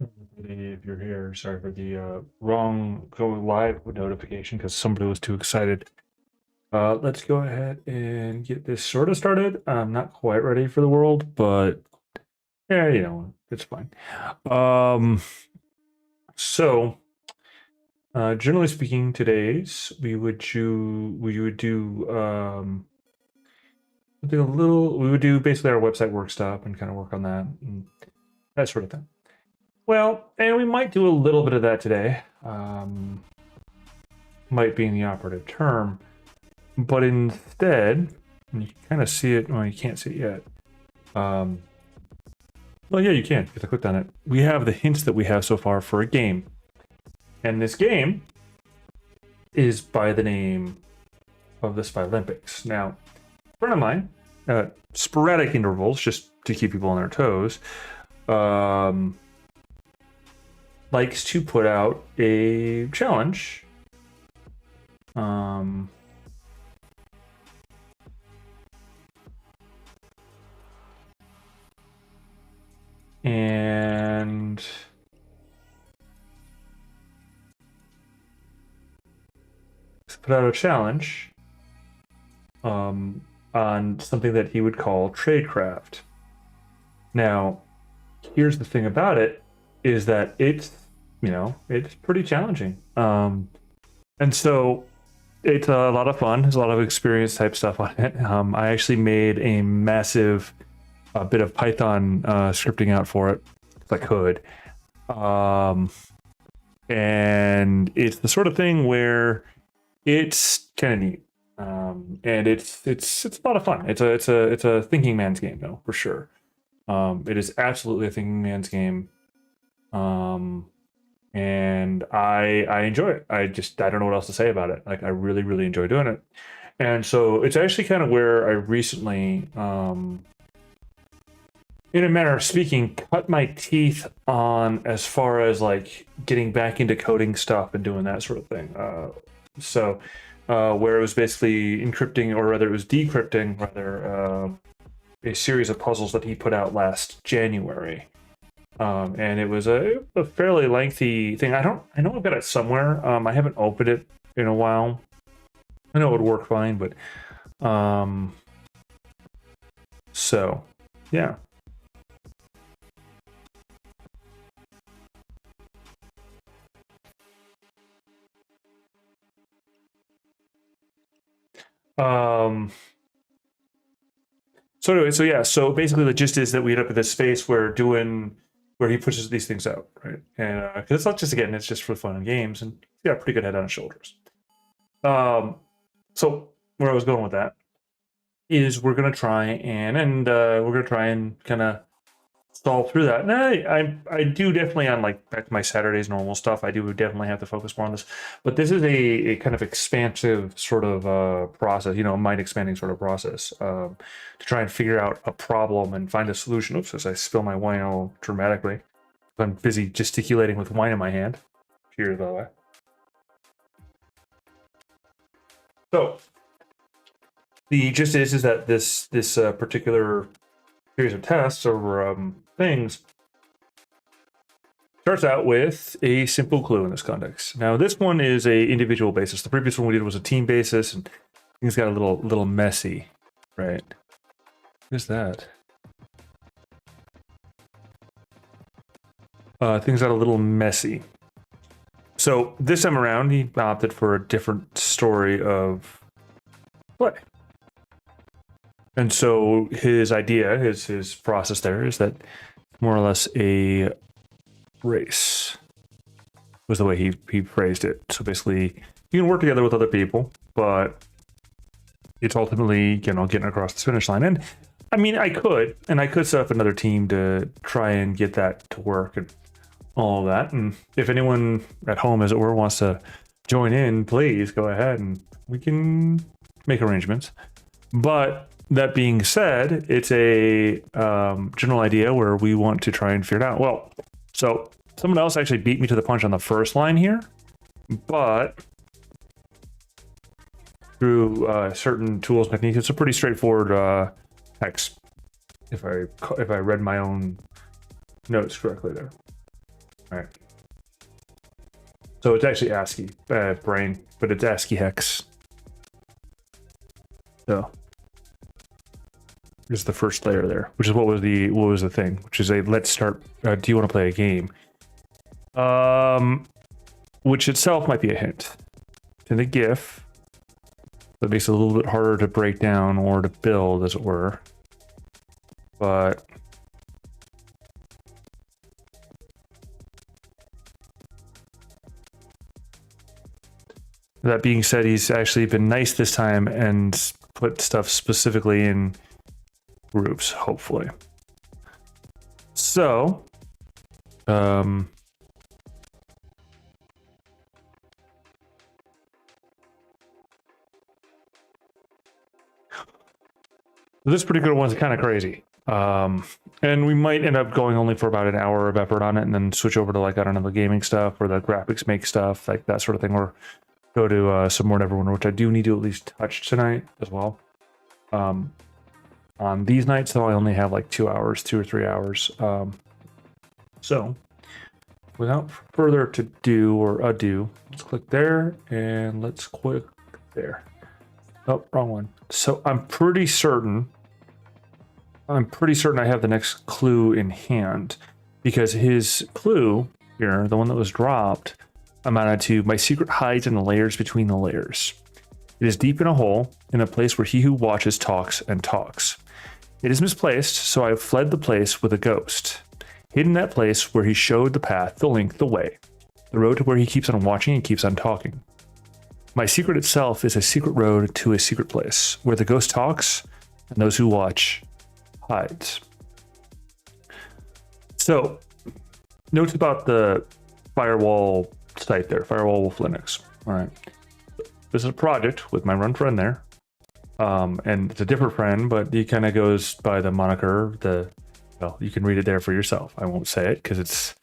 If you're here, sorry for the wrong going live notification because somebody was too excited. Let's go ahead and get this sort of started. I'm not quite ready for the world, but yeah, it's fine. Um, so generally speaking, today's we would do something a little. We would do basically our website work stuff and kind of work on that and that sort of thing. Well, and we might do a little bit of that today. Might be in the operative term, but instead, and you can kind of see it. Well, you can't see it yet. Um, well, yeah, you can because I clicked on it. We have the hints that we have so far for a game, and this game is by the name of the Spy Olympics. Now, a friend of mine, sporadic intervals, just to keep people on their toes, um, likes to put out a challenge. And put out a challenge on something that he would call tradecraft. Now, here's the thing about it is that it's pretty challenging. And so it's a lot of fun. There's a lot of experience type stuff on it. I actually made a massive bit of Python scripting out for it if I could. And it's the sort of thing where it's kind of neat. And it's a lot of fun. It's a thinking man's game though, for sure. It is absolutely a thinking man's game. And I enjoy it. I don't know what else to say about it. Like I really, really enjoy doing it. And so it's actually kind of where I recently, in a manner of speaking, cut my teeth on as far as like getting back into coding stuff and doing that sort of thing. Where it was basically encrypting, or rather it was decrypting, a series of puzzles that he put out last January. And it was a fairly lengthy thing. I know I've got it somewhere. I haven't opened it in a while. I know it would work fine, but so yeah. So anyway, so basically the gist is that we end up in this space where he pushes these things out, right? And because it's not just, again, it's just for fun and games, and he's got a pretty good head on his shoulders. So where I was going with that is we're gonna try and kind of solve through that. And I do definitely, on like back to my Saturdays normal stuff, I do definitely have to focus more on this. But this is a kind of expansive sort of process, a mind expanding sort of process, to try and figure out a problem and find a solution. Oops, as I spill my wine all dramatically. I'm busy gesticulating with wine in my hand. Cheers, by the way. So the gist is that this particular series of tests or things starts out with a simple clue in this context. Now, this one is a individual basis. The previous one we did was a team basis, and things got a little messy, right? What is that? Things got a little messy. So this time around, he opted for a different story of play. And so his idea, his process there is that more or less a race was the way he phrased it. So basically, you can work together with other people, but it's ultimately, getting across the finish line. And I mean, I could set up another team to try and get that to work and all of that. And if anyone at home, as it were, wants to join in, please go ahead and we can make arrangements. But that being said, it's a general idea where we want to try and figure it out. Well, so someone else actually beat me to the punch on the first line here, but through certain tools, techniques, it's a pretty straightforward hex. If I read my own notes correctly there. All right. So it's actually ASCII, brain, but it's ASCII hex. So here's the first layer there, which is what was the thing, which is a let's start. Do you want to play a game? Which itself might be a hint. It's in the GIF. That makes it a little bit harder to break down or to build, as it were. But that being said, he's actually been nice this time and put stuff specifically in groups, hopefully. So, this particular one's kind of crazy. And we might end up going only for about an hour of effort on it and then switch over to, like, I don't know, the gaming stuff or the graphics make stuff, like that sort of thing, or go to some more Neverwinter, which I do need to at least touch tonight as well. On these nights, though, I only have like 2 or 3 hours. So, without further to do or ado, let's click there and let's click there. Oh, wrong one. So I'm pretty certain I have the next clue in hand, because his clue here, the one that was dropped, amounted to my secret hides in the layers between the layers. It is deep in a hole, in a place where he who watches talks and talks. It is misplaced, so I have fled the place with a ghost. Hidden that place where he showed the path, the link, the way. The road to where he keeps on watching and keeps on talking. My secret itself is a secret road to a secret place, where the ghost talks, and those who watch hides. So, notes about the firewall site there, Firewall Wolf Linux. All right. This is a project with my run friend there. And it's a different friend, but he kind of goes by the moniker, well, you can read it there for yourself. I won't say it because it's,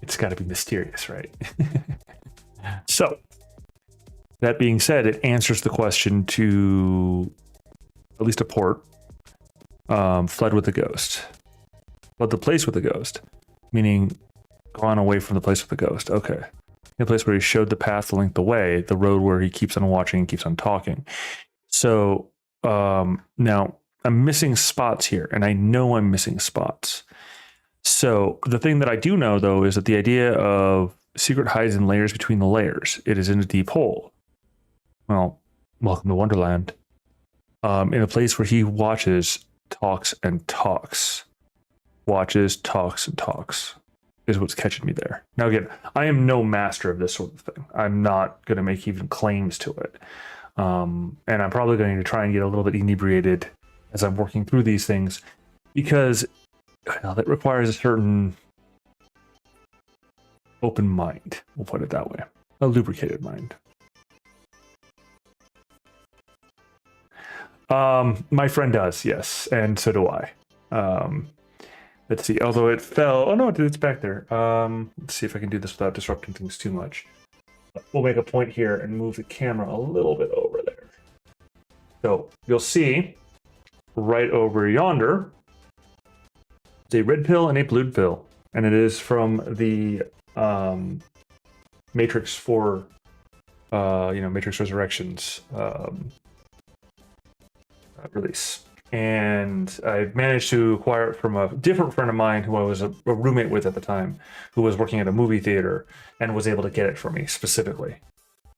it's got to be mysterious, right? So, that being said, it answers the question to at least a port. Fled with the ghost. Fled the place with the ghost, meaning gone away from the place with the ghost. Okay. The place where he showed the path, the link, the way, the road where he keeps on watching and keeps on talking. So now I'm missing spots here, and I know I'm missing spots. So the thing that I do know, though, is that the idea of secret hides in layers between the layers. It is in a deep hole. Well, welcome to Wonderland. In a place where he watches, talks, and talks. Watches, talks, and talks is what's catching me there. Now, again, I am no master of this sort of thing. I'm not going to make even claims to it. And I'm probably going to try and get a little bit inebriated as I'm working through these things, because that requires a certain open mind. We'll put it that way. A lubricated mind. My friend does, yes, and so do I. Let's see, although it fell. Oh no, it's back there. Let's see if I can do this without disrupting things too much. We'll make a point here and move the camera a little bit over there. So you'll see right over yonder, it's a red pill and a blue pill, and it is from the Matrix 4, Matrix Resurrections release. And I managed to acquire it from a different friend of mine who I was a roommate with at the time, who was working at a movie theater and was able to get it for me specifically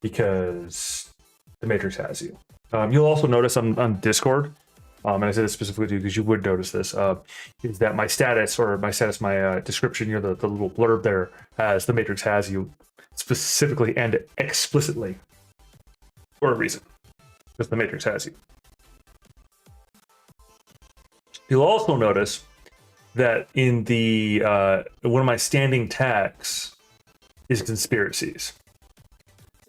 because the Matrix has you. You'll also notice on Discord, and I said it specifically to you because you would notice this, is that my description here, the little blurb there, has the Matrix has you specifically and explicitly for a reason, because the Matrix has you. You'll also notice that in the one of my standing tags is conspiracies.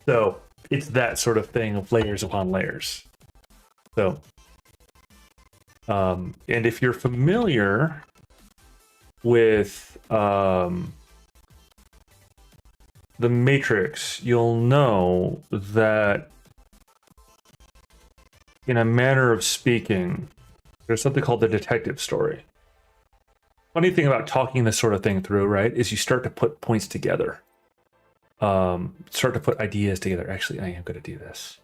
So it's that sort of thing of layers upon layers. So, and if you're familiar with the Matrix, you'll know that, in a manner of speaking, there's something called the detective story. funny thing about talking this sort of thing through, right, is you start to put points together. Start to put ideas together. Actually, I am going to do this,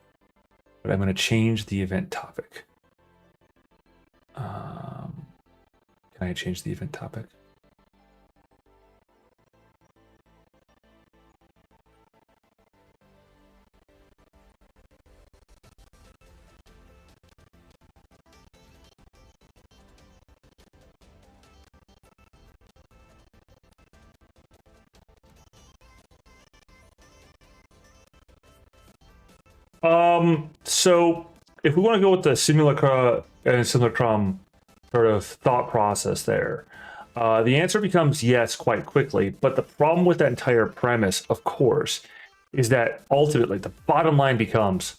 but I'm going to change the event topic. Can I change the event topic? So if we want to go with the simulacra and simulacrum sort of thought process there, the answer becomes yes quite quickly. But the problem with that entire premise, of course, is that ultimately the bottom line becomes,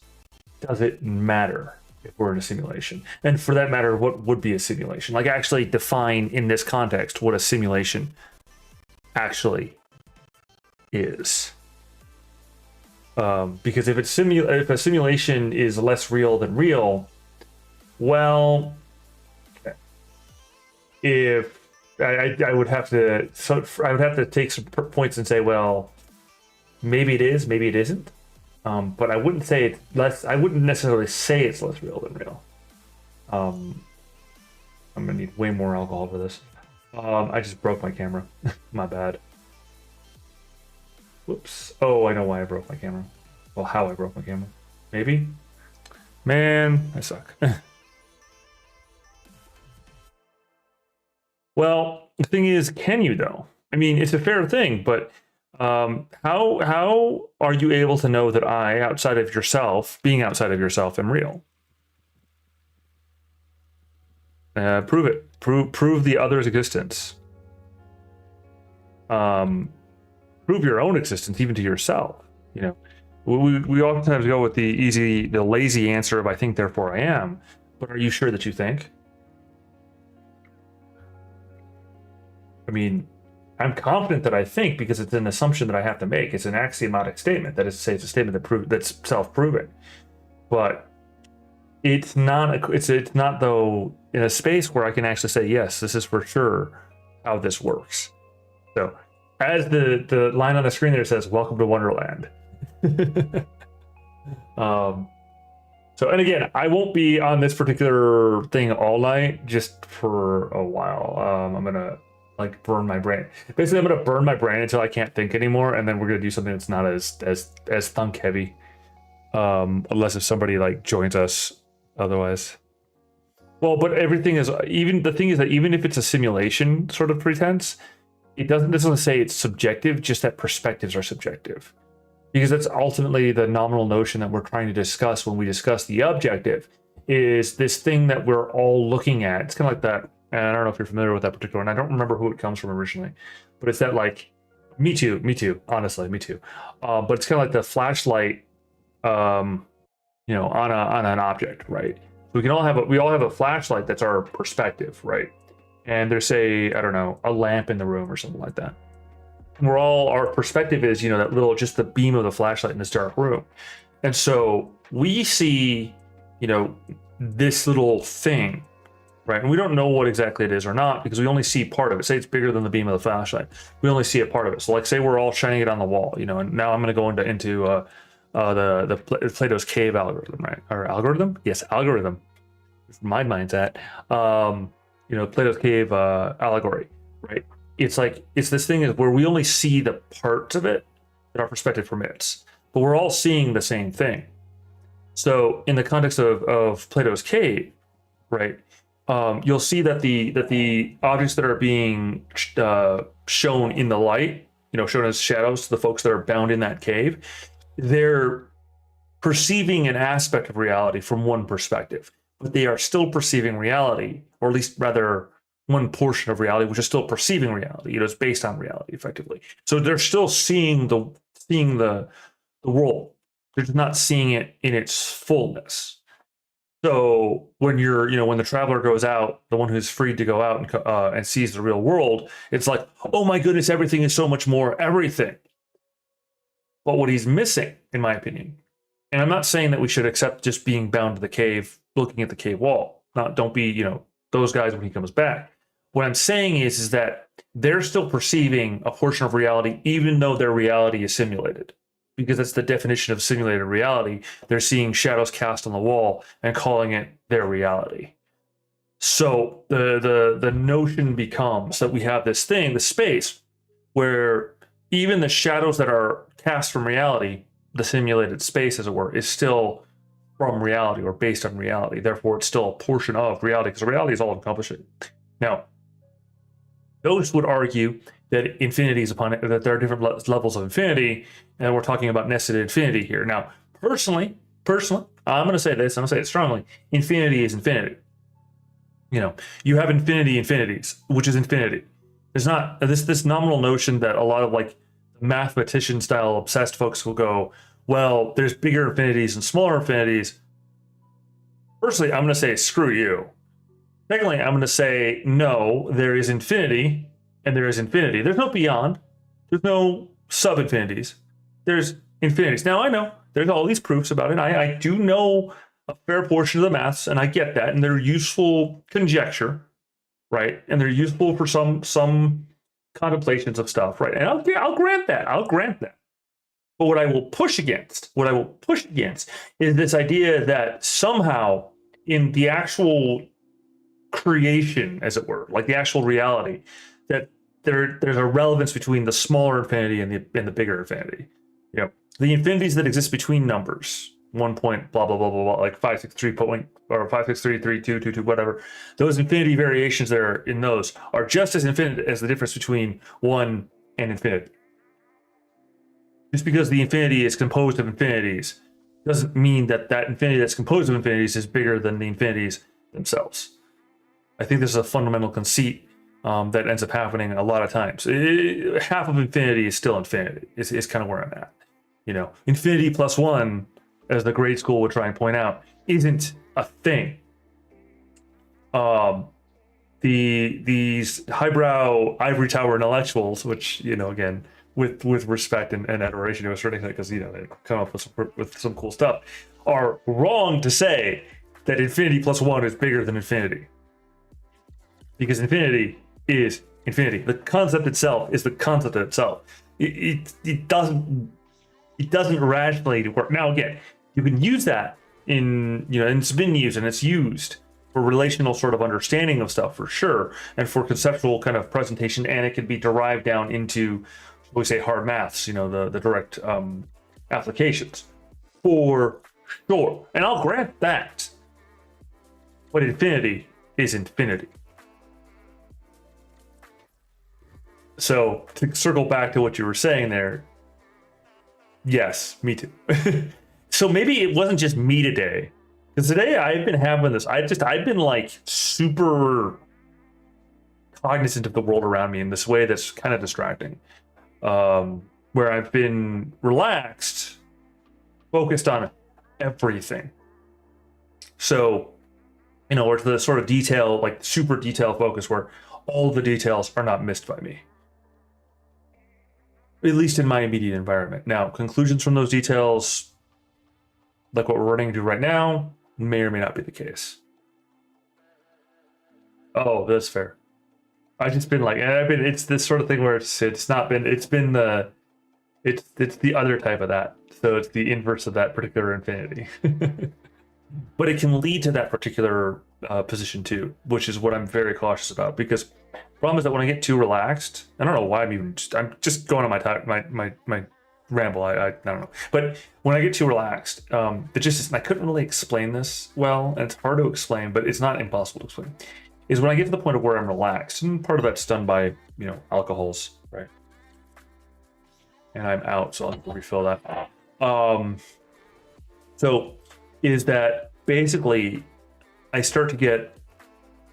does it matter if we're in a simulation? And for that matter, what would be a simulation? Like, actually define in this context what a simulation actually is. Because if if a simulation is less real than real, well, if I would have to, I would have to take some points and say, well, maybe it is, maybe it isn't. But I wouldn't say it's less. I wouldn't necessarily say it's less real than real. I'm gonna need way more alcohol for this. I just broke my camera. My bad. Whoops. Oh, I know why I broke my camera. Well, how I broke my camera. Maybe? Man, I suck. Well, the thing is, can you though? I mean, it's a fair thing, but how are you able to know that I, outside of yourself, being outside of yourself, am real? Prove it. Prove the other's existence. Prove your own existence, even to yourself. You know, we oftentimes go with the lazy answer of "I think, therefore I am." But are you sure that you think? I mean, I'm confident that I think because it's an assumption that I have to make. It's an axiomatic statement. That is to say, it's a statement that's self-proven. But it's not. It's not though in a space where I can actually say yes, this is for sure how this works. So, as the line on the screen there says, "Welcome to Wonderland." So, and again, I won't be on this particular thing all night, just for a while. I'm gonna like burn my brain. Basically, I'm gonna burn my brain until I can't think anymore, and then we're gonna do something that's not as thunk heavy, unless if somebody like joins us. Otherwise, well, but everything is even the thing is that even if it's a simulation sort of pretense, it doesn't say it's subjective, just that perspectives are subjective. Because that's ultimately the nominal notion that we're trying to discuss when we discuss the objective, is this thing that we're all looking at. It's kind of like that, and I don't know if you're familiar with that particular one. I don't remember who it comes from originally, but it's that like, me too, honestly, me too. But it's kind of like the flashlight, on an object, right? We all have a flashlight that's our perspective, right? And there's I don't know, a lamp in the room or something like that. And our perspective is, that little, just the beam of the flashlight in this dark room. And so we see, this little thing, right? And we don't know what exactly it is or not, because we only see part of it. Say it's bigger than the beam of the flashlight. We only see a part of it. So like, say we're all shining it on the wall, and now I'm going to go into the Plato's cave algorithm, right? Or algorithm? Yes, algorithm. My mind's at. Plato's cave allegory, right? It's this thing is where we only see the parts of it that our perspective permits, but we're all seeing the same thing. So in the context of Plato's cave, right, you'll see that the objects that are being shown in the light, shown as shadows to the folks that are bound in that cave, they're perceiving an aspect of reality from one perspective, but they are still perceiving reality, or at least rather one portion of reality, which is still perceiving reality. It's based on reality, effectively. So they're still seeing the world. They're just not seeing it in its fullness. So when when the traveler goes out, the one who's freed to go out and sees the real world, it's like, oh my goodness, everything is so much more everything. But what he's missing, in my opinion, and I'm not saying that we should accept just being bound to the cave, looking at the cave wall. Don't be, those guys when he comes back. What I'm saying is that they're still perceiving a portion of reality, even though their reality is simulated, because that's the definition of simulated reality. They're seeing shadows cast on the wall and calling it their reality. So the notion becomes that we have this thing, the space, where even the shadows that are cast from reality, the simulated space, as it were, is still from reality or based on reality. Therefore, it's still a portion of reality, because reality is all encompassing. Now, those would argue that infinity is upon it, that there are different levels of infinity, and we're talking about nested infinity here. Now, personally, I'm going to say this, I'm going to say it strongly: infinity is infinity. You know, you have infinities, which is infinity. There's not this nominal notion that a lot of like mathematician style obsessed folks will go, well, there's bigger infinities and smaller infinities. Personally, I'm going to say screw you. Secondly, I'm going to say no, there is infinity and there is infinity. There's no beyond. There's no sub-infinities. There's infinities. Now, I know there's all these proofs about it. I do know a fair portion of the maths, and I get that, and they're useful conjecture, right? And they're useful for some contemplations of stuff, right? And I'll grant that. But what I will push against is this idea that somehow in the actual creation, as it were, like the actual reality, that there's a relevance between the smaller infinity and the bigger infinity. You know, the infinities that exist between numbers, 1 point, blah blah blah blah blah, like 563 point or 5633222, whatever. Those infinity variations that are in those are just as infinite as the difference between 1 and infinity. Just because the infinity is composed of infinities doesn't mean that that infinity that's composed of infinities is bigger than the infinities themselves. I think this is a fundamental conceit that ends up happening a lot of times. Half of infinity is still infinity. Is kind of where I'm at. You know, infinity plus 1, as the grade school would try and point out, isn't a thing. These highbrow ivory tower intellectuals, which, you know, again, with respect and adoration to a certain extent, because, you know, they come up with some cool stuff, are wrong to say that infinity plus 1 is bigger than infinity, because infinity is infinity. The concept itself is the concept itself. It doesn't rationally work. Now, again, you can use that in, you know, and it's been used and it's used for relational sort of understanding of stuff for sure, and for conceptual kind of presentation, and it can be derived down into, we say, hard maths, you know, the direct applications, for sure. And I'll grant that. But infinity is infinity. So to circle back to what you were saying there, yes, me too. So maybe it wasn't just me today, because today I've been having this. I've been like super cognizant of the world around me in this way that's kind of distracting. Where I've been relaxed, focused on everything. So, you know, or to the sort of detail, like super detail focus, where all the details are not missed by me, at least in my immediate environment. Now, conclusions from those details, like what we're running into right now, may or may not be the case. Oh, that's fair. I've just been like, it's this sort of thing where it's the other type of that. So it's the inverse of that particular infinity. But it can lead to that particular position too, which is what I'm very cautious about, because the problem is that when I get too relaxed, I don't know why I'm just going on my ramble. I don't know. But when I get too relaxed, it just, I couldn't really explain this well, and it's hard to explain, but it's not impossible to explain. Is when I get to the point of where I'm relaxed, and part of that's done by, you know, alcohols, right? And I'm out, so I'll refill that. So is that basically I start to get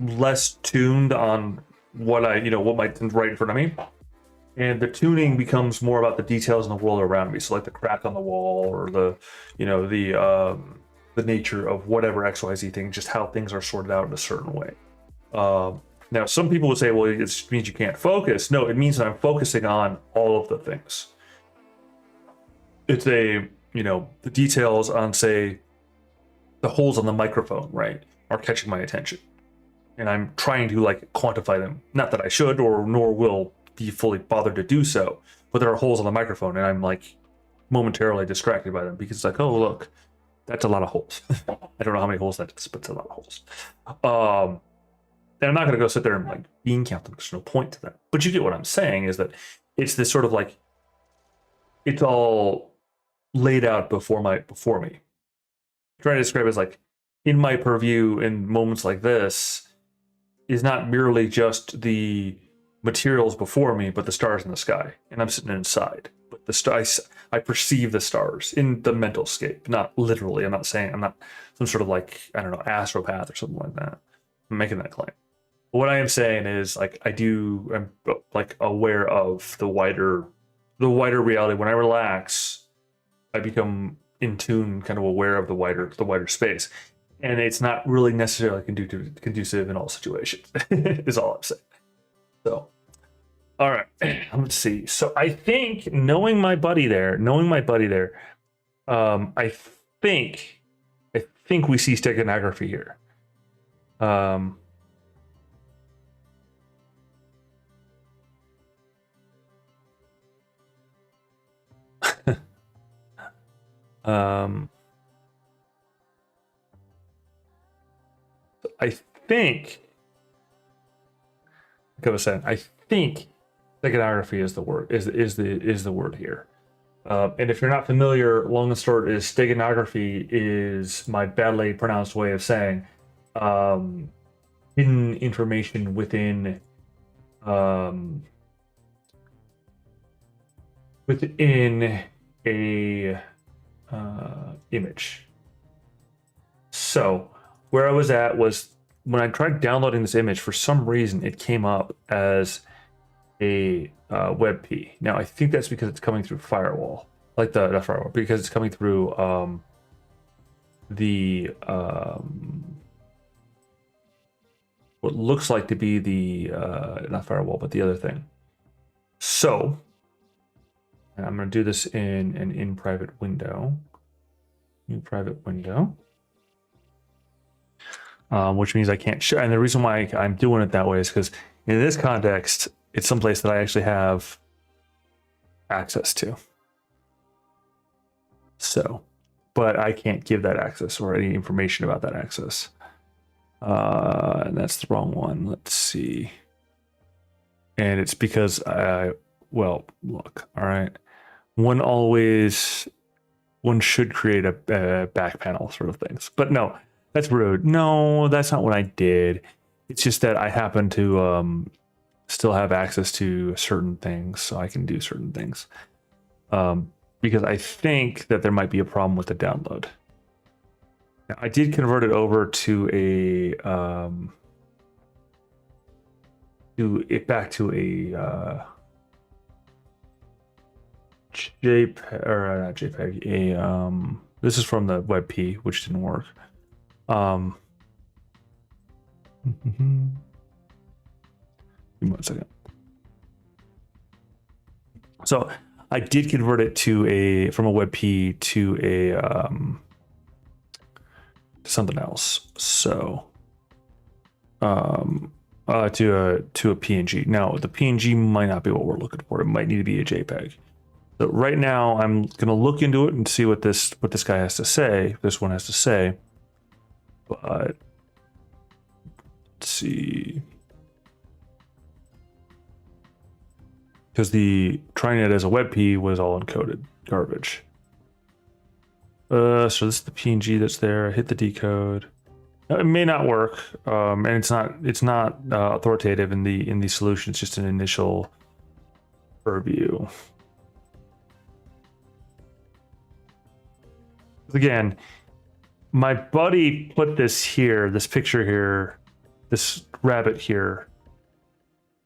less tuned on what might right in front of me, and the tuning becomes more about the details in the world around me. So like the crack on the wall, or the nature of whatever XYZ thing, just how things are sorted out in a certain way. Now, some people would say, well, it means you can't focus. No, it means that I'm focusing on all of the things. It's the details on, say, the holes on the microphone, right, are catching my attention. and I'm trying to like quantify them. Not that I should or nor will be fully bothered to do so, but there are holes on the microphone, and I'm like momentarily distracted by them because it's like, oh look, that's a lot of holes. I don't know how many holes that is, but it's a lot of holes. And I'm not going to go sit there and like bean count them. There's no point to that. But you get what I'm saying is that it's this sort of like, it's all laid out before me. I'm trying to describe it as like in my purview in moments like this is not merely just the materials before me, but the stars in the sky. And I'm sitting inside. But the stars, I perceive the stars in the mental scape, not literally. I'm not saying I'm not some sort of like, I don't know, astropath or something like that. I'm making that claim. What I am saying is like I'm like aware of the wider reality. When I relax, I become in tune, kind of aware of the wider space, and it's not really necessarily conducive in all situations. Is all I'm saying. So, all right, let's see. So I think knowing my buddy there, I think we see steganography here. I think, like I was saying, I think steganography is the word. Is the word here. And if you're not familiar, long and short is steganography is my badly pronounced way of saying hidden information within a image. So where I was at was when I tried downloading this image, for some reason it came up as a WebP. Now I think that's because it's coming through firewall, like the firewall, because it's coming through what looks like to be the not firewall, but the other thing. So I'm going to do this in an in private window. New private window. Which means I can't show. And the reason why I'm doing it that way is because in this context, it's someplace that I actually have access to. So, but I can't give that access or any information about that access. And that's the wrong one. Let's see. And it's because well, look, all right. One should create a back panel sort of things, but no, that's rude. No, that's not what I did. It's just that I happen to still have access to certain things, so I can do certain things. Because I think that there might be a problem with the download. Now, I did convert it over to back to a JPEG, or not JPEG, this is from the WebP, which didn't work. Give me 1 second. So I did convert it from a WebP to something else. So to a PNG. Now the PNG might not be what we're looking for. It might need to be a JPEG. So right now I'm gonna look into it and see what this guy has to say. This one has to say. But let's see. Because trying it as a WebP was all encoded garbage. So this is the PNG that's there. I hit the decode. It may not work, and it's not authoritative in the solution. It's just an initial purview. Again, my buddy put this picture here, this rabbit here,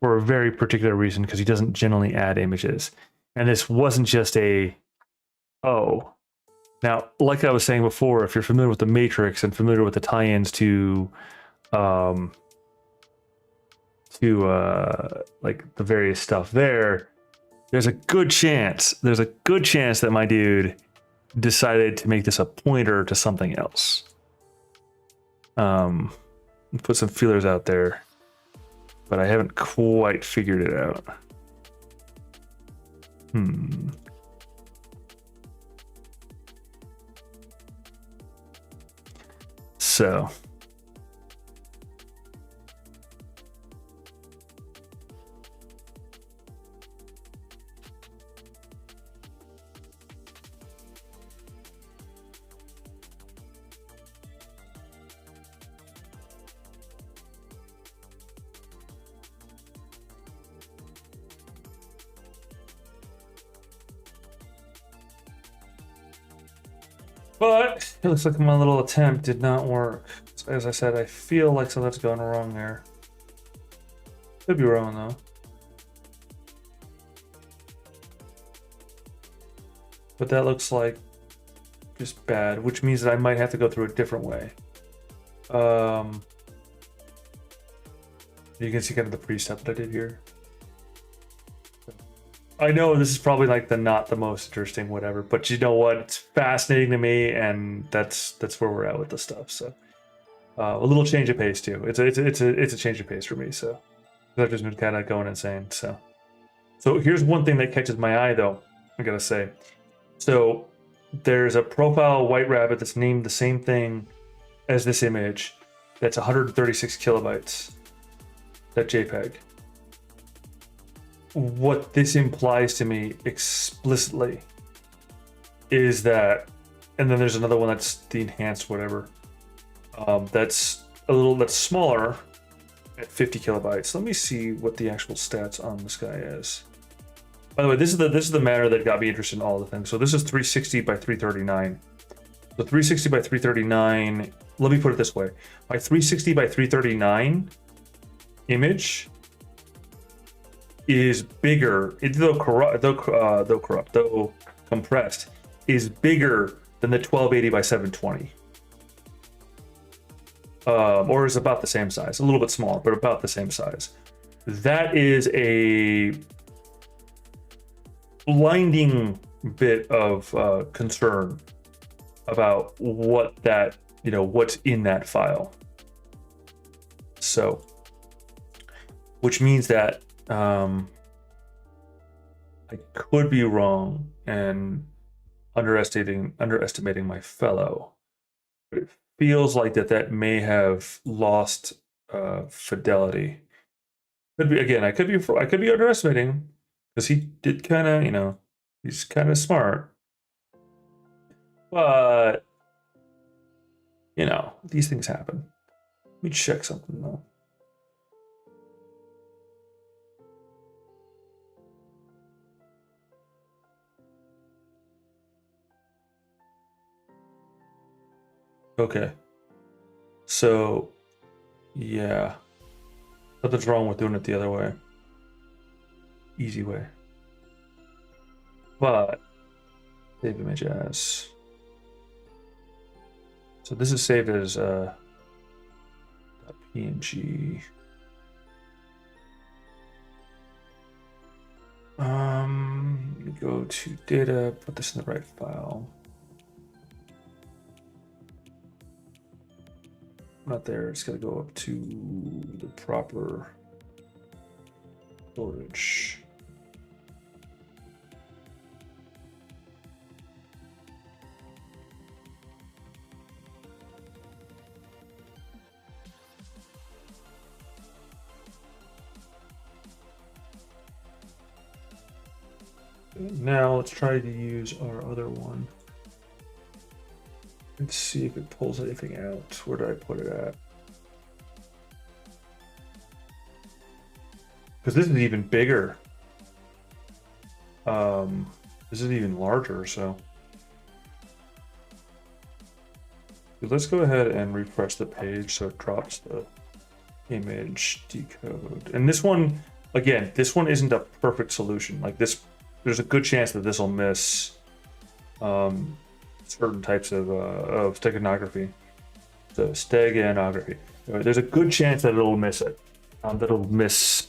for a very particular reason, because he doesn't generally add images. And this wasn't just Now, like I was saying before, if you're familiar with the Matrix and familiar with the tie-ins to like the various stuff there's a good chance that my dude decided to make this a pointer to something else. put some feelers out there, but I haven't quite figured it out. So but it looks like my little attempt did not work. So as I said, I feel like something's going wrong there. Could be wrong though. But that looks like just bad, which means that I might have to go through a different way. You can see kind of the pre-step that I did here. I know this is probably like not the most interesting whatever, but you know what? It's fascinating to me, and that's where we're at with this stuff. So a little change of pace too. It's a change of pace for me. So I've just been kind of going insane. So here's one thing that catches my eye though. I gotta say. So there's a profile white rabbit that's named the same thing as this image. That's 136 kilobytes. That JPEG. What this implies to me explicitly is that, and then there's another one that's the enhanced whatever. That's smaller at 50 kilobytes. Let me see what the actual stats on this guy is. By the way, this is the matter that got me interested in all the things. So this is 360 by 339. So 360 by 339. Let me put it this way: my 360 by 339 image is bigger, though compressed, is bigger than the 1280 by 720. Or is about the same size, a little bit smaller, but about the same size. That is a blinding bit of concern about what that, what's in that file. So, which means that I could be wrong and underestimating my fellow, but it feels like that may have lost fidelity. Could be, again, I could be underestimating, because he did kind of, he's kind of smart, but these things happen. Let me check something though. Okay. So, yeah. Nothing's wrong with doing it the other way. Easy way. But, save image as. So this is saved as .png. Go to data, put this in the right file. Not there, it's gotta go up to the proper storage. Now let's try to use our other one. Let's see if it pulls anything out. Where did I put it at? Because this is even bigger. This is even larger, so. Let's go ahead and refresh the page so it drops the image decode. And this one, again, this one isn't a perfect solution. Like this, there's a good chance that this will miss certain types of steganography. So steganography. There's a good chance that it'll miss it. That it'll miss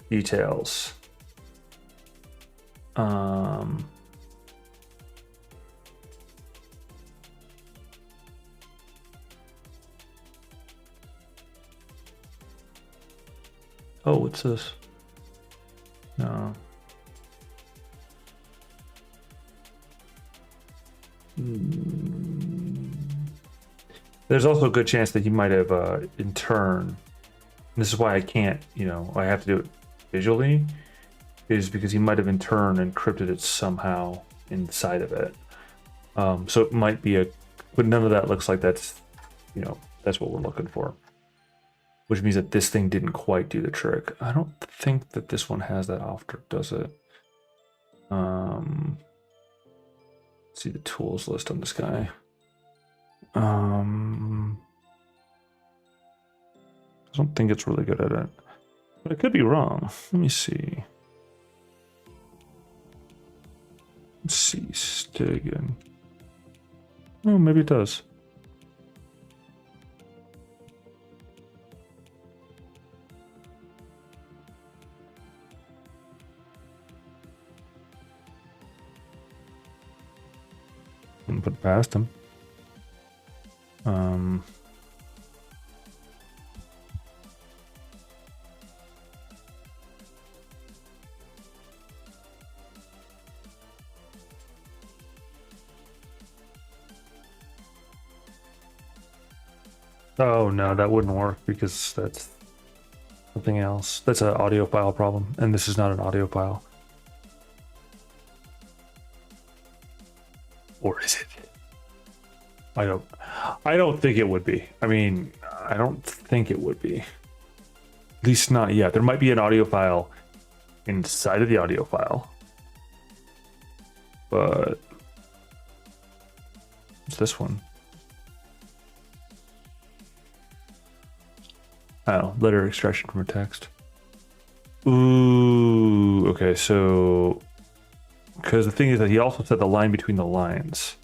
details. Oh, what's this? No. There's also a good chance that he might have in turn. This is why I can't, I have to do it visually, is because he might have in turn encrypted it somehow inside of it. So it might be but none of that looks like that's what we're looking for. Which means that this thing didn't quite do the trick. I don't think that this one has that after, does it? Let's see the tools list on this guy. I don't think it's really good at it, but I could be wrong. Let me see. Let's see, Stigan. Oh, maybe it does. Wouldn't put it past him. Oh no, that wouldn't work because that's something else. That's an audio file problem, and this is not an audio file. Or is it? I don't think it would be. I mean, I don't think it would be. At least not yet. There might be an audio file inside of the audio file. But what's this one? Oh, letter extraction from a text. Ooh, okay, so because the thing is that he also said the line between the lines.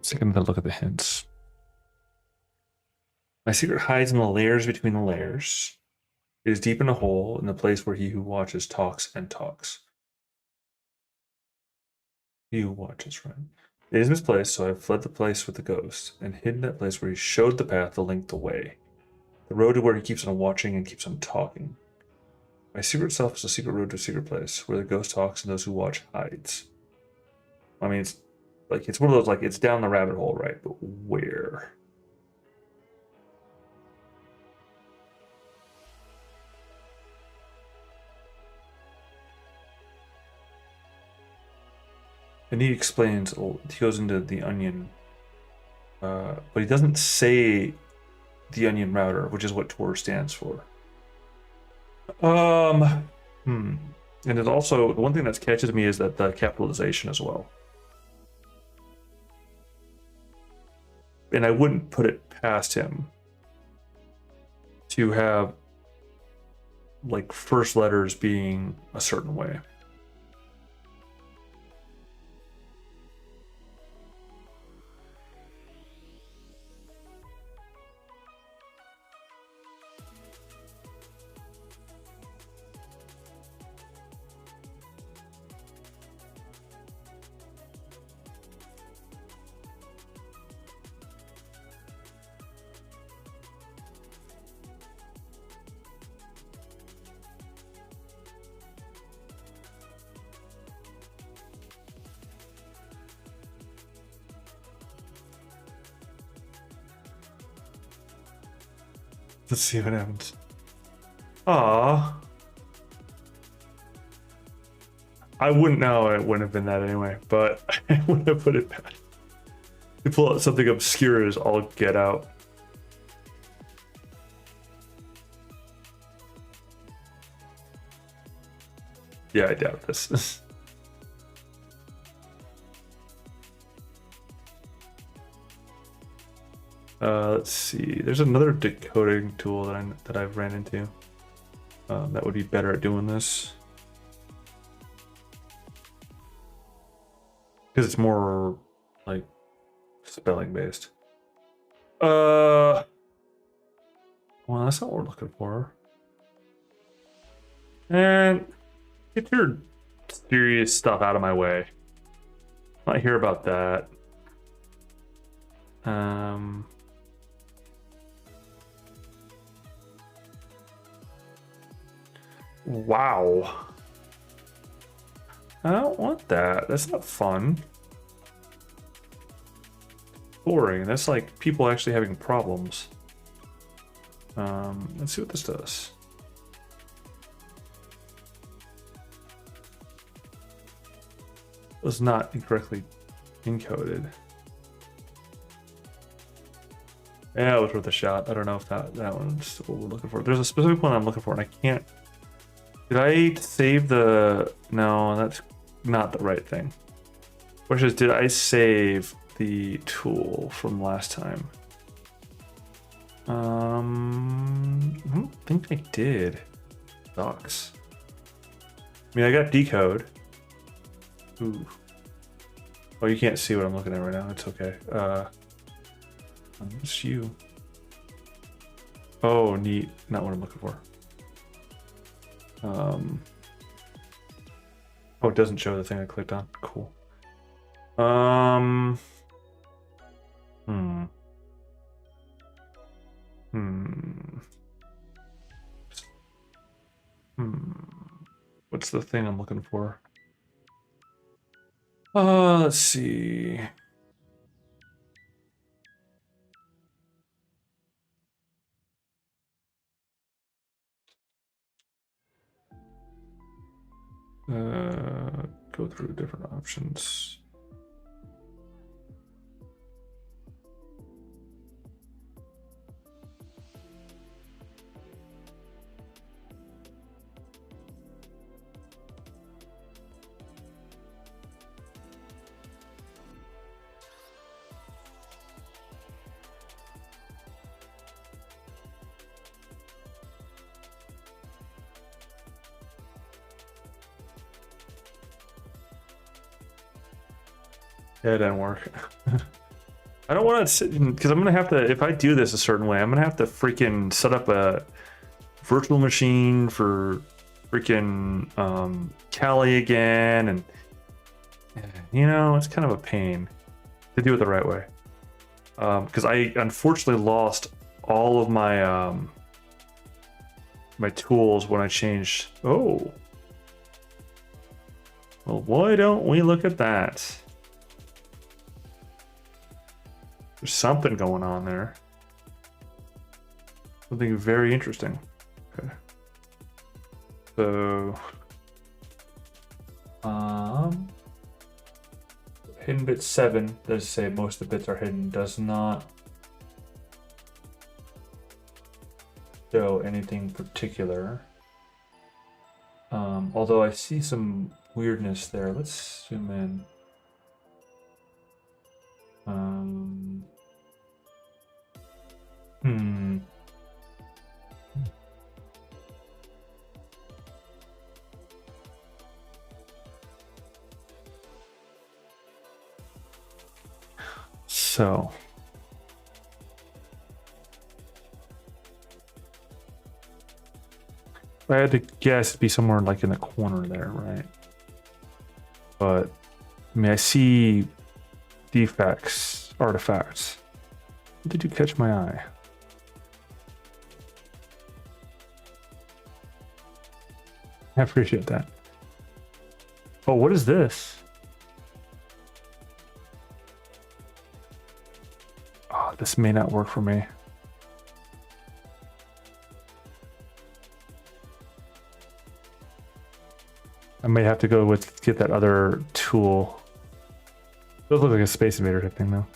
Second, look at the hints. My secret hides in the layers between the layers. It is deep in a hole, in the place where he who watches talks and talks. He who watches, right? It is misplaced, so I have fled the place with the ghost, and hidden that place where he showed the path to link the way. The road to where he keeps on watching and keeps on talking. My secret self is a secret road to a secret place, where the ghost talks and those who watch hides. I mean, it's one of those, it's down the rabbit hole, right? But where? And he explains, he goes into the onion, but he doesn't say the onion router, which is what Tor stands for. And it also, the one thing that catches me is that the capitalization as well. And I wouldn't put it past him to have first letters being a certain way. Let's see what happens. Ah, I wouldn't know. It wouldn't have been that anyway, but I wouldn't have put it back. You pull out something obscure as all get out. Yeah, I doubt this. Let's see. There's another decoding tool that I've ran into. that would be better at doing this. Because it's more like spelling based. Well, that's not what we're looking for. And get your serious stuff out of my way. Not hear about that. Wow. I don't want that. That's not fun. Boring. That's like people actually having problems. Let's see what this does. It was not incorrectly encoded. Yeah, it was worth a shot. I don't know if that one's what we're looking for. There's a specific one I'm looking for, and I can't. Did I save the? No, that's not the right thing. Which is, did I save the tool from last time? I don't think I did. Sucks. I mean, I got decode. Ooh. Oh, you can't see what I'm looking at right now. It's okay. It's you. Oh, neat. Not what I'm looking for. Oh, it doesn't show the thing I clicked on. Cool. What's the thing I'm looking for? Let's see. Go through different options. Yeah, it didn't work. I don't want to sit because I'm gonna have to. If I do this a certain way, I'm gonna have to freaking set up a virtual machine for freaking Kali again, and you know, it's kind of a pain to do it the right way. Because I unfortunately lost all of my my tools when I changed. Oh, well, why don't we look at that? There's something going on there. Something very interesting. Okay. So, hidden bit 7 does say most of the bits are hidden. Does not show anything particular. Although I see some weirdness there. Let's zoom in. So if I had to guess, it'd be somewhere like in the corner there, right? But I mean, I see defects, artifacts. Did you catch my eye? I appreciate that. Oh, what is this? Oh, this may not work for me. I may have to go with get that other tool. It does look like a Space Invader type thing though.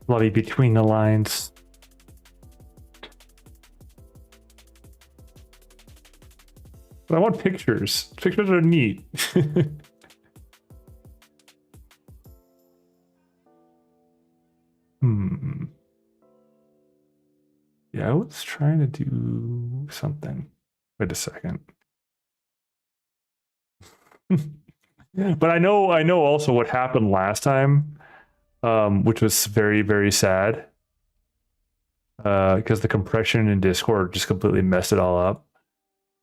bloody between the lines. But I want pictures. Pictures are neat. Yeah, I was trying to do something. Wait a second. But I know also what happened last time, which was very, very sad. Because the compression in Discord just completely messed it all up.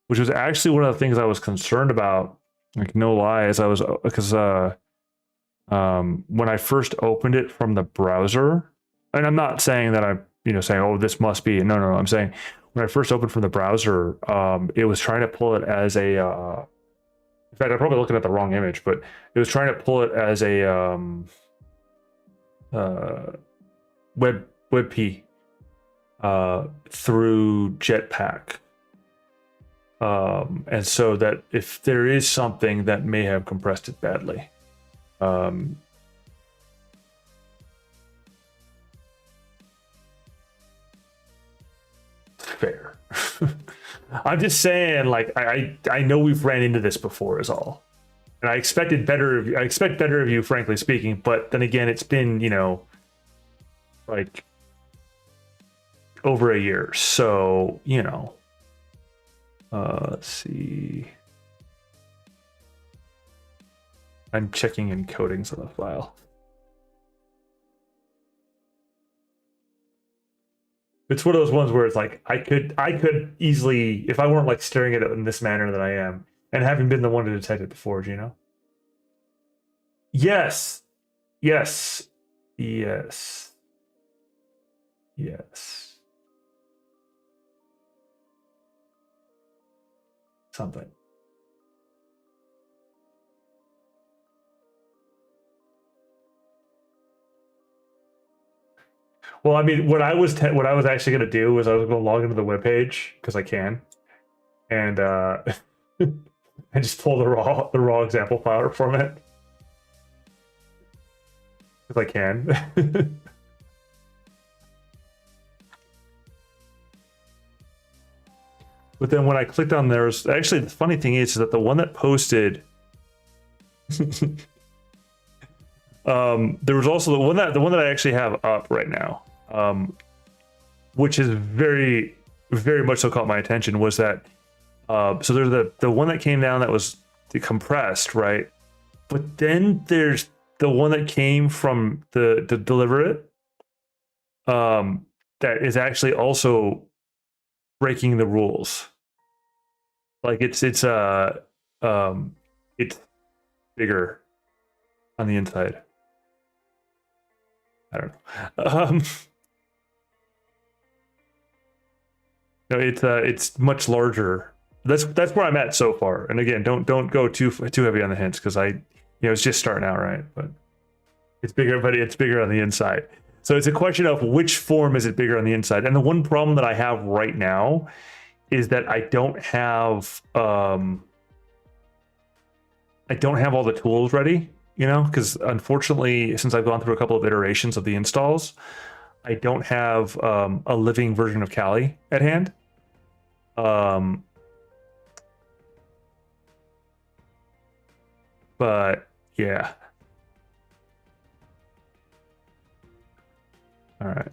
Which was actually one of the things I was concerned about. Like, no lie, as I was, because when I first opened it from the browser, and I'm not saying that I'm, saying, oh, this must be, no, I'm saying when I first opened from the browser, it was trying to pull it as a, in fact, I'm probably looking at the wrong image, but it was trying to pull it as a WebP through Jetpack. And so that if there is something that may have compressed it badly, fair. I'm just saying, like, I know we've ran into this before is all. And I expected better of you. I expect better of you, frankly speaking, but then again, it's been, like over a year. So, let's see. I'm checking encodings on the file. It's one of those ones where it's like I could easily, if I weren't like staring at it in this manner that I am, and having been the one to detect it before, Yes. Yes. Yes. Yes. Something. Well, I mean, what I was actually going to do was I was going to log into the webpage because I can, and I just pull the raw example file format because I can. But then when I clicked on theirs, actually the funny thing is that the one that posted, there was also the one that I actually have up right now, which is very, very much so caught my attention, was that so there's the one that came down that was compressed, right? But then there's the one that came from the deliberate, that is actually also breaking the rules. Like it's bigger on the inside. I don't know. No, it's much larger. That's where I'm at so far. And again, don't go too heavy on the hints because it's just starting out, right? But it's bigger, but it's bigger on the inside. So it's a question of which form is it bigger on the inside. And the one problem that I have right now is that I don't have all the tools ready, because unfortunately, since I've gone through a couple of iterations of the installs, I don't have a living version of Kali at hand. But yeah. All right.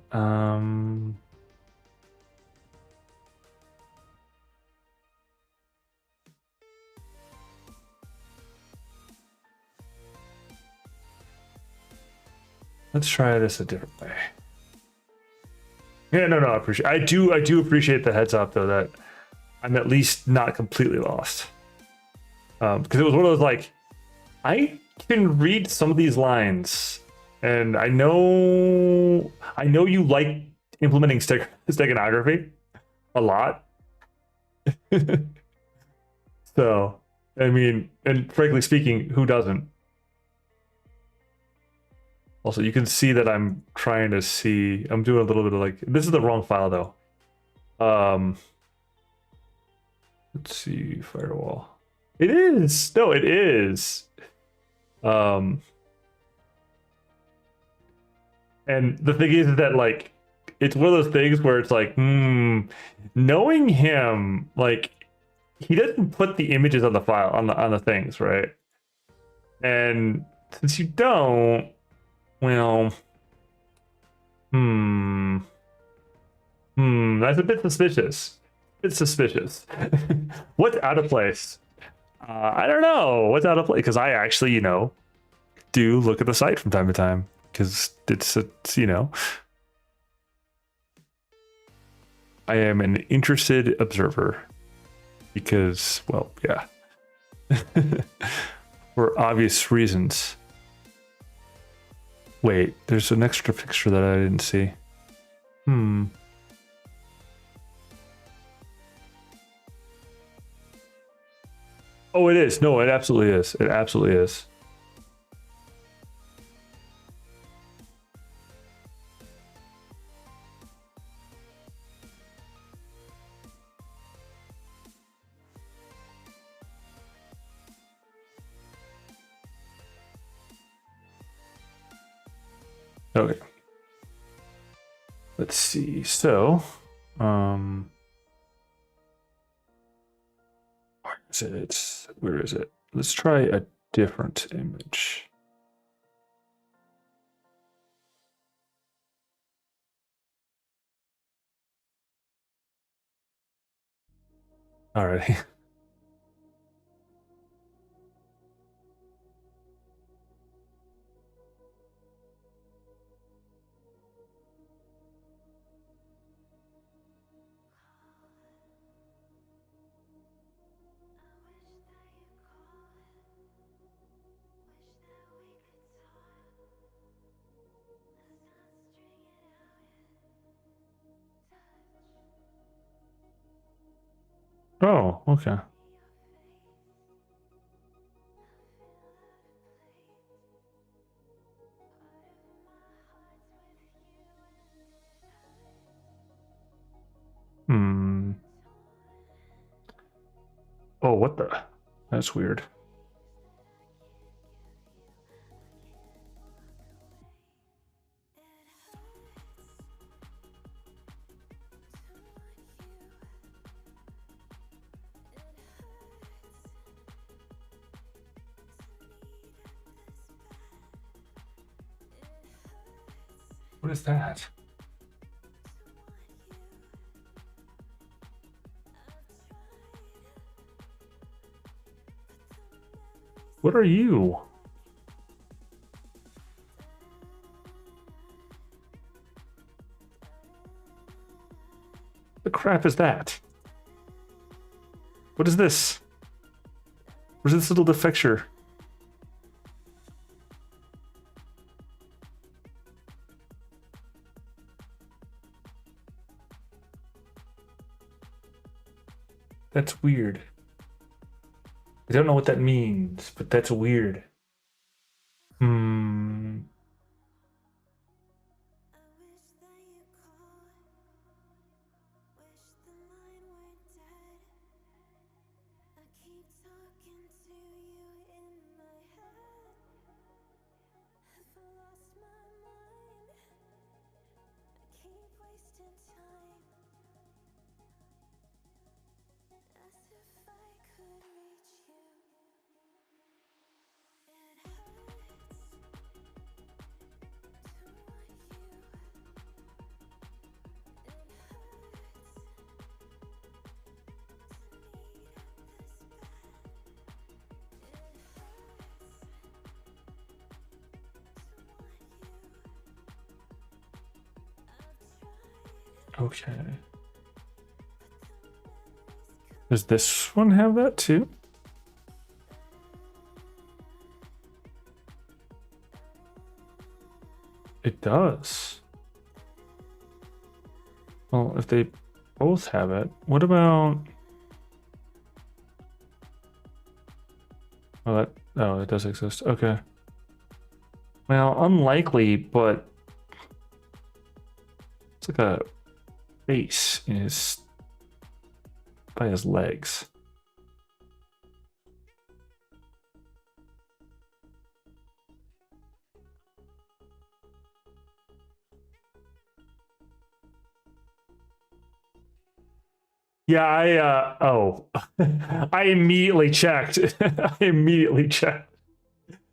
Let's try this a different way. Yeah, no, I do appreciate the heads up though that I'm at least not completely lost. Because it was one of those like, I can read some of these lines, and I know you like implementing steganography a lot. So, I mean, and frankly speaking, who doesn't? Also, you can see that I'm trying to see. I'm doing a little bit of like, this is the wrong file though. Let's see, firewall. It is. No, it is. And the thing is that like it's one of those things where it's like, knowing him, like he doesn't put the images on the file on the things, right? And since you don't, well, that's a bit suspicious. It's suspicious. What's out of place? I don't know what's out of place because I actually, do look at the site from time to time because it's. I am an interested observer because, well, yeah, for obvious reasons. Wait, there's an extra picture that I didn't see. Oh, it is. No, it absolutely is. It absolutely is. Okay. Let's see. So, where is it? Let's try a different image. All right. Oh, okay. Oh, what the? That's weird. What is that? What are you? The crap is that? What is this? Where's this little defecture? That's weird. I don't know what that means, but that's weird. Okay. Does this one have that too? It does. Well, if they both have it, what about... Oh, it does exist. Okay. Well, unlikely, but it's like a face in his by his legs. Yeah, I immediately checked. I immediately checked.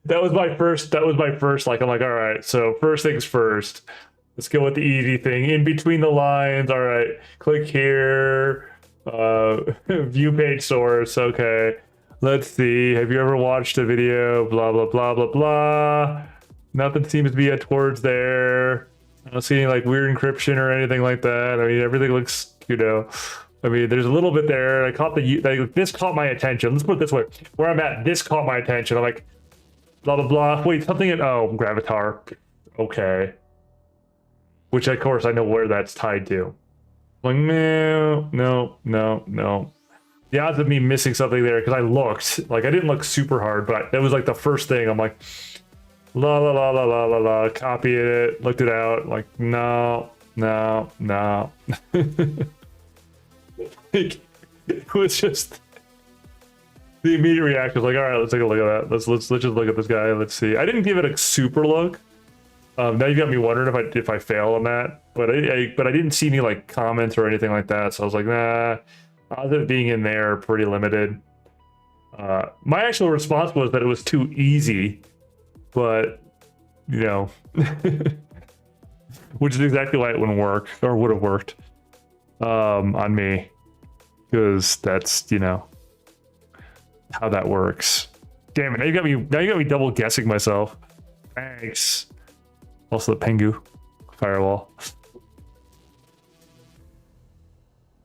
That was my first. That was my first. Like, I'm like, all right. So first things first. Let's go with the easy thing. In between the lines. All right. Click here. View page source. Okay. Let's see. Have you ever watched a video? Blah blah blah blah blah. Nothing seems to be towards there. I don't see any like weird encryption or anything like that. I mean, everything looks, I mean, there's a little bit there. I caught this caught my attention. Let's put it this way: where I'm at, this caught my attention. I'm like, blah blah blah. Wait, something in Gravatar. Okay. Which of course I know where that's tied to. I'm like, no, no, no, no. The odds of me missing something there, because I looked, like I didn't look super hard, but that was like the first thing. I'm like, la la la la la la la, copied it, looked it out, like, no, no, no. It was just the immediate reaction was like, all right, let's take a look at that. Let's just look at this guy. Let's see. I didn't give it a super look. Now you got me wondering if I fail on that, but I didn't see any like comments or anything like that. So I was like, nah, odds of it being in there pretty limited. My actual response was that it was too easy, but which is exactly why it wouldn't work or would have worked on me, because that's how that works. Damn it! Now you got me double guessing myself. Thanks. Also the Pengu firewall.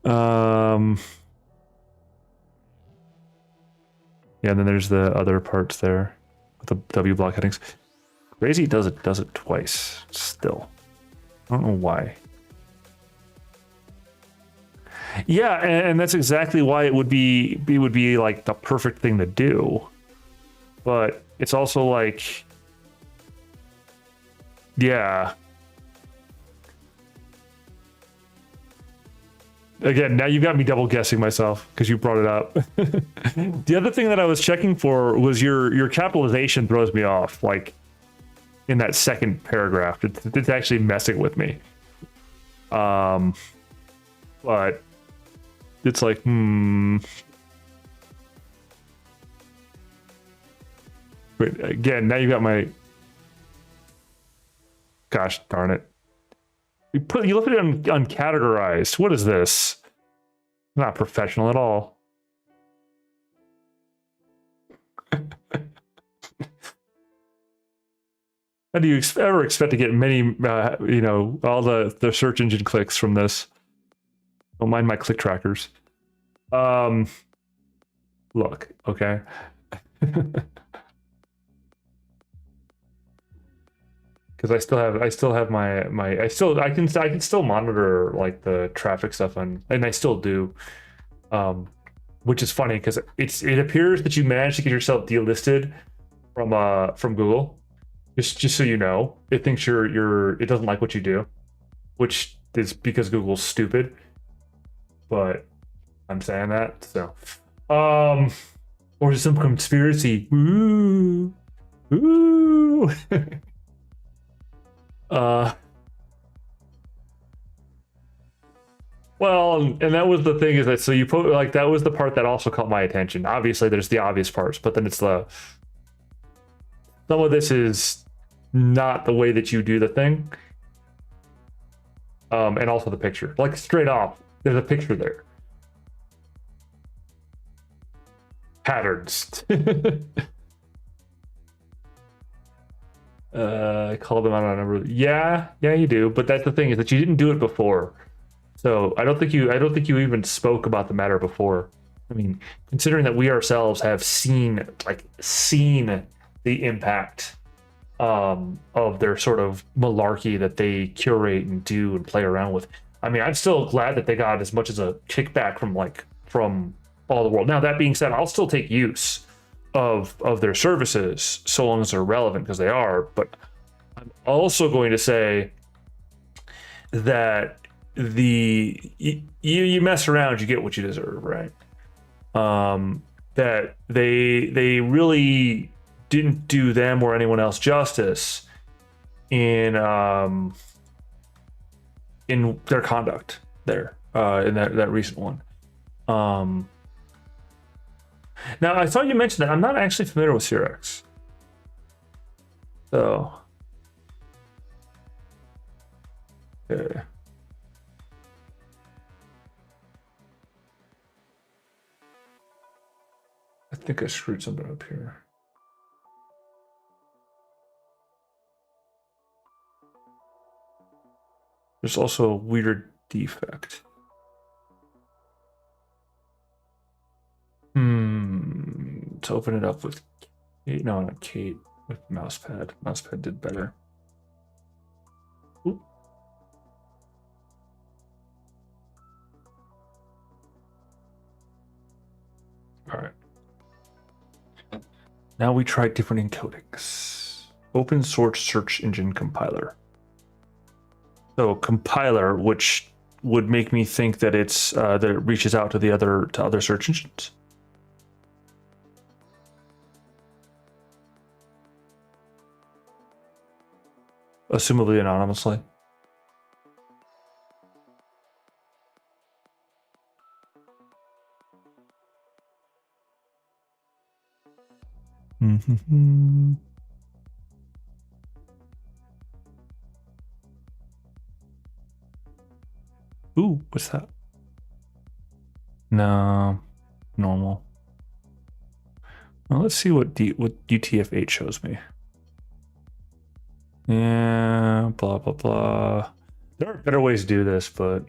Yeah, and then there's the other parts there with the W block headings. Crazy does it twice still. I don't know why. Yeah, and that's exactly why it would be like the perfect thing to do. But it's also like, yeah. Again, now you got me double guessing myself because you brought it up. The other thing that I was checking for was your capitalization throws me off. Like in that second paragraph, it's actually messing with me. But it's like, Wait, again, now you got my. Gosh darn it! You left it uncategorized. What is this? Not professional at all. How do you ever expect to get many, all the search engine clicks from this? Don't mind my click trackers. Look, okay. Because I can still monitor like the traffic stuff and I still do, which is funny because it appears that you managed to get yourself delisted from Google. Just so you know, it thinks it doesn't like what you do, which is because Google's stupid. But I'm saying that, so or some conspiracy. Ooh. Well, and that was the thing, is that so you put like that was the part that also caught my attention. Obviously, there's the obvious parts, but then it's some of this is not the way that you do the thing. And also the picture, like straight off, there's a picture there. Patterns. I called them out on a number. Yeah, you do. But that's the thing, is that you didn't do it before. So I don't think you even spoke about the matter before. I mean, considering that we ourselves have seen the impact of their sort of malarkey that they curate and do and play around with. I mean, I'm still glad that they got as much as a kickback from all the world. Now, that being said, I'll still take use of their services so long as they're relevant, because they are. But I'm also going to say that you mess around, you get what you deserve, right? That they really didn't do them or anyone else justice in their conduct there in that recent one. Now I thought you mentioned that I'm not actually familiar with Cyrex. So okay. I think I screwed something up here. There's also a weird defect. Let's open it up with Kate. No, not Kate. With mousepad. Mousepad did better. Oop. All right. Now we try different encodings. Open source search engine compiler. So compiler, which would make me think that it's that it reaches out to the other search engines. Assumably anonymously. Mm-hmm. Ooh, what's that? No, normal. Well, let's see what UTF-8 shows me. Yeah, blah, blah, blah. There are better ways to do this, but...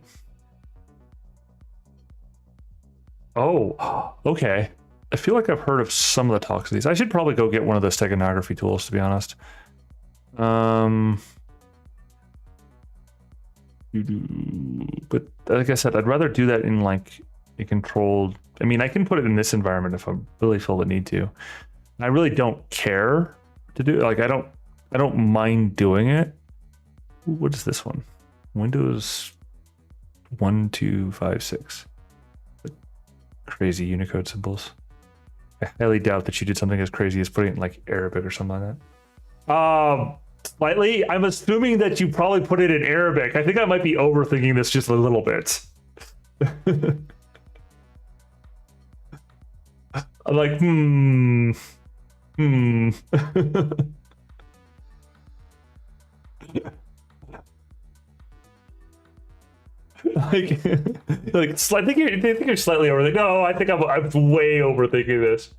Oh, okay. I feel like I've heard of some of the talks of these. I should probably go get one of those steganography tools, to be honest. But like I said, I'd rather do that in like a controlled... I mean, I can put it in this environment if I really feel the need to. I really don't care to do it. Like, I don't mind doing it. Ooh, what is this one? Windows 1256. Crazy Unicode symbols. I highly doubt that you did something as crazy as putting it in like Arabic or something like that. Slightly. I'm assuming that you probably put it in Arabic. I think I might be overthinking this just a little bit. I'm like, like, I think you're slightly overthinking. No, I think I'm way overthinking this.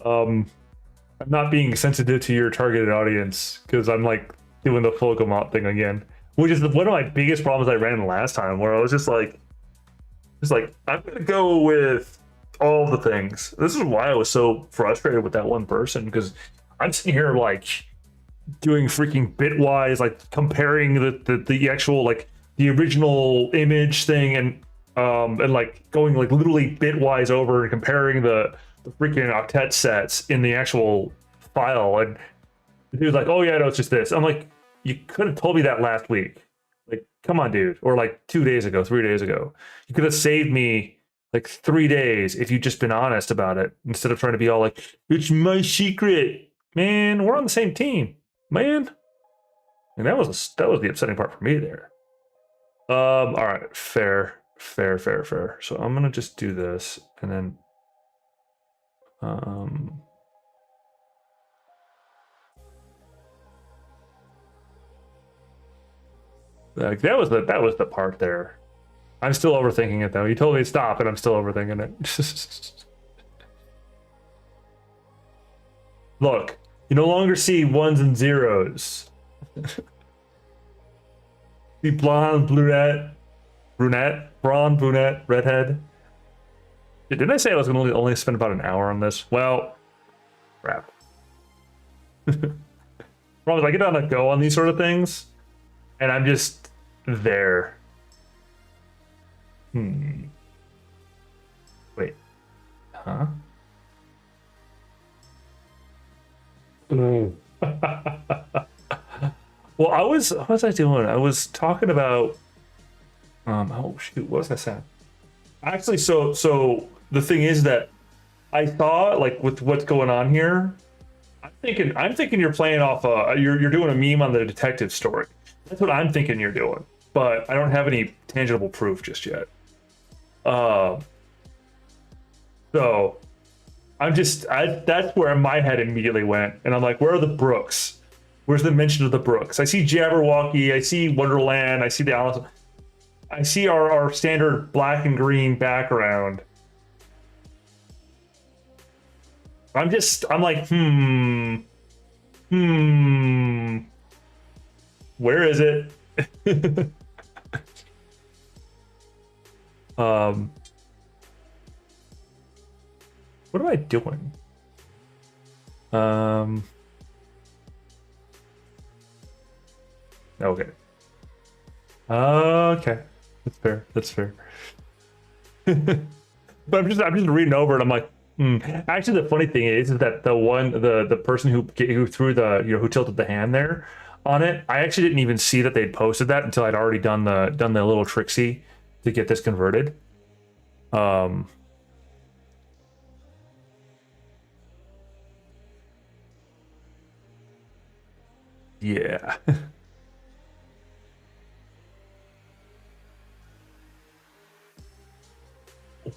I'm not being sensitive to your targeted audience because I'm like doing the full gamut thing again, which is one of my biggest problems I ran into last time, where I was just like I'm gonna go with all the things. This is why I was so frustrated with that one person, because I'm sitting here like doing freaking bitwise, like comparing the actual like the original image thing and like going like literally bitwise over and comparing the freaking octet sets in the actual file, and he was like, oh yeah, no, it's just this. I'm like, you could have told me that last week. Like, come on, dude. Or like 2 days ago, 3 days ago. You could have saved me like 3 days if you'd just been honest about it, instead of trying to be all like, it's my secret. Man, we're on the same team, man. And that was the upsetting part for me there. All right, fair. So I'm gonna just do this, and then like that was the part there. I'm still overthinking it though. You told me to stop, and I'm still overthinking it. Look, you no longer see ones and zeros. The blonde, brunette, blonde, brunette, redhead. Didn't I say I was going to only spend about an hour on this? Well, crap. Problem is, I get on a go on these sort of things, and I'm just there. Wait. Huh? Well, what was I doing? I was talking about, oh shoot, what was I saying? Actually, so the thing is that I thought, like, with what's going on here, I'm thinking you're playing off you're doing a meme on the detective story. That's what I'm thinking you're doing, but I don't have any tangible proof just yet. So that's where my head immediately went, and I'm like, where are the Brooks? Where's the mention of the Brooks? I see Jabberwocky, I see Wonderland, I see the Alice, I see our standard black and green background. I'm like, where is it? What am I doing? Okay. Okay. That's fair. That's fair. But I'm just reading over it. I'm like, Actually, the funny thing is that the person who threw the who tilted the hand there on it, I actually didn't even see that they'd posted that until I'd already done the little tricksy to get this converted. Yeah.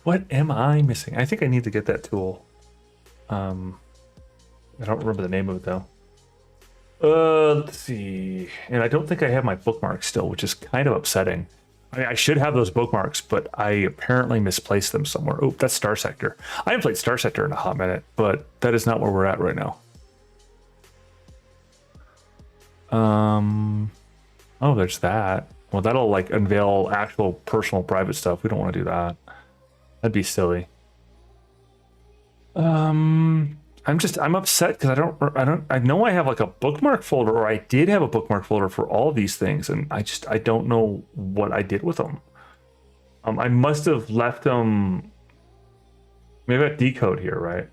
What am I missing? I think I need to get that tool. I don't remember the name of it though. Let's see. And I don't think I have my bookmarks still, which is kind of upsetting. I should have those bookmarks, but I apparently misplaced them somewhere. Oh, that's Star Sector. I haven't played Star Sector in a hot minute, but that is not where we're at right now. Oh, there's that. Well, that'll like unveil actual personal private stuff. We don't want to do that. That'd be silly. I'm upset because I know I have like a bookmark folder, or I did have a bookmark folder for all of these things, and I don't know what I did with them. I must have left them. Maybe I decode here, right?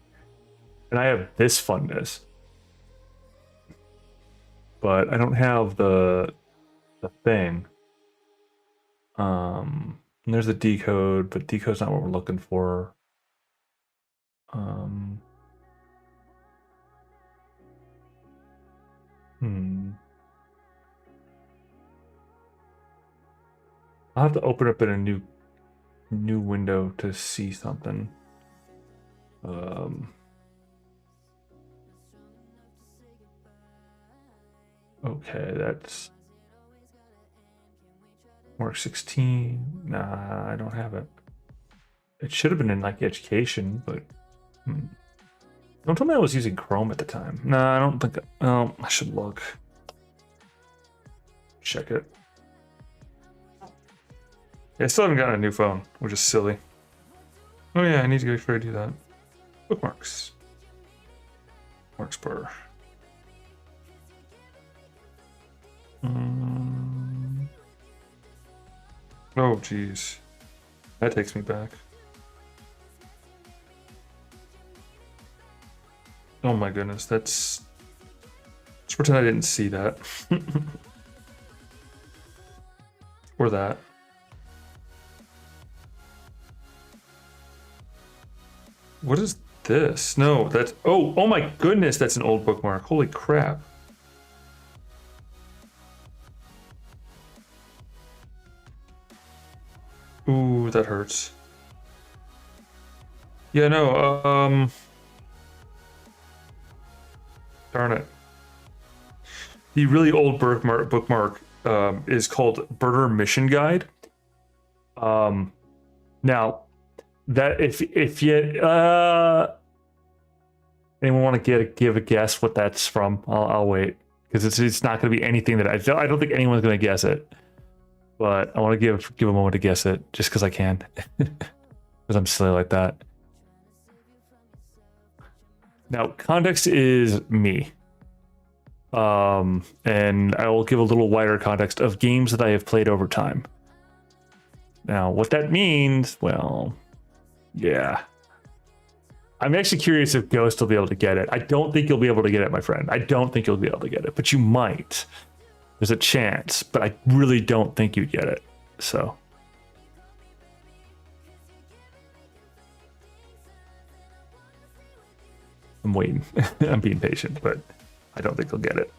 And I have this funness, but I don't have the thing. And there's the decode, but decode's not what we're looking for. I'll have to open up in a new window to see something. Okay, that's Mark 16. Nah, I don't have it. It should have been in like education, but don't tell me I was using Chrome at the time. Nah, I don't think. Oh, I should look. Check it. Yeah, I still haven't gotten a new phone, which is silly. Oh yeah, I need to go before I do that. Bookmarks. Marks bar. Oh geez, that takes me back. Oh my goodness, let's pretend I didn't see that. Or that. What is this? No, that's oh my goodness, that's an old bookmark. Holy crap. Ooh, that hurts. Yeah, no, darn it. The really old bookmark is called Burner Mission Guide. Now that if you anyone want to give a guess what that's from, I'll wait, because it's not going to be anything that I don't think anyone's going to guess it. But I want to give a moment to guess it, just because I can, because I'm silly like that. Now, context is me, and I will give a little wider context of games that I have played over time. Now, what that means, well, yeah. I'm actually curious if Ghost will be able to get it. I don't think you'll be able to get it, my friend. I don't think you'll be able to get it, but you might. There's a chance, but I really don't think you'd get it. So. I'm waiting. I'm being patient, but I don't think they'll get it.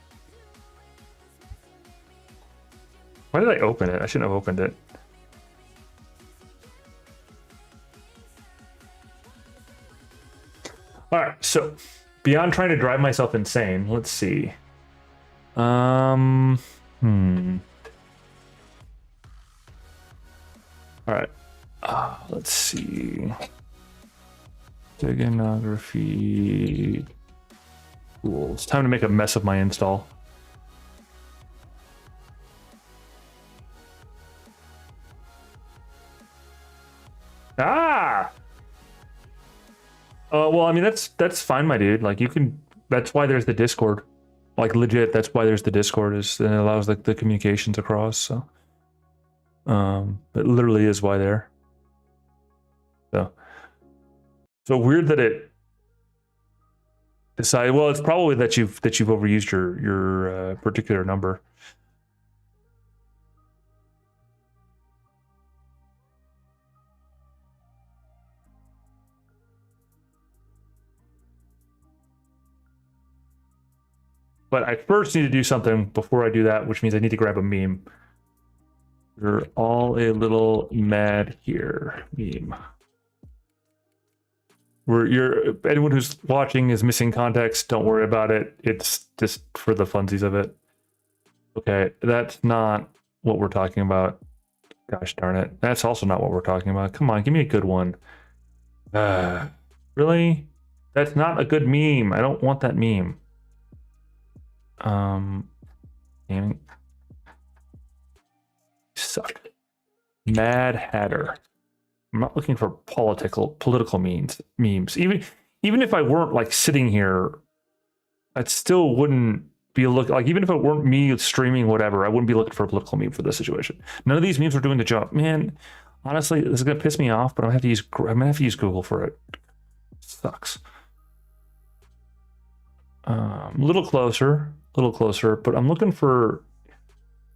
Why did I open it? I shouldn't have opened it. All right, so beyond trying to drive myself insane, let's see. Hmm. All right. Let's see. Steganography tools. Time to make a mess of my install. Ah. Well, I mean that's fine, my dude. Like you can. That's why there's the Discord. Like legit, that's why there's the Discord. Is and it allows like the communications across. So, it literally is why there. So weird that it decided. Well, it's probably that you've overused your particular number. But I first need to do something before I do that, which means I need to grab a meme. You're all a little mad here, meme. Anyone who's watching is missing context. Don't worry about it. It's just for the funsies of it. Okay, that's not what we're talking about. Gosh darn it. That's also not what we're talking about. Come on, give me a good one. Really? That's not a good meme. I don't want that meme. Damn. Suck. Mad Hatter. I'm not looking for political memes. Even if I weren't like sitting here, I still wouldn't be looking like even if it weren't me streaming whatever, I wouldn't be looking for a political meme for this situation. None of these memes are doing the job, man. Honestly, this is gonna piss me off, but I'm gonna have to use Google for it. Sucks. A little closer, but I'm looking for.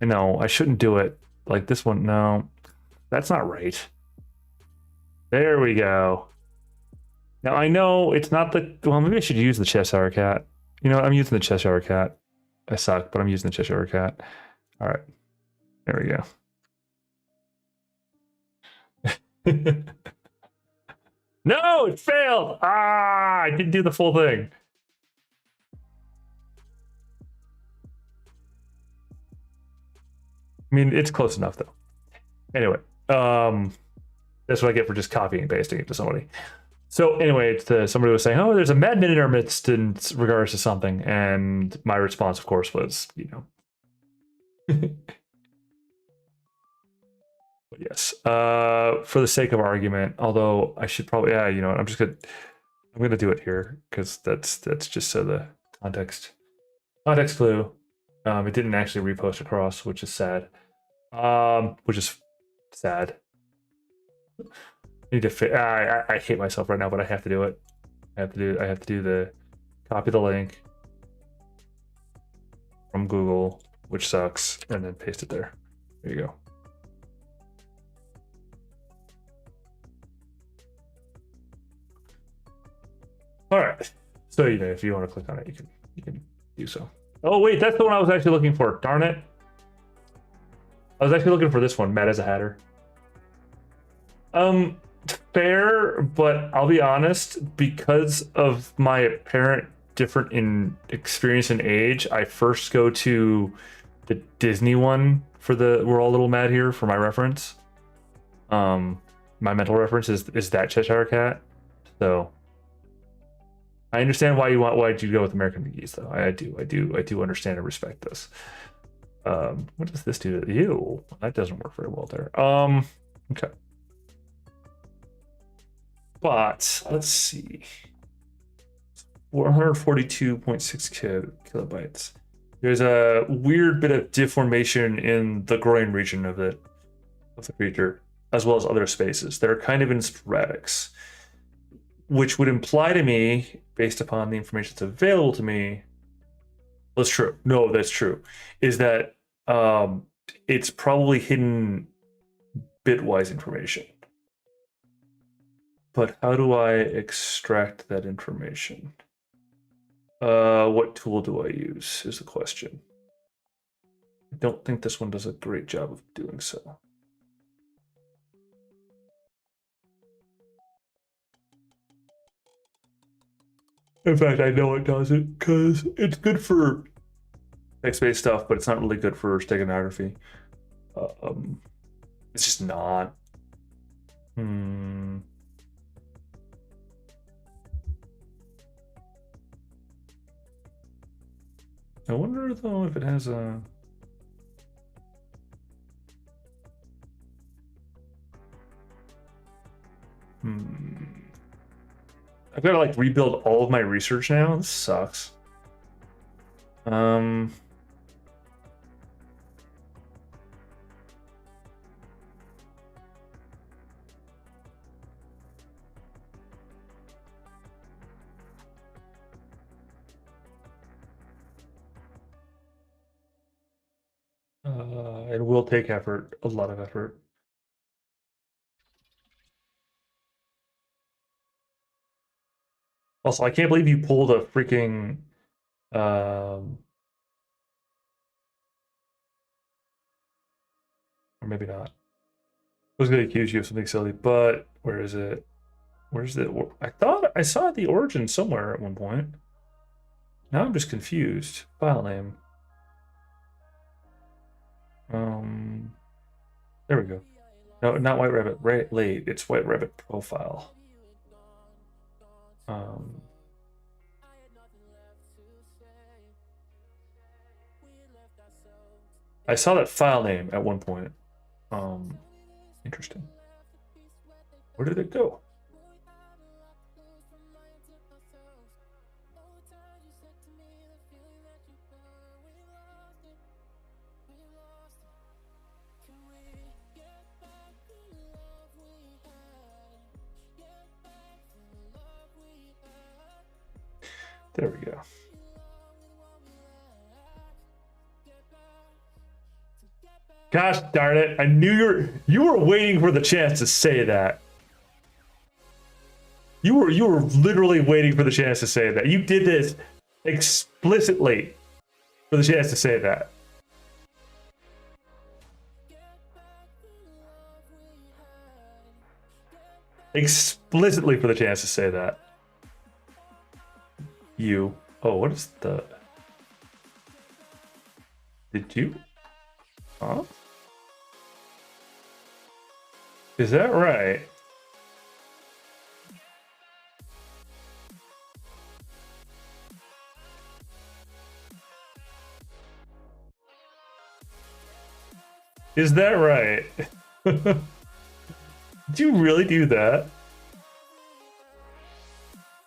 I shouldn't do it like this one. No, that's not right. There we go. Now I know it's not the. Well, maybe I should use the Cheshire Cat. You know what? I'm using the Cheshire Cat. I suck, but I'm using the Cheshire Cat. All right. There we go. No, it failed. I didn't do the full thing. I mean, it's close enough though. Anyway, that's what I get for just copying and pasting it to somebody. So anyway, somebody was saying, "Oh, there's a madman in our midst in regards to something," and my response, of course, was, but yes, for the sake of argument, although I should probably, I'm gonna do it here because that's just so the context clue. It didn't actually repost across, which is sad. Which is sad. I need to. I hate myself right now, but I have to do it. I have to do the copy the link from Google, which sucks, and then paste it there. There you go. All right. So if you want to click on it, you can do so. Oh wait, that's the one I was actually looking for. Darn it! I was actually looking for this one, Mad as a Hatter. Fair, but I'll be honest, because of my apparent different in experience and age, I first go to the Disney one for the We're All a Little Mad Here for my reference. My mental reference is that Cheshire Cat. So I understand why you go with American McGee's though. I do understand and respect this. What does this do? Ew, that doesn't work very well there. Okay. But let's see. 442.6 kilobytes. There's a weird bit of deformation in the groin region of the creature, as well as other spaces. They're kind of in sporadics, which would imply to me, based upon the information that's available to me, that's true. No, that's true. Is that it's probably hidden bitwise information. But how do I extract that information? What tool do I use is the question. I don't think this one does a great job of doing so. In fact, I know it doesn't because it's good for text-based stuff, but it's not really good for steganography. It's just not. I wonder though if it has a. I've got to like rebuild all of my research now. This sucks. It will take effort, a lot of effort. Also, I can't believe you pulled a freaking or maybe not. I was going to accuse you of something silly, but where is it? Where's the? I thought I saw the origin somewhere at one point. Now I'm just confused. File name. There we go. No, not White Rabbit. Right, late. It's White Rabbit profile. I saw that file name at one point. Interesting. Where did it go? There we go. Gosh darn it. I knew you were waiting for the chance to say that. You were literally waiting for the chance to say that. You did this explicitly for the chance to say that. Explicitly for the chance to say that. You. Oh, what is the... Did you? Huh? Is that right? Is that right? Did you really do that?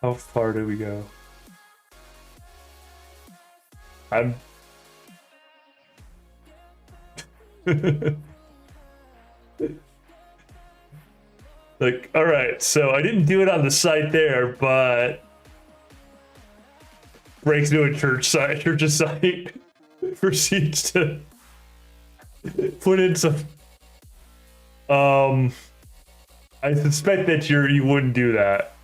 How far did we go? I'm... Like, all right, so I didn't do it on the site there, but breaks into a church's site, proceeds to put in some. I suspect that you wouldn't do that.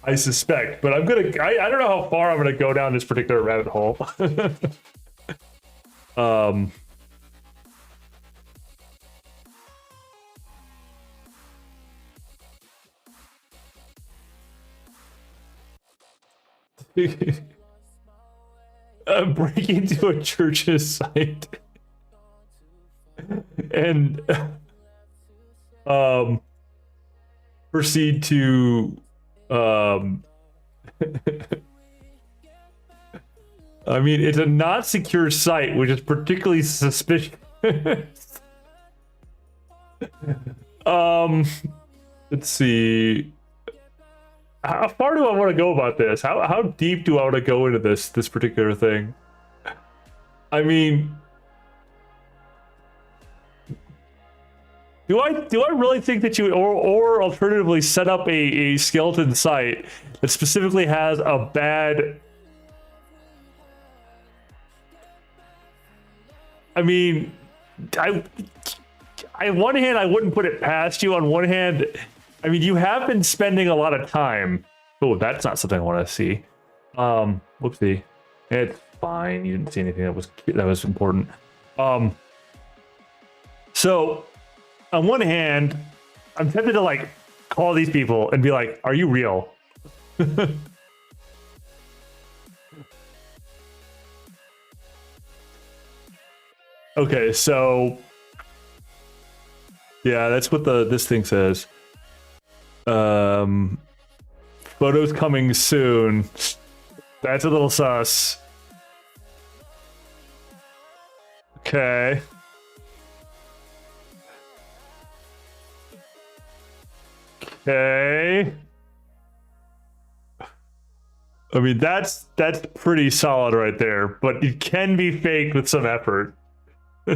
I suspect, but I'm gonna. I don't know how far I'm gonna go down this particular rabbit hole. Break into a church's site and proceed to I mean, it's a not secure site, which is particularly suspicious. Let's see. How far do I want to go about this? How deep do I want to go into this particular thing? I mean, do I really think that you or alternatively set up a skeleton site that specifically has a bad... I mean, on one hand, I wouldn't put it past you. On one hand, I mean, you have been spending a lot of time. Oh, that's not something I want to see. Whoopsie. It's fine. You didn't see anything that was important. So on one hand, I'm tempted to like call these people and be like, "Are you real? Okay, so yeah, that's what this thing says. Photos coming soon. That's a little sus. Okay. Okay. I mean, that's pretty solid right there, but it can be faked with some effort. All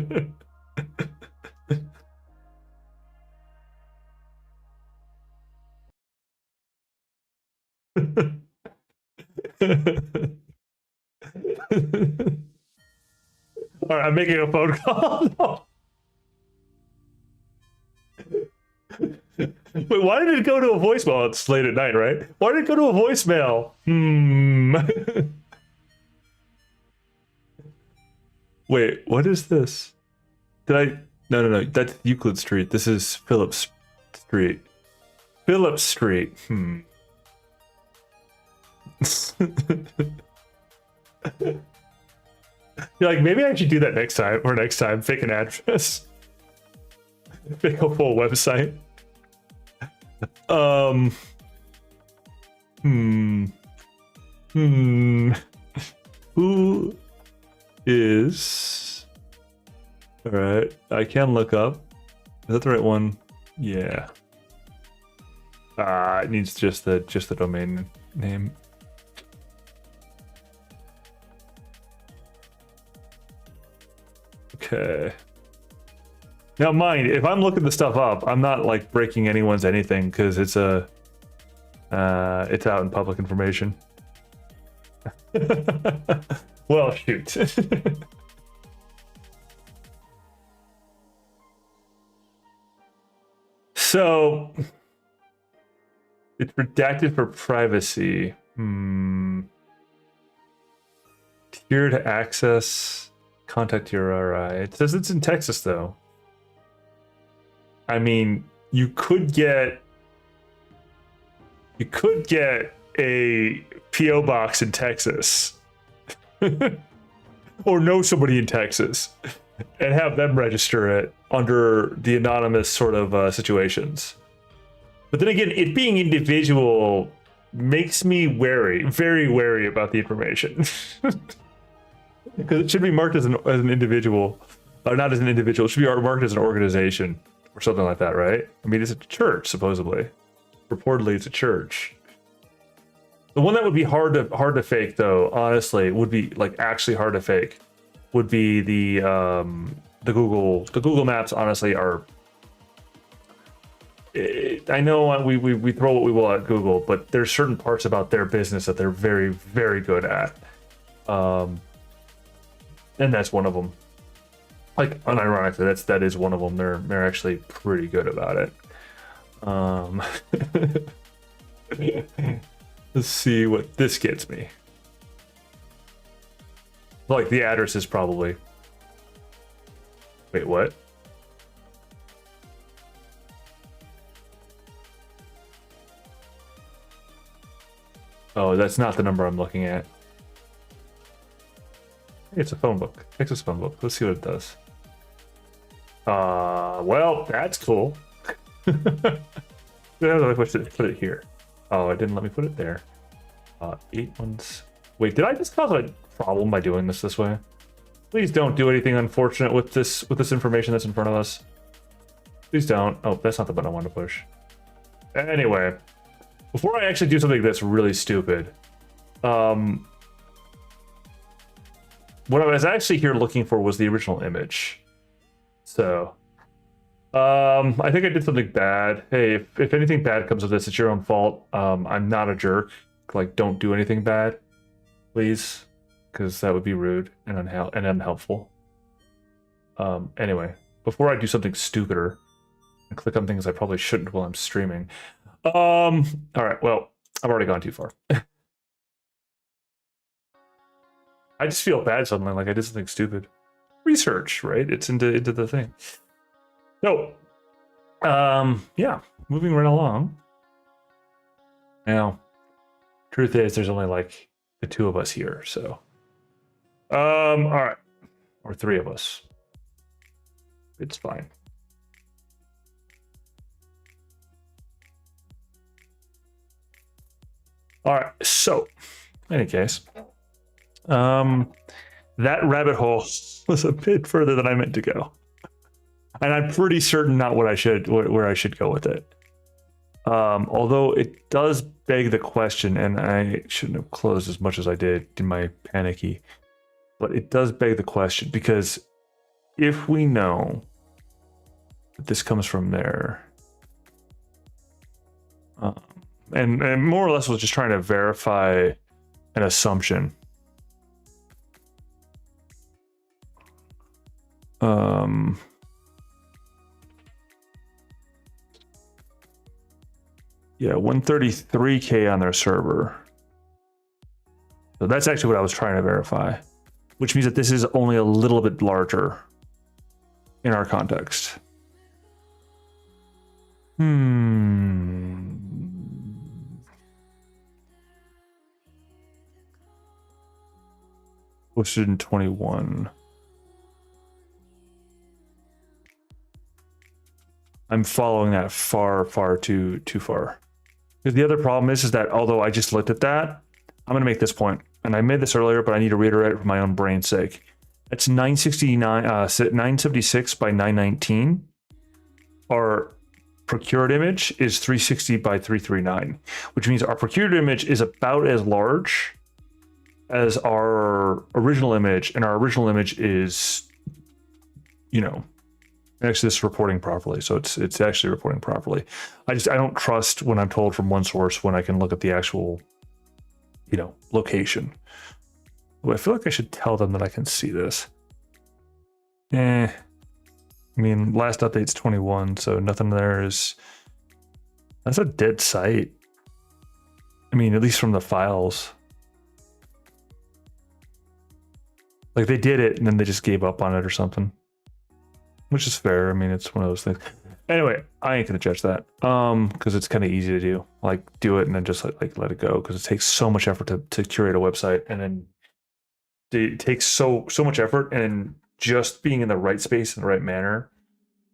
right, I'm making a phone call. Wait, why did it go to a voicemail? It's late at night, right? Why did it go to a voicemail? Wait, what is this? Did I? No. That's Euclid Street. This is Phillips Street. Phillips Street. You're like, maybe I should do that next time, or next time, fake an address. Fake a full website. Who is... All right, I can look up. Is that the right one? Yeah. It needs just the domain name. Okay. Now, mind, if I'm looking the stuff up, I'm not like breaking anyone's anything because it's a it's out in public information. Well, shoot. So it's redacted for privacy. Here to access, contact your RI. It says it's in Texas though. I mean, you could get a PO box in Texas, or know somebody in Texas, and have them register it under the anonymous sort of situations. But then again, it being individual makes me wary, very wary about the information, because it should be marked as an individual, or not as an individual. It should be marked as an organization. Or something like that, right? I mean, it's a church, supposedly. Reportedly, it's a church. The one that would be hard to fake, though, honestly, would be like actually hard to fake. Would be the Google Maps. Honestly, are. I know we throw what we will at Google, but there's certain parts about their business that they're very, very good at, and that's one of them. Like, unironically, that is one of them. They're actually pretty good about it. Let's see what this gets me. Like, the address is probably... Wait, what? Oh, that's not the number I'm looking at. It's a phone book. Texas phone book. Let's see what it does. Well, that's cool. Let me put it here. Oh, it didn't let me put it there. 8 months. Wait, did I just cause a problem by doing this way? Please don't do anything unfortunate with this information that's in front of us. Please don't. Oh, that's not the button I wanted to push. Anyway, before I actually do something that's really stupid, what I was actually here looking for was the original image. So, I think I did something bad. Hey, if anything bad comes of this, it's your own fault. I'm not a jerk. Like, don't do anything bad, please, because that would be rude and unhelpful. Anyway, before I do something stupider and click on things I probably shouldn't while I'm streaming. All right, well, I've already gone too far. I just feel bad suddenly, like I did something stupid. Research, right? It's into the thing. So, yeah, moving right along. Now, Truth is, there's only like the two of us here, so. All right. Or three of us. It's fine. All right, so in any case, that rabbit hole was a bit further than I meant to go, and I'm pretty certain not what I should where I should go with it. Although it does beg the question, and I shouldn't have closed as much as I did in my panicky, but it does beg the question because if we know that this comes from there. And more or less was just trying to verify an assumption. Yeah, 133K on their server. So that's actually what I was trying to verify, which means that this is only a little bit larger in our context. Posted in 21. I'm following that far too far. Because the other problem is that although I just looked at that, I'm going to make this point, and I made this earlier, but I need to reiterate it for my own brain's sake. It's 976 by 919. Our procured image is 360 by 339, which means our procured image is about as large as our original image, and our original image is, you know, actually this is reporting properly, so it's actually reporting properly. I don't trust when I'm told from one source when I can look at the actual, you know, location. Well, I feel like I should tell them that I can see this. I mean, last update's 21, so nothing there is. That's a dead site. I mean, at least from the files. Like they did it and then they just gave up on it or something, which is fair. I mean, it's one of those things. Anyway, I ain't gonna judge that because it's kind of easy to do. Like do it and then just like let it go, because it takes so much effort to curate a website, and then it takes so much effort, and just being in the right space in the right manner,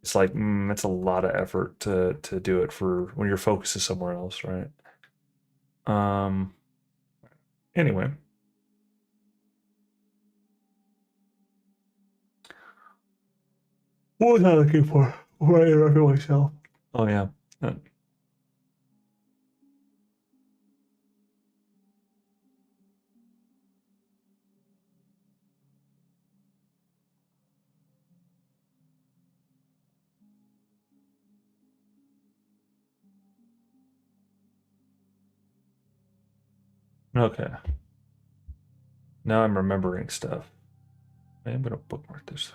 it's like it's a lot of effort to do it for when your focus is somewhere else, right? Anyway. What was I looking for? Why I interrupted myself? Oh yeah. Okay. Now I'm remembering stuff. I am gonna bookmark this.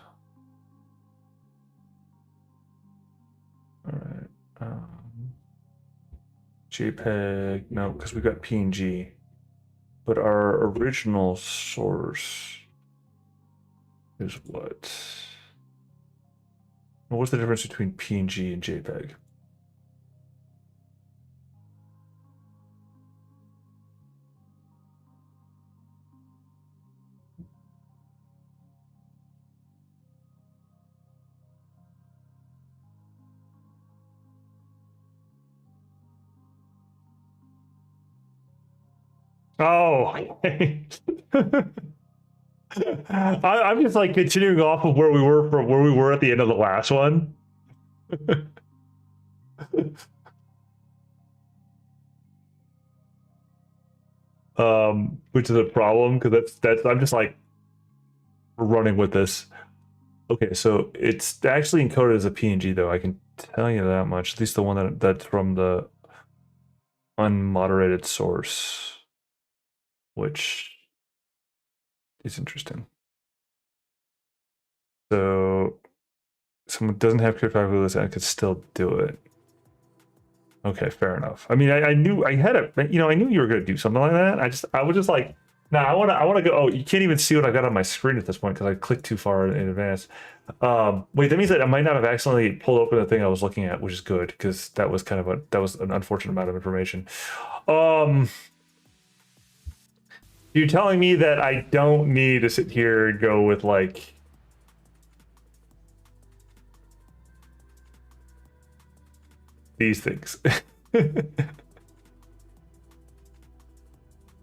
All right. JPEG, no, because we got PNG. But our original source is what? What's the difference between PNG and JPEG? Oh, I'm just like continuing off of where we were from where we were at the end of the last one. Which is a problem because that's I'm just like running with this. Okay, so it's actually encoded as a PNG though. I can tell you that much. At least the one that's from the unmoderated source, which is interesting. So someone doesn't have cryptography list, I could still do it. Okay, fair enough. I mean, I knew I had it. You know, I knew you were going to do something like that. I was just like, nah, I want to go. Oh, you can't even see what I got on my screen at this point because I clicked too far in advance. Wait, that means that I might not have accidentally pulled open the thing I was looking at, which is good because that was an unfortunate amount of information. You're telling me that I don't need to sit here and go with like these things.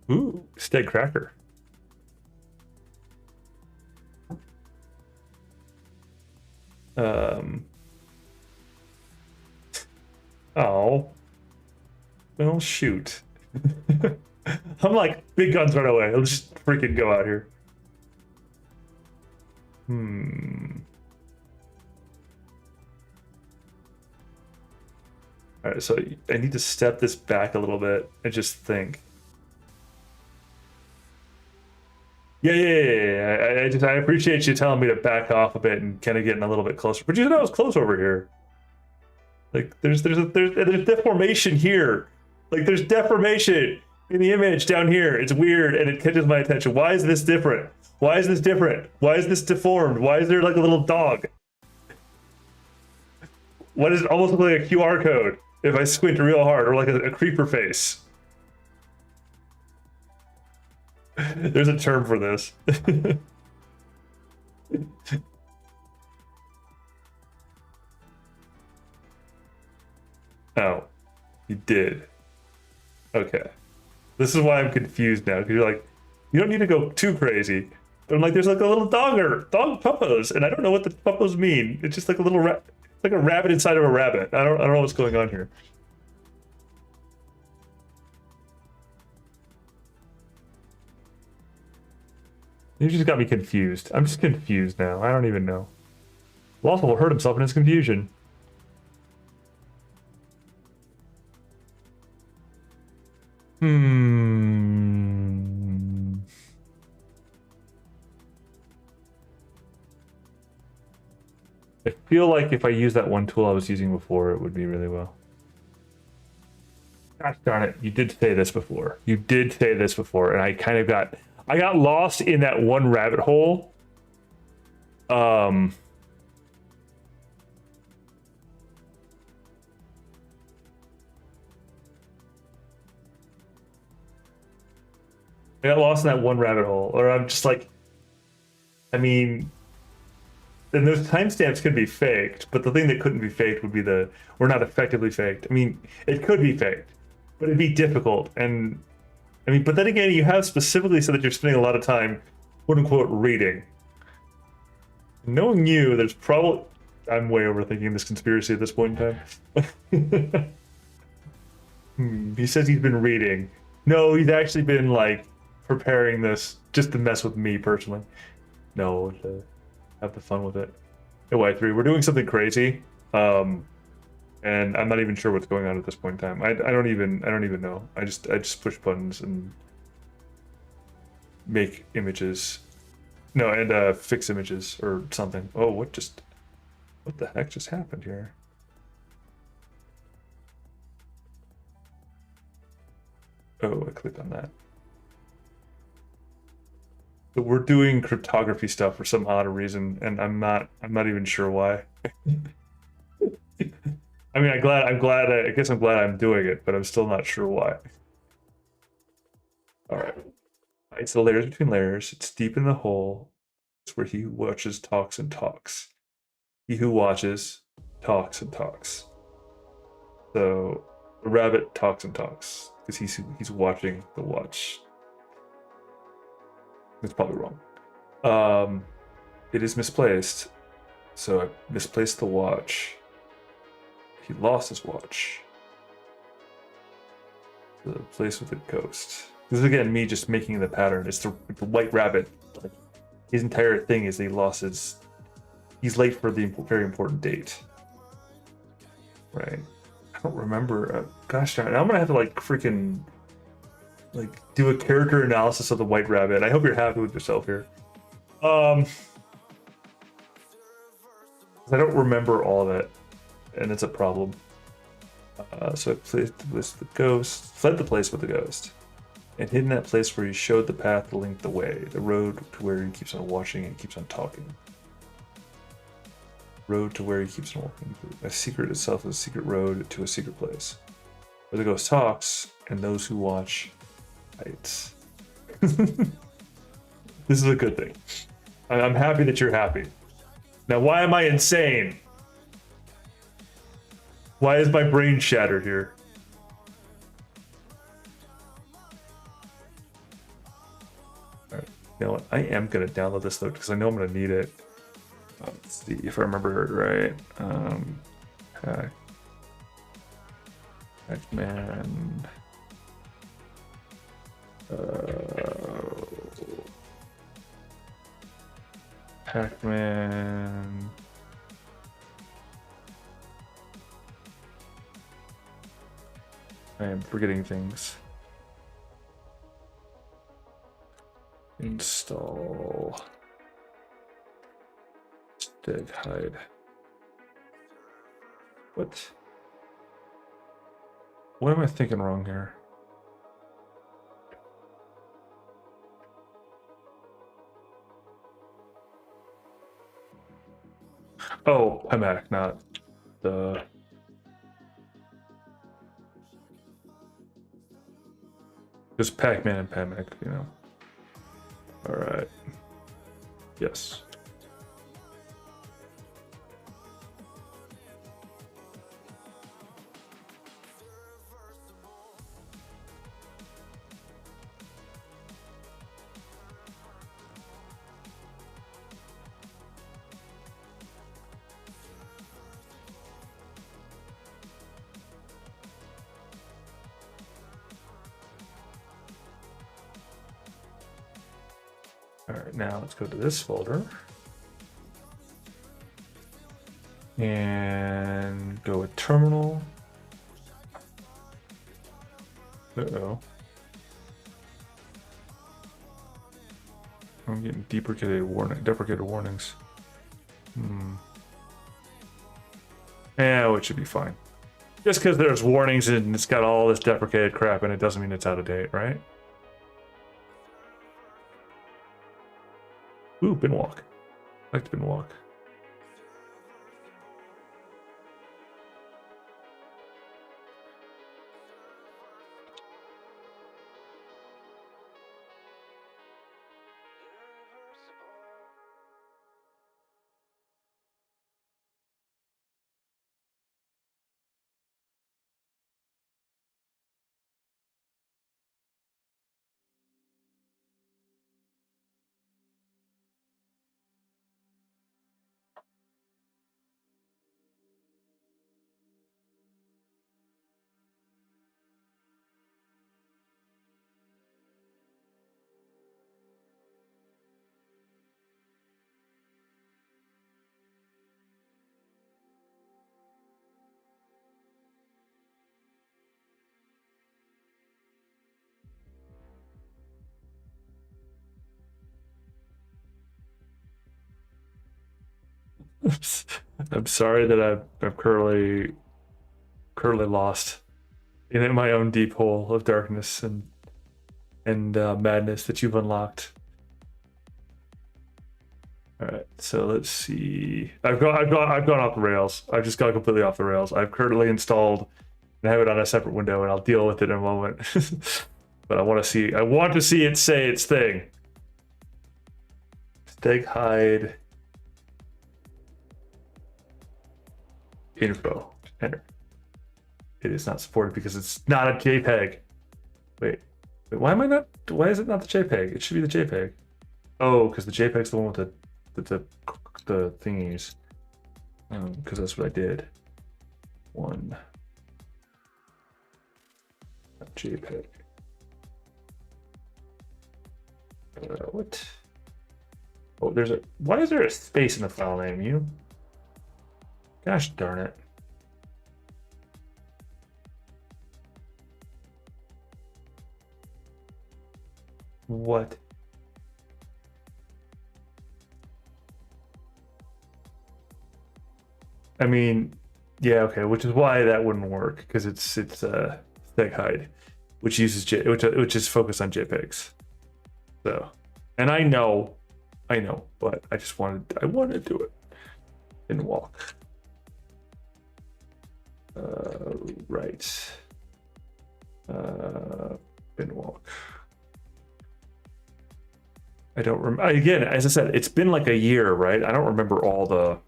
Ooh, steak cracker. Oh. Well, shoot. I'm like, big guns right away. Let's just freaking go out here. All right, so I need to step this back a little bit and just think. Yeah. I appreciate you telling me to back off a bit and kind of getting a little bit closer. But you said I was close over here. Like there's deformation here. Like there's deformation in the image down here. It's weird and it catches my attention. Why is this different? Why is this different? Why is this deformed? Why is there like a little dog? Why does it almost look like a QR code if I squint real hard, or like a creeper face? There's a term for this. Oh, you did. Okay. This is why I'm confused now, because you're like, you don't need to go too crazy. But I'm like, there's like a little dog puppos, and I don't know what the puppos mean. It's just like a little like a rabbit inside of a rabbit. I don't know what's going on here. You just got me confused. I'm just confused now. I don't even know. Laucivol hurt himself in his confusion. I feel like if I use that one tool I was using before, it would be really well. Gosh darn it, you did say this before. You did say this before, and I kind of got lost in that one rabbit hole. I got lost in that one rabbit hole, or I'm just like, I mean, and those timestamps could be faked, but the thing that couldn't be faked would be or not effectively faked. I mean, it could be faked, but it'd be difficult. And I mean, but then again, you have specifically said that you're spending a lot of time, quote unquote, reading. Knowing you, there's probably, I'm way overthinking this conspiracy at this point in time. He says he's been reading. No, he's actually been like preparing this just to mess with me personally. No, to have the fun with it. Hey, Y3, we're doing something crazy, and I'm not even sure what's going on at this point in time. I don't even know. I just push buttons and make images. No, and fix images or something. Oh, what the heck just happened here? Oh, I clicked on that. But we're doing cryptography stuff for some odd reason, and I'm not even sure why. I mean, I guess I'm glad I'm doing it, but I'm still not sure why. All right. It's the layers between layers. It's deep in the hole. It's where he who watches talks and talks. He who watches talks and talks. So the rabbit talks and talks because he's watching the watch. It's probably wrong. It is misplaced. So I misplaced the watch. He lost his watch. The place with the ghost. This is again me just making the pattern. It's the white rabbit. Like, his entire thing is he lost his. He's late for the very important date. Right. I don't remember. Gosh darn it. I'm gonna have to like freaking like do a character analysis of the white rabbit. I hope you're happy with yourself here. I don't remember all of it, and it's a problem. So I fled the place with the ghost, and hidden that place where he showed the path to link the way, the road to where he keeps on watching and keeps on talking. Road to where he keeps on walking. A secret itself is a secret road to a secret place, where the ghost talks and those who watch fights. This is a good thing. I'm happy that you're happy. Now, why am I insane? Why is my brain shattered here? All right. You know what? I am gonna download this though because I know I'm gonna need it. Let's see if I remember it right. Pac-Man. Pac-Man. I am forgetting things. Install. Dig hide. What? What am I thinking wrong here? Oh, Pemac, not the. Just Pac-Man and Pemac, you know. All right. Yes. All right, now let's go to this folder and go with terminal. Uh-oh. I'm getting deprecated warnings. Yeah, it should be fine. Just because there's warnings and it's got all this deprecated crap and it doesn't mean it's out of date, right? Ooh, bin walk. I like the bin walk. I'm sorry that I'm currently lost in my own deep hole of darkness and madness that you've unlocked. All right, so let's see. I've gone off the rails. I've just gone completely off the rails. I've currently installed and have it on a separate window, and I'll deal with it in a moment. But I want to see it say its thing. Steg hide info. Enter. It is not supported because it's not a JPEG. Wait, why am I not? Why is it not the JPEG? It should be the JPEG. Oh, because the JPEG's the one with the thingies. Because that's what I did. One. JPEG. What? Oh, there's a. Why is there a space in the file name? You. Gosh darn it. What? I mean, yeah, okay, which is why that wouldn't work because it's steg hide, which uses which is focused on JPEGs. So, and I know, but I wanted to do it in walk. Right. Bin walk. I don't remember. Again, as I said, it's been like a year, right? I don't remember all the.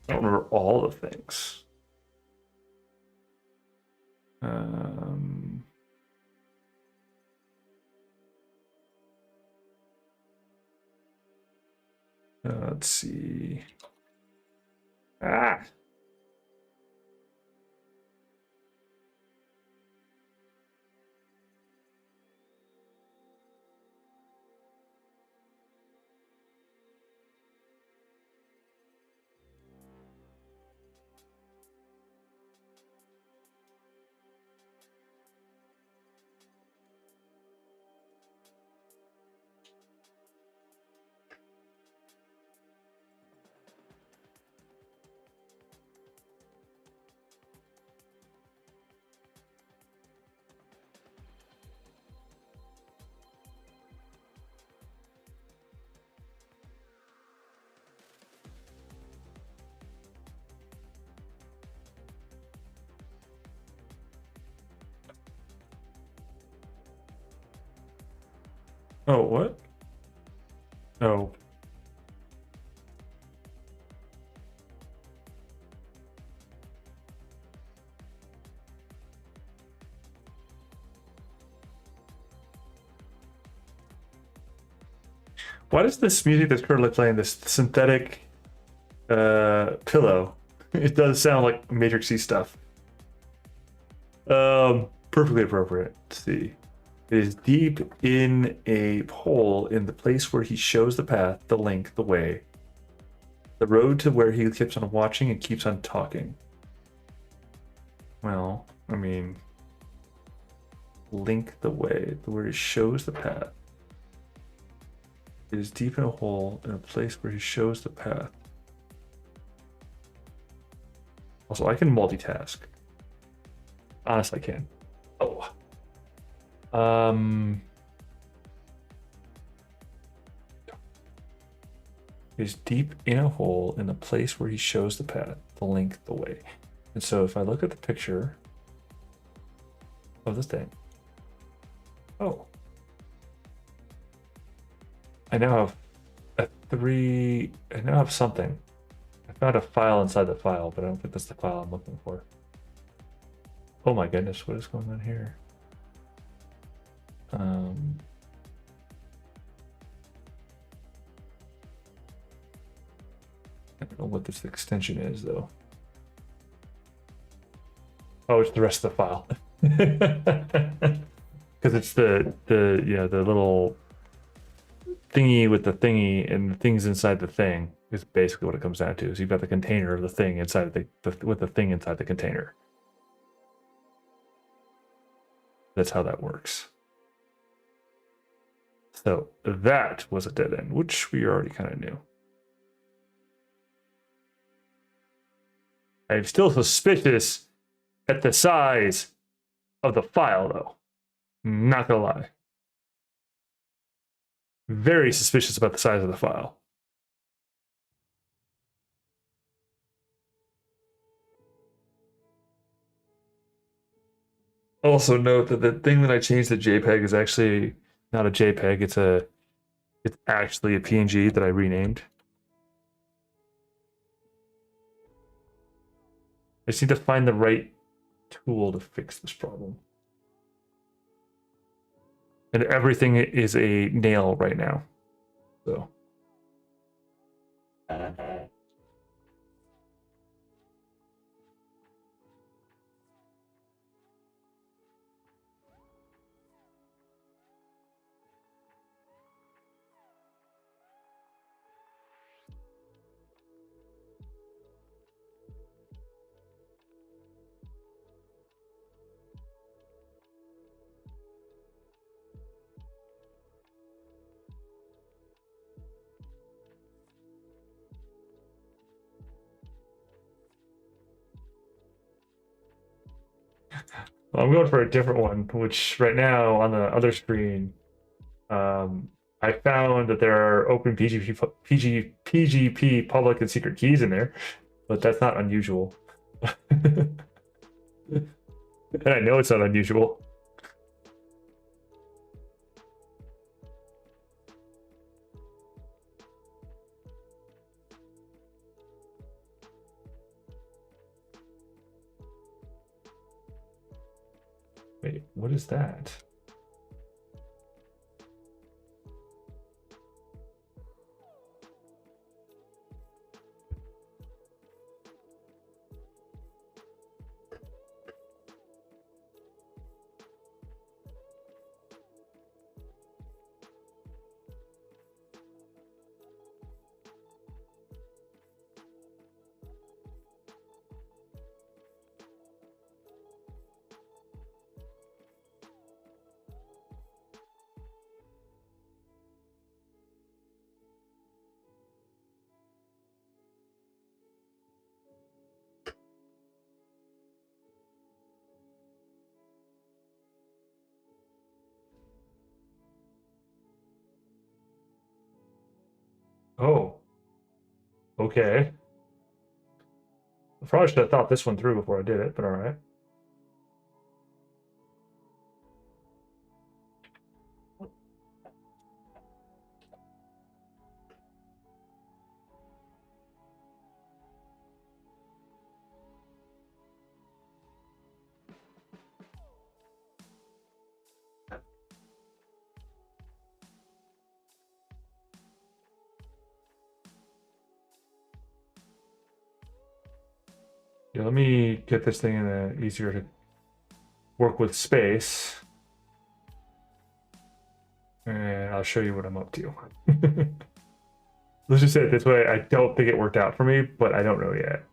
I don't remember all the things. Let's see. Ah. Oh, what? Oh. Why does this music that's currently playing, this synthetic pillow, it does sound like Matrixy stuff. Perfectly appropriate. Let's see. It is deep in a hole in the place where he shows the path, the link, the way. The road to where he keeps on watching and keeps on talking. Well, I mean, link the way, where he shows the path. It is deep in a hole in a place where he shows the path. Also, I can multitask. Honestly, I can. Oh. Is deep in a hole in the place where he shows the path, the link, the way. And so if I look at the picture of this thing, oh, I now have I now have something. I found a file inside the file, but I don't think that's the file I'm looking for. Oh my goodness, what is going on here? I don't know what this extension is though. Oh, it's the rest of the file. Because it's the little thingy with the thingy and the things inside the thing is basically what it comes down to. So you've got the container of the thing inside with the thing inside the container. That's how that works. So that was a dead end, which we already kind of knew. I'm still suspicious at the size of the file, though. Not gonna lie. Very suspicious about the size of the file. Also note that the thing that I changed to JPEG is actually not a JPEG. It's actually a PNG that I renamed. I just need to find the right tool to fix this problem. And everything is a nail right now. So. I'm going for a different one, which right now on the other screen, I found that there are open PGP public and secret keys in there, but that's not unusual. And I know it's not unusual. Wait, what is that? Oh, okay. I probably should have thought this one through before I did it, but all right. Yeah, let me get this thing in a easier to work with space. And I'll show you what I'm up to. Let's just say it this way. I don't think it worked out for me, but I don't know yet.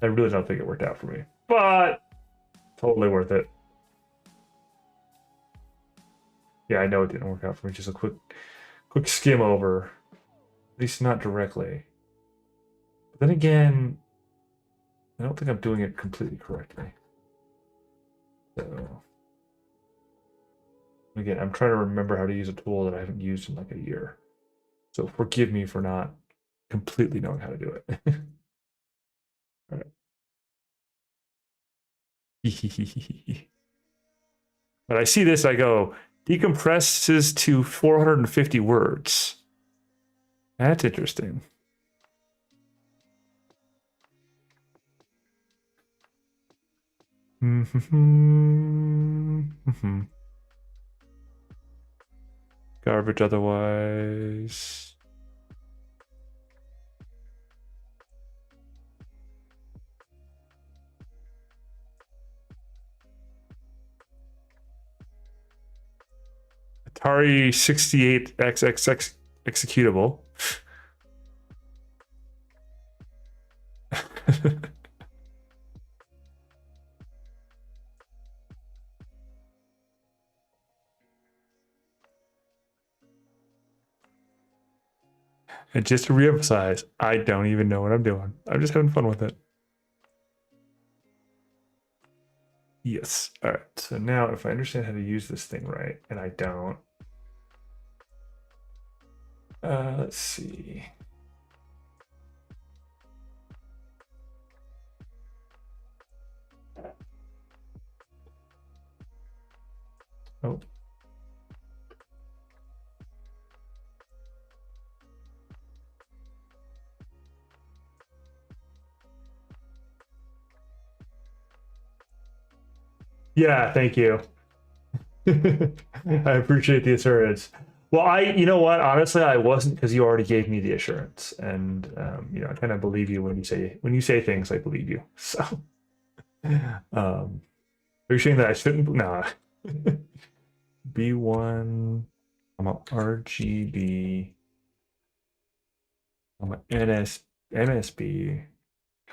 I really don't think it worked out for me, but totally worth it. Yeah, I know it didn't work out for me. Just a quick skim over, at least not directly. But then again, I don't think I'm doing it completely correctly. So again, I'm trying to remember how to use a tool that I haven't used in like a year. So forgive me for not completely knowing how to do it. All right. But I see this, I go, decompresses to 450 words. That's interesting. Garbage otherwise. Atari 68XX executable. And just to reemphasize, I don't even know what I'm doing. I'm just having fun with it. Yes. All right. So now if I understand how to use this thing right, and I don't, let's see. Oh. Yeah, thank you. I appreciate the assurance. Well, you know what? Honestly, I wasn't because you already gave me the assurance, and you know, I kind of believe you when you say things. I believe you. So, are you saying that I shouldn't? Nah. B1. I'm a RGB. I'm a NSB.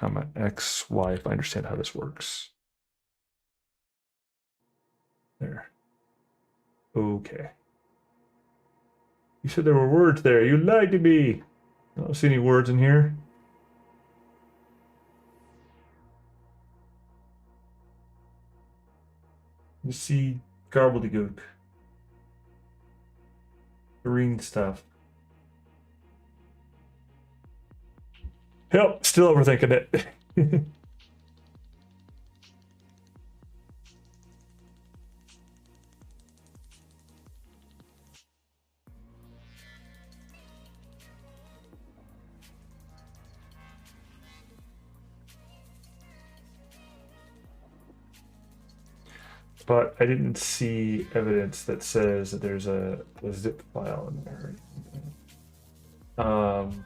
I'm a XY. If I understand how this works. There. Okay. You said there were words there. You lied to me. I don't see any words in here. You see gobbledygook. Green stuff. Yep, still overthinking it. but I didn't see evidence that says that there's a zip file in there. Um,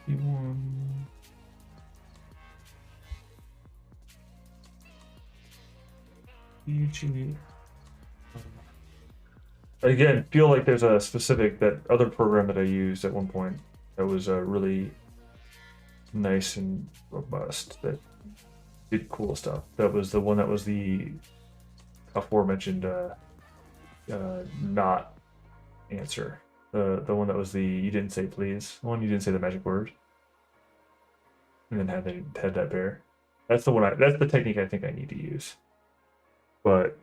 E1. EG. Again, feel like there's a specific that other program that I used at one point that was really nice and robust that did cool stuff. That was the one that was the aforementioned not answer. The one that was the you didn't say please one, you didn't say the magic word, and then had that bear. That's the one. That's the technique I think I need to use, but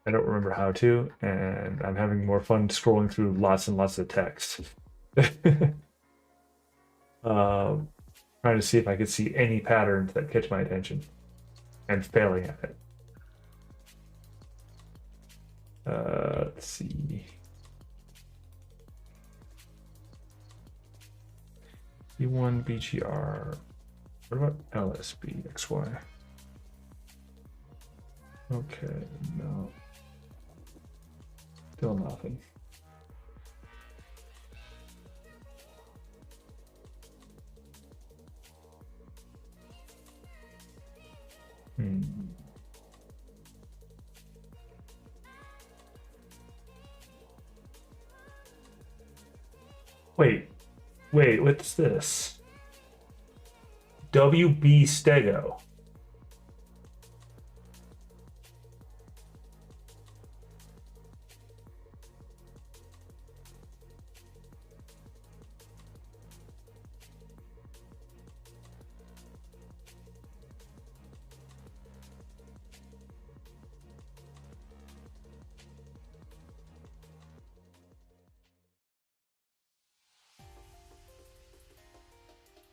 I don't remember how to, and I'm having more fun scrolling through lots and lots of text. Trying to see if I could see any patterns that catch my attention, and failing at it. Let's see. E1 BGR. What about LSB XY? Okay, no. Still nothing. Wait, what's this? WB Stego.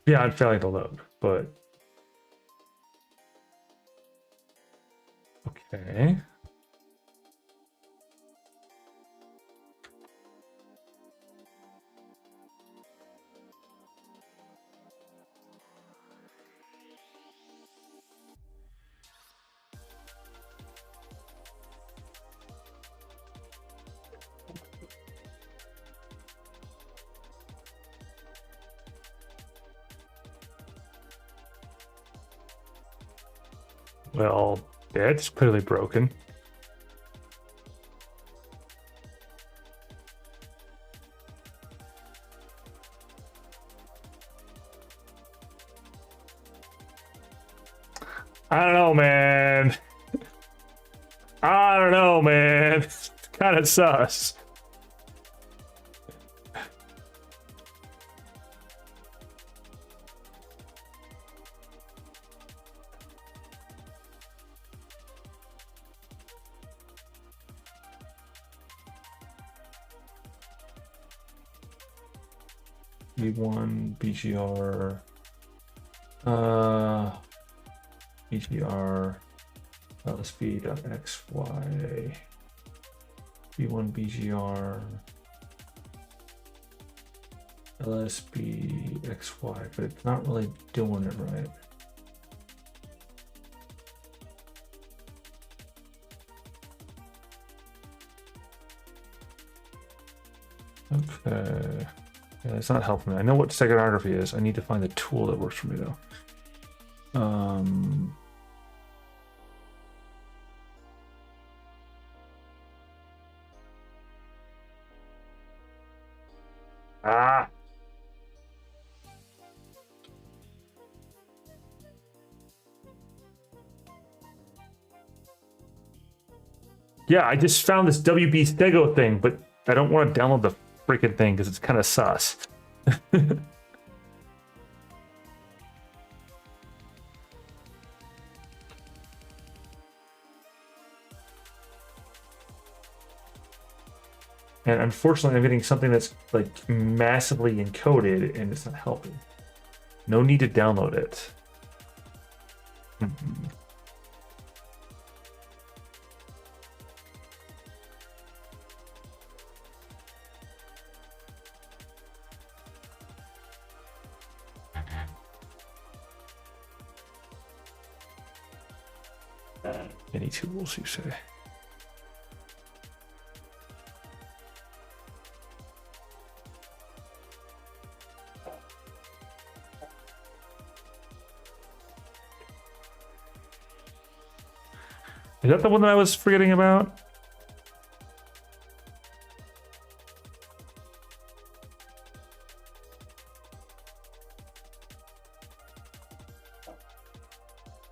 Yeah, I'm failing to load, but okay. Well, that's clearly broken. I don't know, man. I don't know, man. It's kind of sus. V1 BGR BGR speed.xy V1 BGR LSB XY, but it's not really doing it right. Okay. Yeah, it's not helping me. I know what steganography is. I need to find the tool that works for me though. Ah. Yeah, I just found this WB Stego thing, but I don't want to download the freaking thing because it's kind of sus. And unfortunately, I'm getting something that's like massively encoded and it's not helping. No need to download it. Mm-hmm. Any tools, you say? Is that the one that I was forgetting about?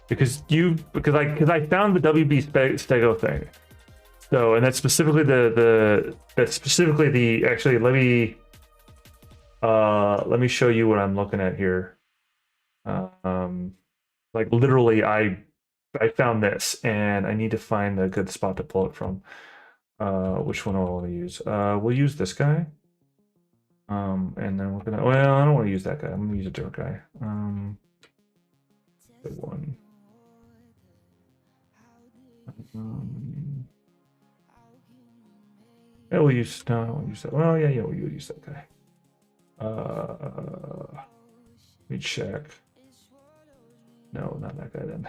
Because I found the WB Stego thing. So, and that's specifically the actually let me show you what I'm looking at here. Like literally I found this and I need to find a good spot to pull it from. Which one do I want to use? We'll use this guy. And then we're gonna, well, I don't want to use that guy. I'm gonna use a different guy. The one. Yeah, we'll use, no, I won't use that. Well, yeah, we'll use that guy. Let me check. No, not that guy then.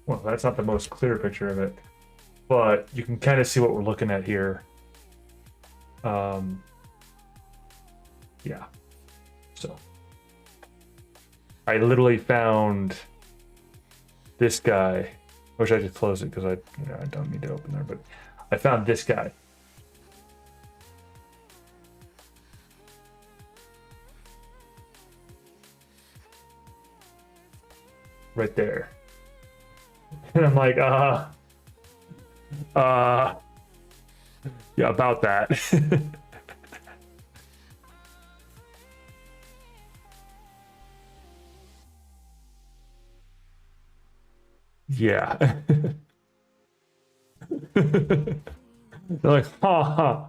Well, that's not the most clear picture of it, but you can kind of see what we're looking at here. Yeah. So I literally found this guy. I wish I just closed it because I don't need to open there, but I found this guy. Right there. And I'm like, yeah, about that. Yeah. They're like, huh.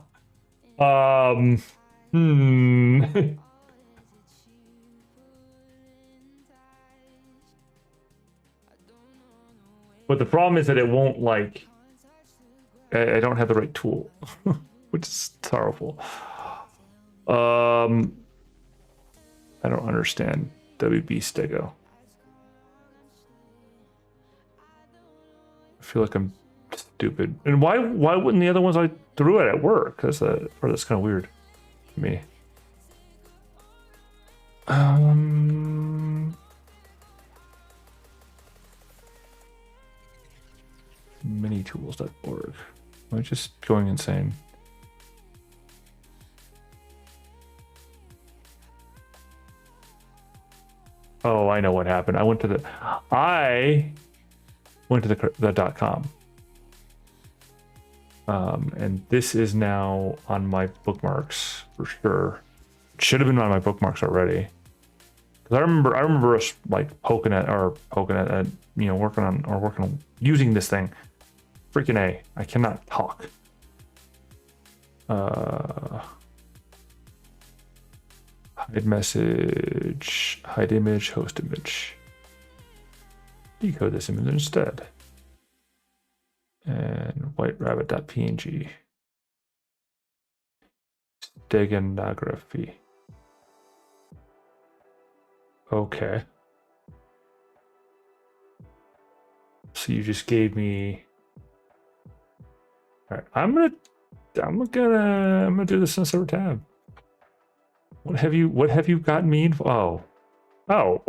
But the problem is that it won't like, I don't have the right tool, which is terrible. I don't understand WB Stego. I feel like I'm stupid. And why wouldn't the other ones I threw it at work? That's kind of weird to me. Minitools.org. Am I just going insane? Oh, I know what happened. I went to the .com. And this is now on my bookmarks for sure. It should have been on my bookmarks already. Because I remember us like poking at, you know, working on using this thing. Freaking A. I cannot talk. Hide message, hide image, host image. Decode this image instead. And whiterabbit.png. Steganography. Okay. So you just gave me. All right, I'm gonna do this in a separate tab. What have you gotten me info? Oh,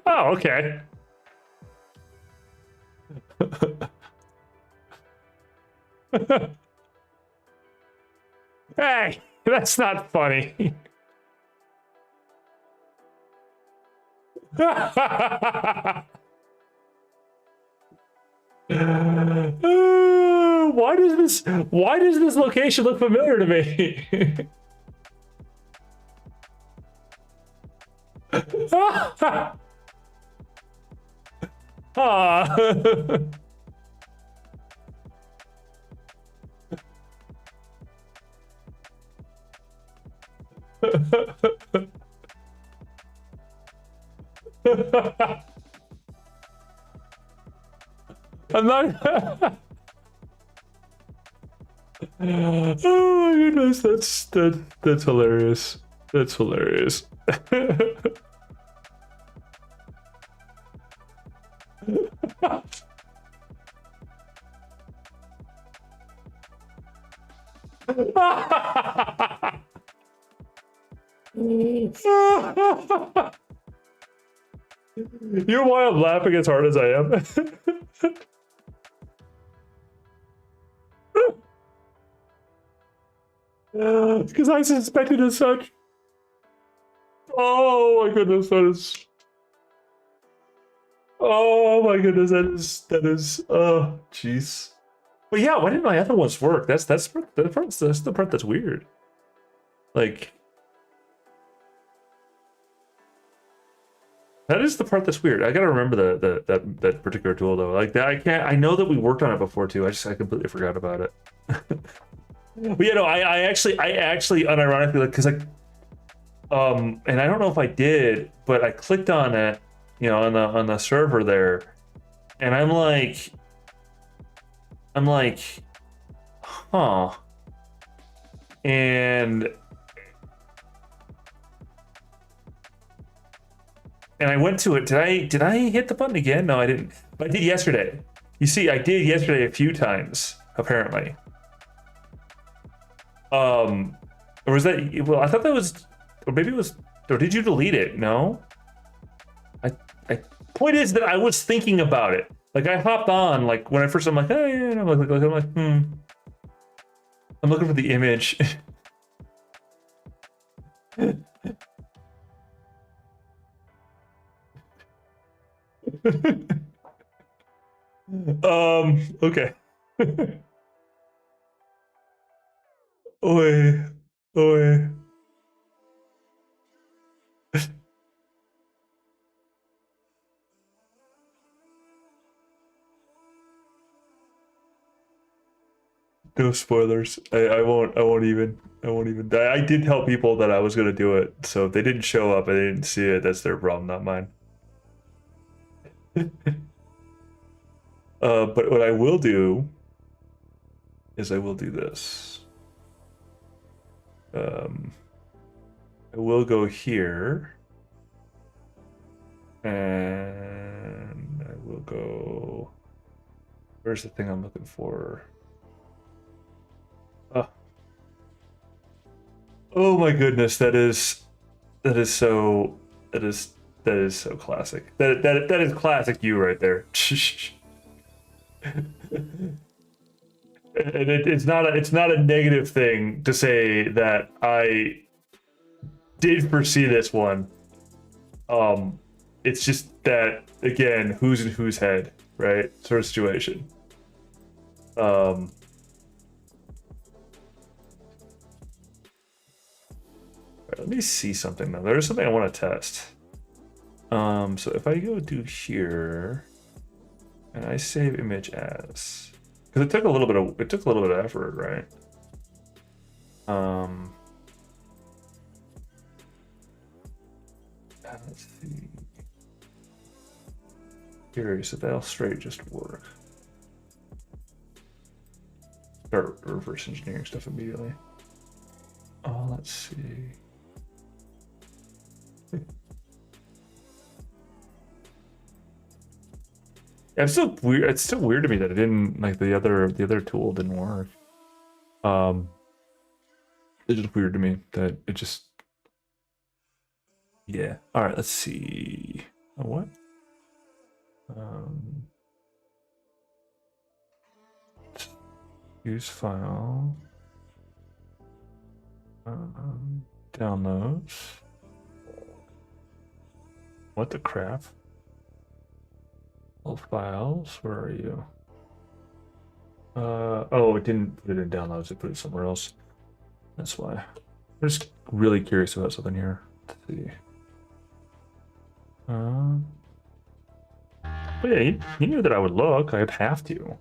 okay. Hey, That's not funny. Why does this location look familiar to me? Ah. I'm not. Oh my goodness, that's hilarious. That's hilarious. You know why I'm laughing as hard as I am? Because I suspected as such. Oh my goodness, that is. Oh my goodness, that is. Oh, jeez. But yeah, why didn't my other ones work? That's the part that's weird. Like, that is the part that's weird. I gotta remember that particular tool though. Like that, I can't. I know that we worked on it before too. I completely forgot about it. But yeah, no, I actually unironically, like, because and I don't know if I did, but I clicked on it, you know, on the server there, and I'm like, huh, and I went to it. Did I hit the button again? No, I didn't. But I did yesterday. You see, I did yesterday a few times apparently. Or was that? Well, I thought that was, or maybe it was. Or did you delete it? No. I point is that I was thinking about it. Like I hopped on, like when I first, I'm like, oh yeah, and I'm like, I'm looking for the image. Okay. Oi, oi. No spoilers. I won't even. I did tell people that I was gonna do it, so if they didn't show up and they didn't see it, that's their problem, not mine. But what I will do is I will do this. I will go here, and I will go. Where's the thing I'm looking for? Oh my goodness, that is so that is so classic. That is classic you right there. And it's not a negative thing to say that I did foresee this one. It's just that again, who's in whose head, right? Sort of situation. Right, let me see something now. There's something I want to test. So if I go do here, and I save image as, because it took a little bit of effort, right? Let's see. Curious if that'll straight just work. Start reverse engineering stuff immediately. Oh, let's see. It's still weird. It's still weird to me that it didn't, like, the other tool didn't work. It's just weird to me that it just. Yeah. All right. Let's see. Oh, what? Use file. Downloads. What the crap? All files. Where are you? Oh, it didn't put it in downloads. It put it somewhere else. That's why. I'm just really curious about something here. Let's see. But yeah, you knew that I would look. I'd have to.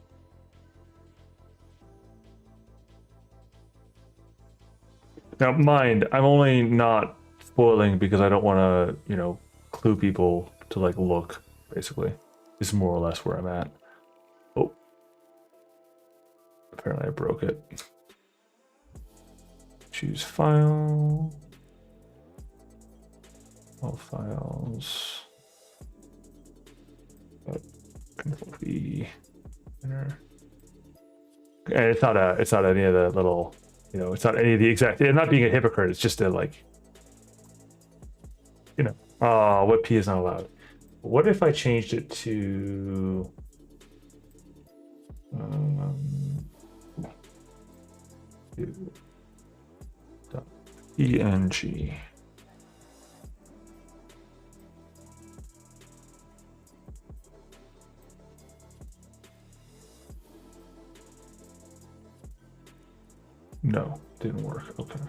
Now, mind, I'm only not spoiling because I don't want to, you know, clue people to like look. Basically, is more or less where I'm at. Oh, apparently I broke it. Choose file. All files. Control V. Enter. And it's not any of the little, you know, it's not any of the exact. It's not being a hypocrite. It's just a like, you know. Oh, what P is not allowed. What if I changed it to? ENG. No, didn't work. Okay.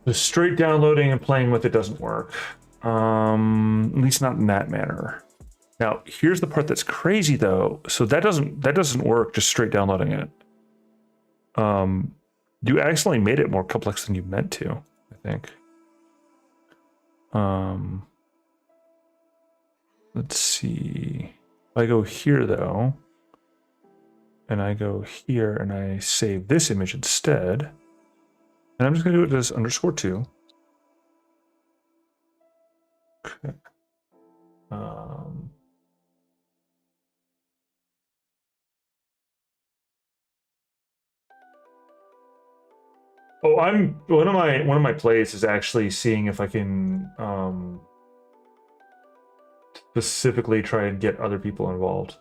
The straight downloading and playing with it doesn't work. At least not in that manner. Now, here's the part that's crazy though. So that doesn't work, just straight downloading it. You accidentally made it more complex than you meant to, I think. Let's see. If I go here though, and I go here and I save this image instead, and I'm just gonna do it as _2. Okay. Oh, one of my plays is actually seeing if I can specifically try and get other people involved.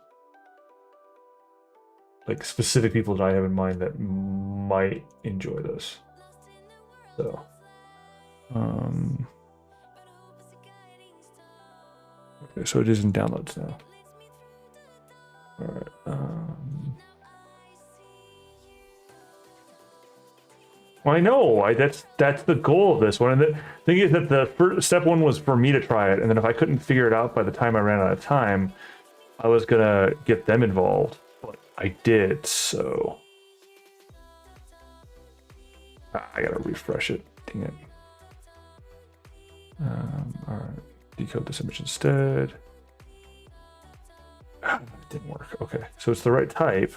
Like specific people that I have in mind that might enjoy this. So okay, so it is in downloads now. All right. Well, I know. That's the goal of this one. And the thing is that the first step one was for me to try it, and then if I couldn't figure it out by the time I ran out of time, I was gonna get them involved. But I did, so I gotta refresh it. Dang it. All right, decode this image instead. It didn't work. Okay, so it's the right type.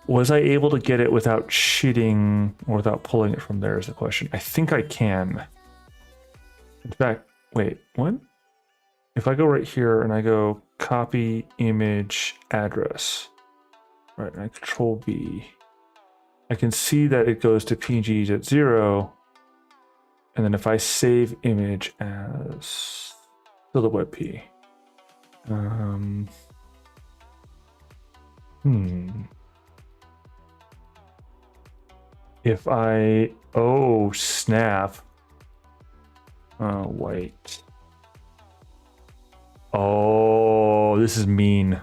Was I able to get it without cheating or without pulling it from there is the question. I think I can. In fact, wait, what? If I go right here and I go copy image address, right, and I control V, I can see that it goes to PNGs at 0. And then if I save image as silhouette P, if I, oh snap. Oh, wait. Oh, this is mean.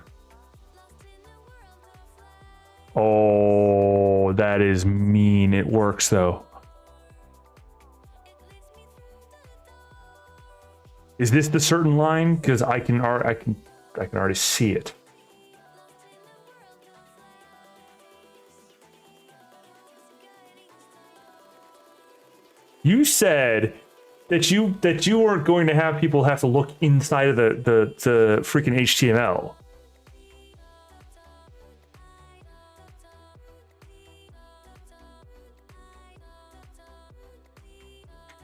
Oh, that is mean. It works though. Is this the certain line? Because I can already see it. You said that you weren't going to have people have to look inside of the freaking HTML.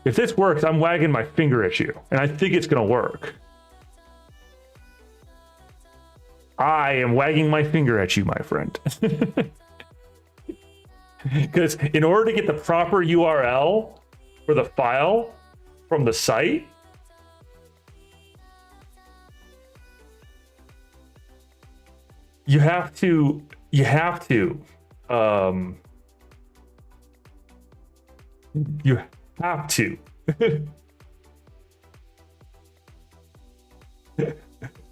If this works, I'm wagging my finger at you, and I think it's gonna work. I am wagging my finger at you, my friend. Because in order to get the proper URL for the file from the site, you have to um you have to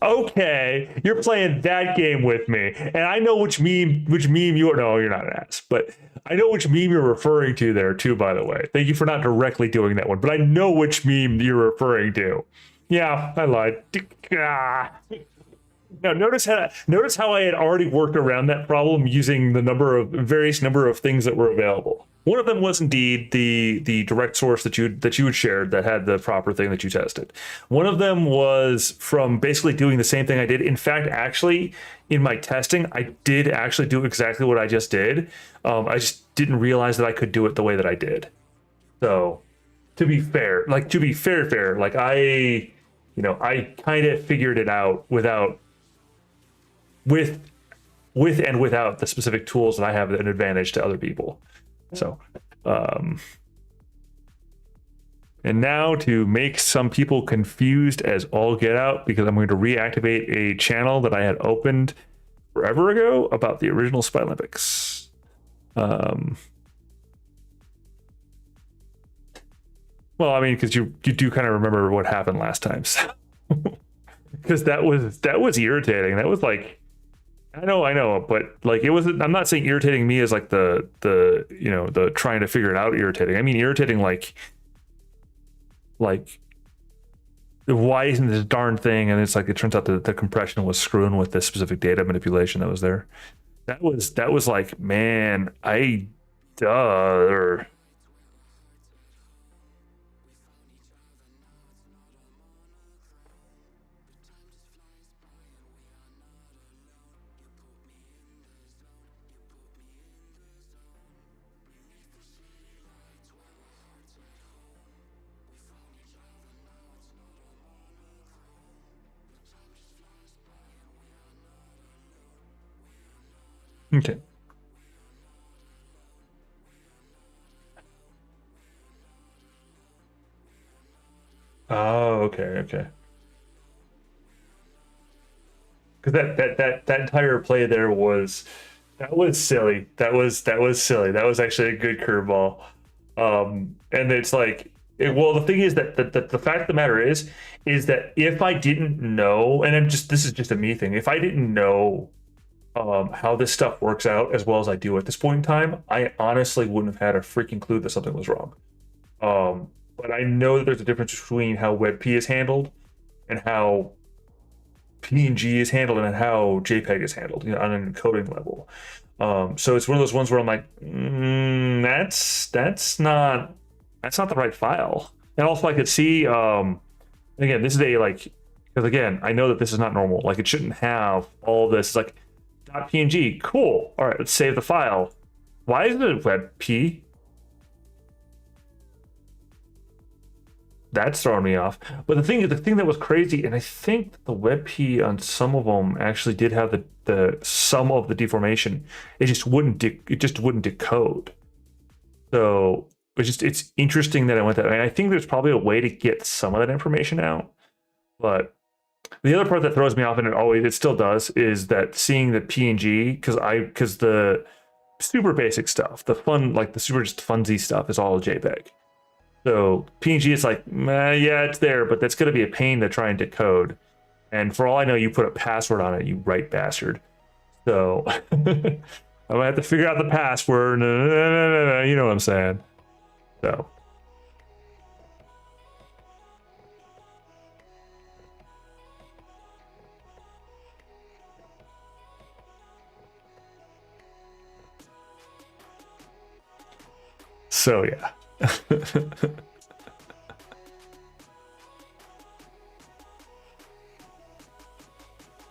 okay, you're playing that game with me, and I know which meme you are. No, you're not an ass, but I know which meme you're referring to there too. By the way, thank you for not directly doing that one, but I know which meme you're referring to. Yeah, I lied. Now notice how I had already worked around that problem using the various number of things that were available. One of them was indeed the direct source that you had shared that had the proper thing that you tested. One of them was from basically doing the same thing I did. In fact, actually, in my testing, I did actually do exactly what I just did. I just didn't realize that I could do it the way that I did. So, to be fair, like I kind of figured it out with and without the specific tools that I have an advantage to other people. So, and now to make some people confused as all get out, because I'm going to reactivate a channel that I had opened forever ago about the original Spy Olympics. Well, I mean, because you do kind of remember what happened last time, so. Because that was irritating. That was like, I know, but like it wasn't. I'm not saying irritating me as like the trying to figure it out irritating. I mean irritating like why isn't this darn thing? And it's like it turns out that the compression was screwing with this specific data manipulation that was there. That was like, man, duh. Okay. Oh, okay. Because that entire play there was silly. That was silly. That was actually a good curveball. And it's like, well, the thing is that the fact of the matter is that if I didn't know, and this is just a me thing, if I didn't know how this stuff works out as well as I do at this point in time, I honestly wouldn't have had a freaking clue that something was wrong. But I know that there's a difference between how WebP is handled and how PNG is handled and how JPEG is handled, on an encoding level. So it's one of those ones where I'm like, that's not the right file. And also I could see, again, this is because again, I know that this is not normal. Like it shouldn't have all this. It's like .png, cool. All right, let's save the file. Why is it WebP? That's throwing me off. But the thing that was crazy, and I think the WebP on some of them actually did have the some of the deformation. It just wouldn't decode. So it's interesting that I went that way. And I think there's probably a way to get some of that information out. But the other part that throws me off, and it still does, is that seeing the PNG, because the super basic stuff, the fun, like the super just funsy stuff, is all JPEG. So PNG is like, yeah, it's there, but that's going to be a pain to try and decode. And for all I know, you put a password on it, you right bastard. So I'm going to have to figure out the password. No, you know what I'm saying. So yeah.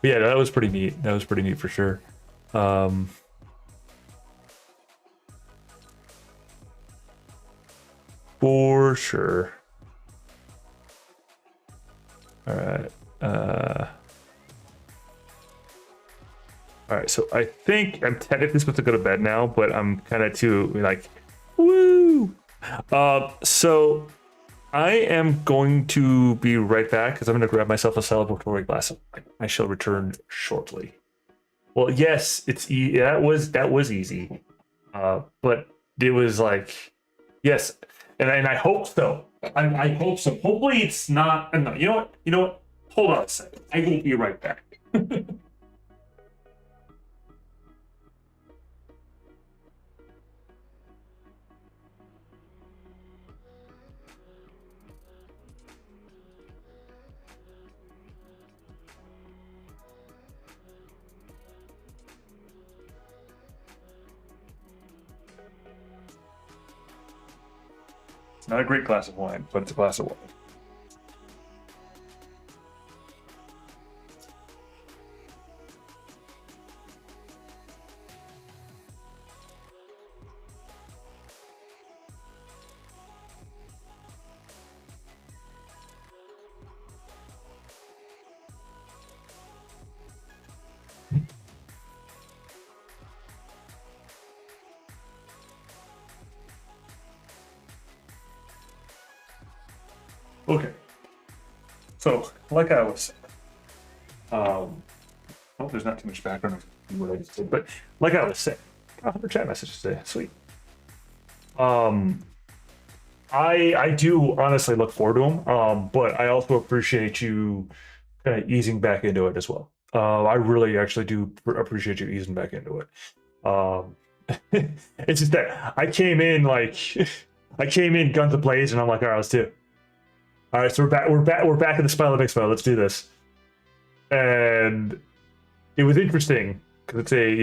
Yeah, that was pretty neat. That was pretty neat for sure. For sure. All right. All right. So I think I'm technically supposed to go to bed now, but I'm kind of too like, woo. So I am going to be right back because I'm going to grab myself a celebratory glass of wine. I shall return shortly. Well, yes, that was easy, but it was like yes, and I hope so. I hope so. Hopefully, it's not. No, you know what? You know what? Hold on a second. I will be right back. It's not a great glass of wine, but it's a glass of wine. Okay. So, like I was saying, I hope there's not too much background of what I just did, but like I was saying, 100 chat messages today. Sweet. Um, I do honestly look forward to them, but I also appreciate you kind of easing back into it as well. I really actually do appreciate you easing back into it. Um, it's just that I came in like I came in guns ablaze, and I'm like, all right, let's do it. All right, so we're back. We're back in the Spell of Expo. Let's do this. And it was interesting because it's a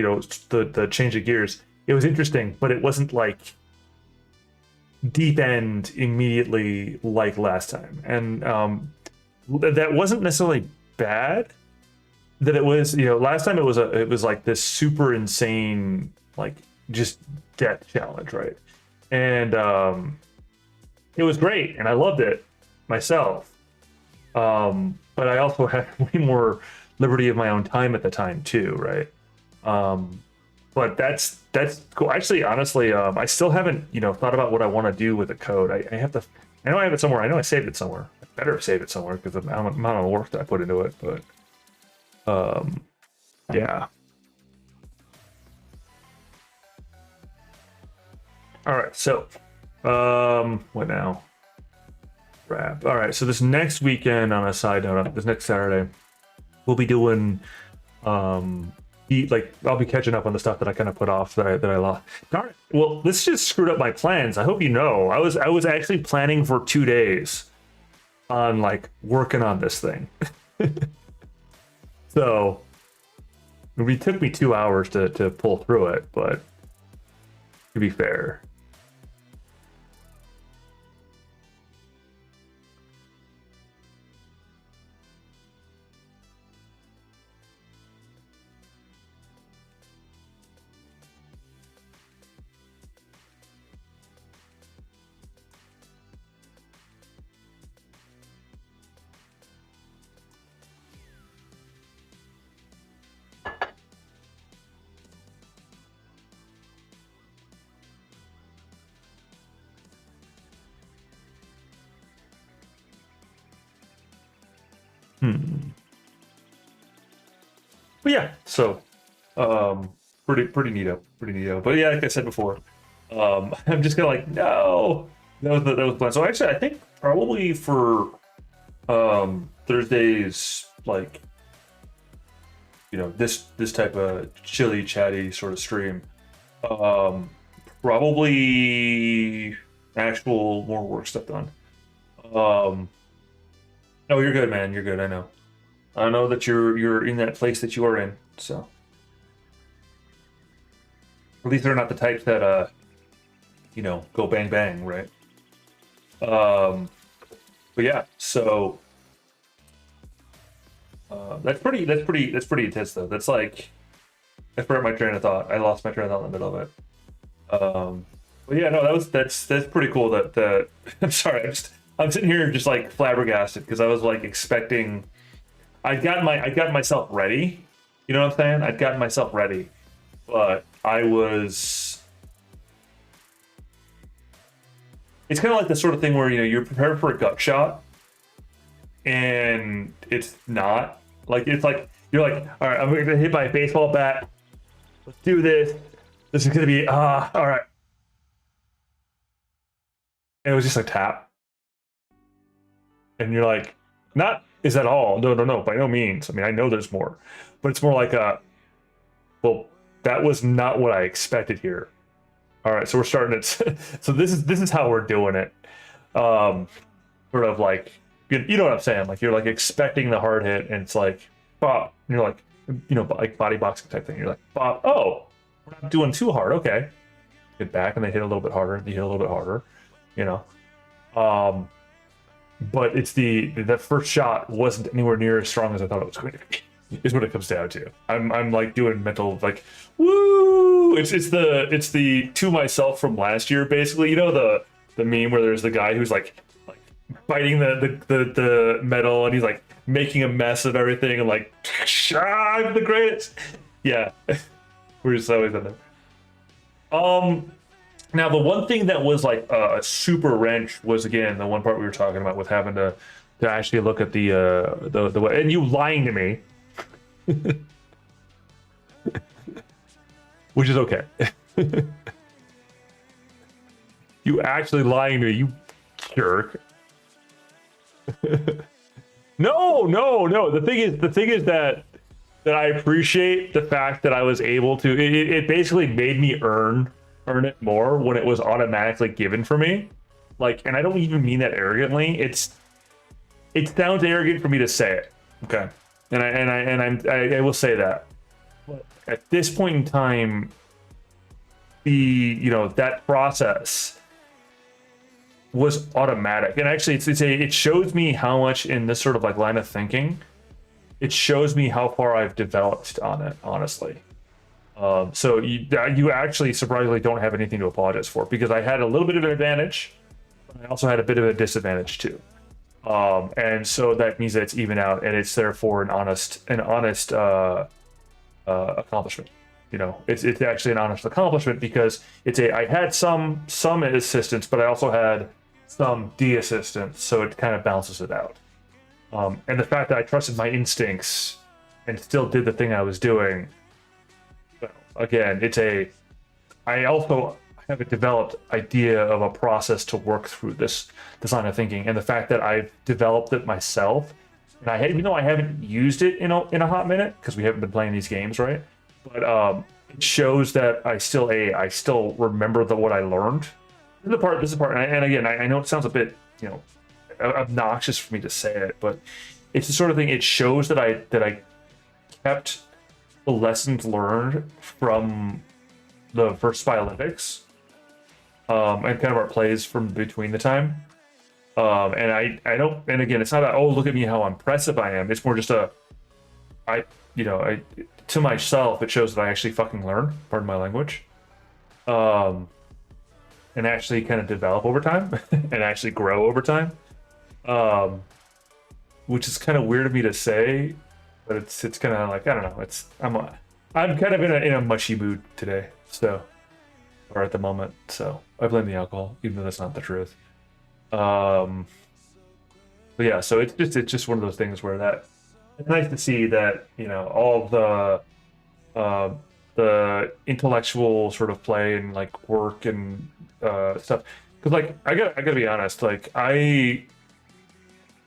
the change of gears. It was interesting, but it wasn't like deep end immediately like last time, and that wasn't necessarily bad. That it was, last time it was like this super insane like just death challenge, right? And it was great, and I loved it myself. But I also had way more liberty of my own time at the time too, right? But that's cool. Actually, honestly, I still haven't thought about what I want to do with the code. I have to. I know I have it somewhere. I know I saved it somewhere. I better save it somewhere because of the amount of work that I put into it. But yeah. All right. So, what now? Wrap. All right. So this next weekend, on a side note, this next Saturday, we'll be doing I'll be catching up on the stuff that I kind of put off that I lost. Darn it. Well, this just screwed up my plans. I hope you know. I was actually planning for 2 days on like working on this thing. So it took me 2 hours to pull through it, but to be fair. But yeah, so pretty neato. But yeah, like I said before, I'm just kind of like, no, that was planned. So actually, I think probably for Thursdays, like this type of chilly, chatty sort of stream, probably actual more work stuff done. No, you're good, man. You're good. I know that you're in that place that you are in. So at least they're not the types that go bang bang, right? But yeah, so that's pretty intense though. That's like I forgot my train of thought. I lost my train of thought in the middle of it. But yeah, no, that's pretty cool. That I'm sorry, I'm sitting here just like flabbergasted because I was like expecting. I'd gotten myself ready. You know what I'm saying? I'd gotten myself ready, but I was. It's kind of like the sort of thing where you're prepared for a gut shot, and it's not. Like it's like You're like, all right, I'm gonna get hit by a baseball bat. Let's do this. This is gonna be all right. And it was just like tap, and you're like, not is that all? No, no, no, by no means. I mean, I know there's more, but it's more like well, that was not what I expected here. All right, so we're starting it. So this is how we're doing it. Sort of like you know what I'm saying? Like you're like expecting the hard hit, and it's like pop. And you're like like body boxing type thing. You're like pop. Oh, we're not doing too hard. Okay, get back, and they hit a little bit harder. They hit a little bit harder. You know. But it's that first shot wasn't anywhere near as strong as I thought it was going to be. Is what it comes down to. I'm like doing mental like woo. It's the to myself from last year basically. You know the meme where there's the guy who's like biting the metal and he's like making a mess of everything and like I'm the greatest. Yeah, we're just always in there. Now the one thing that was like a super wrench was again the one part we were talking about with having to actually look at the way and you lying to me. Which is okay. You actually lying to me, you jerk. No. The thing is that I appreciate the fact that I was able to. It basically made me earn it more when it was automatically given for me. Like, and I don't even mean that arrogantly. It sounds arrogant for me to say it. Okay. I will say that. But at this point in time, that process was automatic, and actually, it shows me how much in this sort of like line of thinking. It shows me how far I've developed on it, honestly. So you actually surprisingly don't have anything to apologize for because I had a little bit of an advantage, but I also had a bit of a disadvantage too. And so that means that it's even out, and it's therefore an honest accomplishment. It's actually an honest accomplishment because I had some assistance, but I also had some de-assistance, so it kind of balances it out. And the fact that I trusted my instincts and still did the thing I was doing. Well, again, I also have a developed idea of a process to work through this line of thinking, and the fact that I've developed it myself, and even though I haven't used it in a hot minute because we haven't been playing these games, right? But it shows that I still remember what I learned. This is the part, and again, I know it sounds a bit obnoxious for me to say it, but it's the sort of thing. It shows that I kept the lessons learned from the first Spy Olympics. And kind of our plays from between the time. And I don't, and again, it's not oh, look at me, how impressive I am. It's more just to myself, it shows that I actually fucking learn, pardon my language. And actually kind of develop over time and actually grow over time. Which is kind of weird of me to say, but it's kind of like, I don't know, I'm kind of in a mushy mood today, or at the moment, so I blame the alcohol, even though that's not the truth. But yeah, so it's just one of those things where it's nice to see that all the intellectual sort of play and like work and stuff. Because like I gotta be honest, like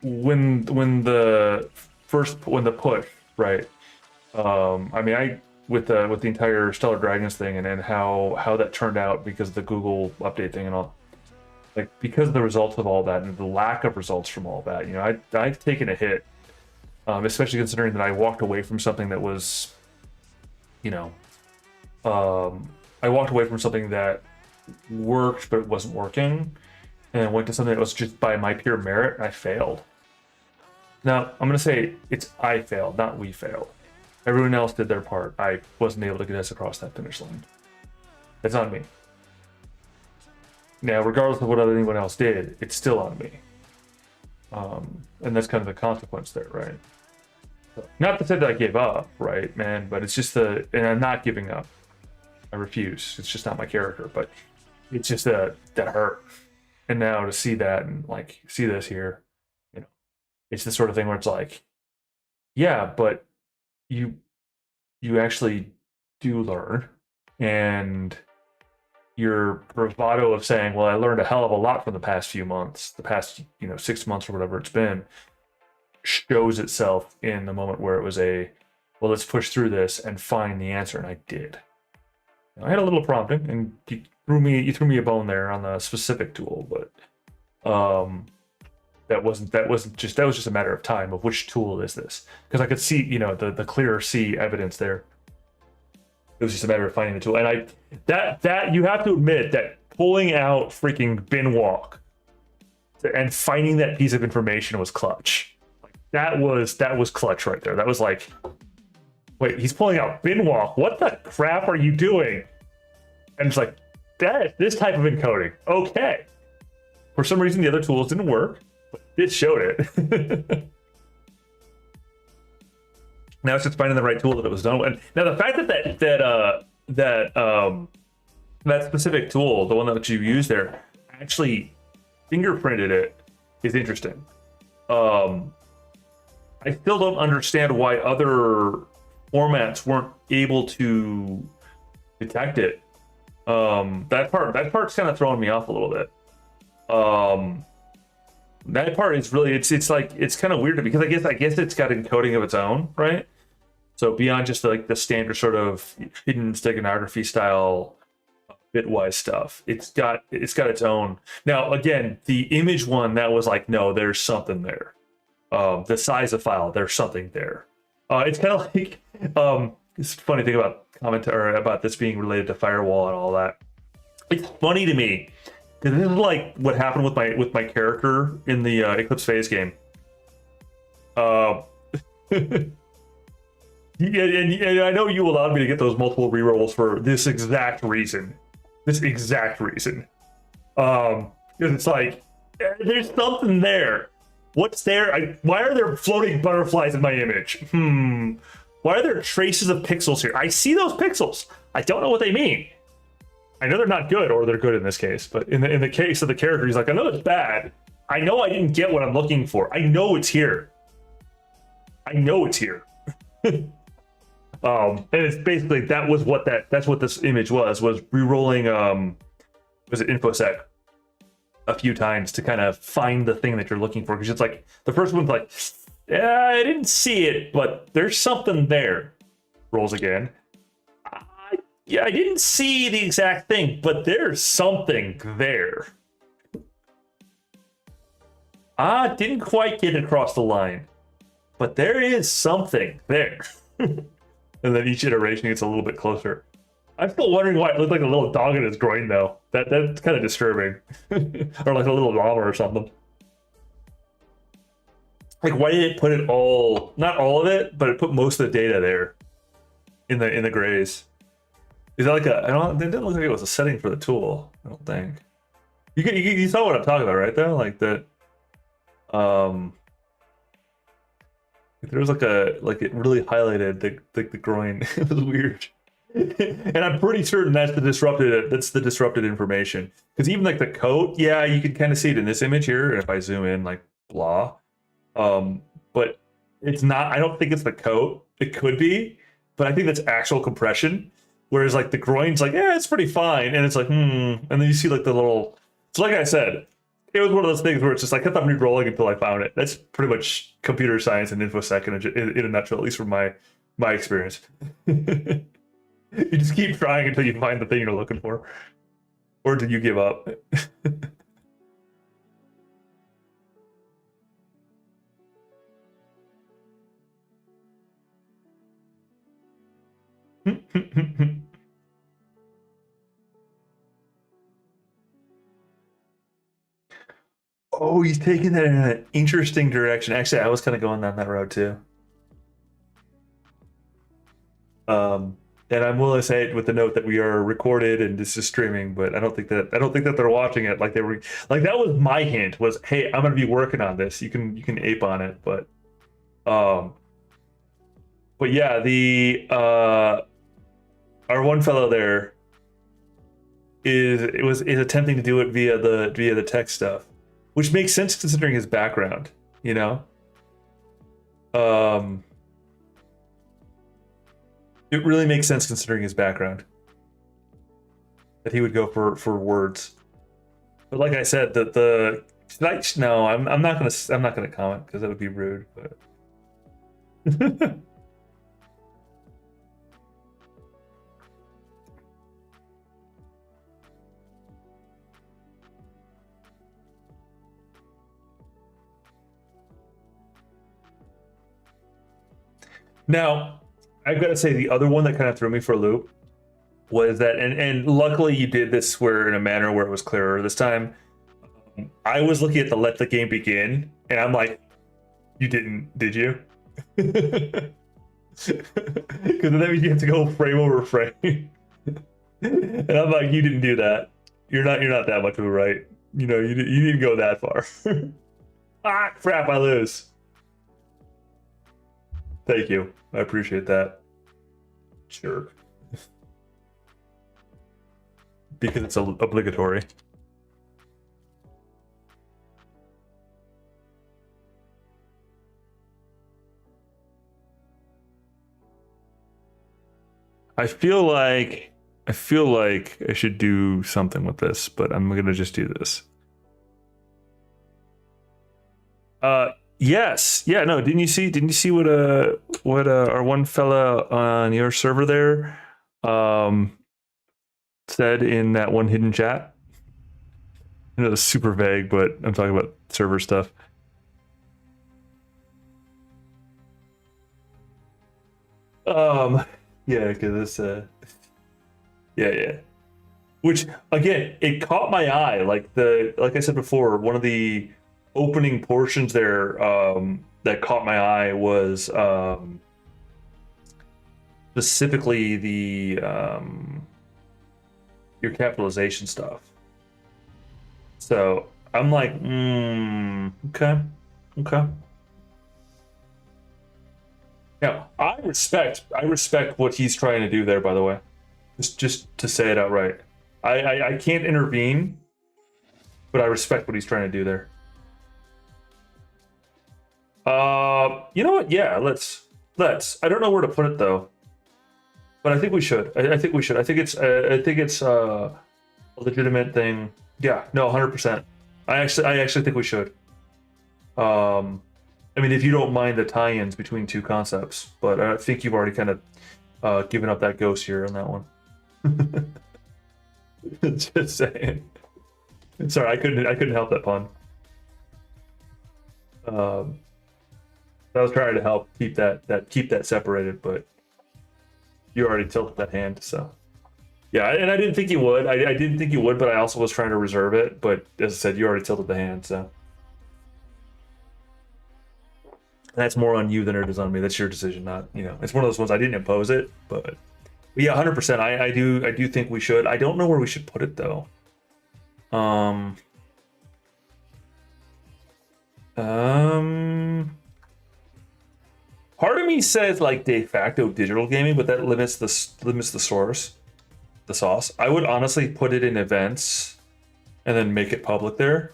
when the push, right? I mean with the entire Stellar Dragons thing and how that turned out because of the Google update thing and all, like because of the results of all that and the lack of results from all that, I've taken a hit, especially considering that I walked away from something that was, I walked away from something that worked but it wasn't working, and went to something that was just by my pure merit. I failed. Now I'm gonna say I failed, not we failed. Everyone else did their part. I wasn't able to get us across that finish line. That's on me. Now, regardless of what anyone else did, it's still on me. And that's kind of the consequence there, right? So, not to say that I gave up, right, man, but it's just and I'm not giving up. I refuse. It's just not my character, but it's just that hurt. And now to see that and like see this here, it's the sort of thing where it's like, yeah, but you you actually do learn, and your bravado of saying, well, I learned a hell of a lot from the past few months, the past 6 months or whatever it's been, shows itself in the moment where it was well, let's push through this and find the answer. And I did. I had a little prompting, and you threw me a bone there on the specific tool, but that was just a matter of time of which tool is this, because I could see the clearer see evidence there. It was just a matter of finding the tool, and that you have to admit that pulling out freaking bin walk and finding that piece of information was clutch. That was clutch right there. That was like, wait, he's pulling out bin walk. What the crap are you doing? And it's like, this type of encoding. Okay. For some reason, the other tools didn't work, but this showed it. Now it's just finding the right tool that it was done with. Now the fact that specific tool, the one that you used there, actually fingerprinted it is interesting. I still don't understand why other formats weren't able to detect it. That part's kind of throwing me off a little bit. That part is really it's kind of weird because I guess it's got encoding of its own, right? So beyond just like the standard sort of hidden steganography style bitwise stuff, it's got its own. Now again, the image one, that was like, no, there's something there. The size of file, there's something there. It's kind of like it's a funny thing about commentary about this being related to firewall and all that. It's funny to me because this is like what happened with my character in the Eclipse Phase game. Yeah, and I know you allowed me to get those multiple rerolls for this exact reason. Because it's like, there's something there. What's there? Why are there floating butterflies in my image? Why are there traces of pixels here? I see those pixels. I don't know what they mean. I know they're not good, or they're good in this case. But in the case of the character, he's like, I know it's bad. I know I didn't get what I'm looking for. I know it's here. I know it's here. And it's basically that's what this image was re-rolling was it InfoSec a few times to kind of find the thing that you're looking for, because it's like the first one's like, yeah, I didn't see it, but there's something there. Rolls again. Yeah, I didn't see the exact thing, but there's something there. Didn't quite get across the line, but there is something there. And then each iteration gets a little bit closer. I'm still wondering why it looked like a little dog in his groin, though. That's kind of disturbing. Or like a little llama or something. Like, why did it put it all, not all of it, but it put most of the data there in the grays? Is that like it didn't look like it was a setting for the tool, I don't think. You saw what I'm talking about, right, though? Like that, there was like it really highlighted the groin. It was weird. And I'm pretty certain that's the disrupted information. Because even like the coat, yeah, you can kind of see it in this image here. If I zoom in, like blah. But it's not, I don't think it's the coat. It could be, but I think that's actual compression. Whereas like the groin's like, yeah, it's pretty fine. And it's like, and then you see like the little, so like I said, it was one of those things where it's just, I kept on re-rolling until I found it. That's pretty much computer science and InfoSec in a nutshell, at least from my experience. You just keep trying until you find the thing you're looking for. Or did you give up? Oh, he's taking that in an interesting direction. Actually, I was kind of going down that road too. And I'm willing to say it with the note that we are recorded and this is streaming, but I don't think that they're watching it like they were. Like that was my hint was, hey, I'm gonna be working on this. You can ape on it, but yeah, the our one fellow there is attempting to do it via the text stuff, which makes sense considering his background, you know. It really makes sense considering his background that he would go for words. But like I said, no, I'm not gonna comment because that would be rude. But now I've got to say the other one that kind of threw me for a loop was that, and luckily you did this where in a manner where it was clearer this time. I was looking at the let the game begin, and I'm like, you didn't, did you? Because that means you have to go frame over frame. And I'm like, you didn't do that. You're not that much of a right. You know, you didn't go that far. Ah, crap! I lose. Thank you. I appreciate that. Sure. Because it's obligatory. I feel like I should do something with this, but I'm gonna just do this. Yes, yeah, no. Didn't you see what our one fella on your server there said in that one hidden chat? You know, it's super vague, but I'm talking about server stuff. Yeah, because it's yeah. Which again, it caught my eye. Like I said before, one of the opening portions there that caught my eye was specifically the your capitalization stuff. So I'm like, okay. Now I respect what he's trying to do there. By the way, just to say it outright, I can't intervene, but I respect what he's trying to do there. You know what? Yeah, let's. I don't know where to put it though, but I think we should. I think we should. I think it's a legitimate thing. Yeah, no, 100%. I actually think we should. I mean, if you don't mind the tie-ins between two concepts, but I think you've already kind of given up that ghost here on that one. Just saying. Sorry, I couldn't help that pun. I was trying to help keep that separated, but you already tilted that hand, so yeah. And I didn't think you would. I didn't think you would, but I also was trying to reserve it. But as I said, you already tilted the hand, so that's more on you than it is on me. That's your decision, not, you know. It's one of those ones I didn't impose it, but yeah, 100%. I do think we should. I don't know where we should put it though. Part of me says like de facto digital gaming, but that limits the source, the sauce. I would honestly put it in events, and then make it public there.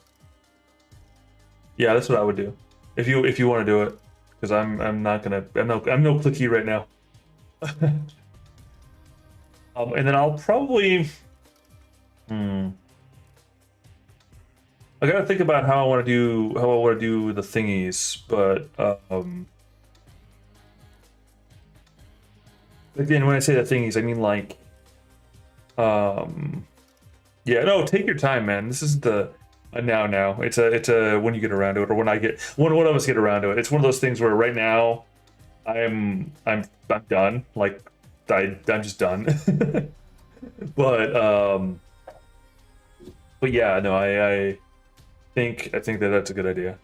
Yeah, that's what I would do. If you want to do it, because I'm no clicky right now. And then I'll probably. I gotta think about how I want to do the thingies, but again, when I say the thingies, I mean like, yeah, no, take your time, man. This is the now. It's a when you get around to it, or when one of us get around to it. It's one of those things where right now, I'm done. Like, I'm just done. But yeah, no, I think that that's a good idea.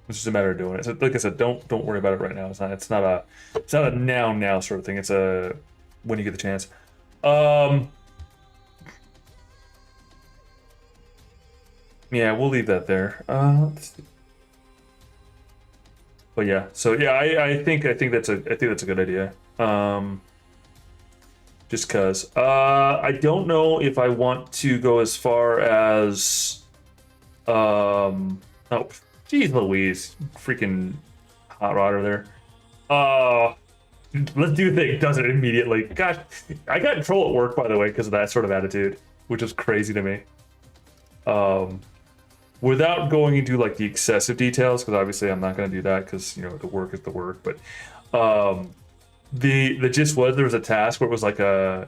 It's just a matter of doing it. So, like I said, don't worry about it right now. It's not a now sort of thing. It's a when you get the chance. Yeah, we'll leave that there. But yeah, so yeah, I think that's a good idea. Just cause I don't know if I want to go as far as oh, geez Louise, freaking hot rodder there. let's do the thing, does it immediately. Gosh, I got in trouble at work, by the way, because of that sort of attitude, which is crazy to me. Without going into like the excessive details, because obviously I'm not going to do that, because you know the work is the work. But the gist was there was a task where it was like a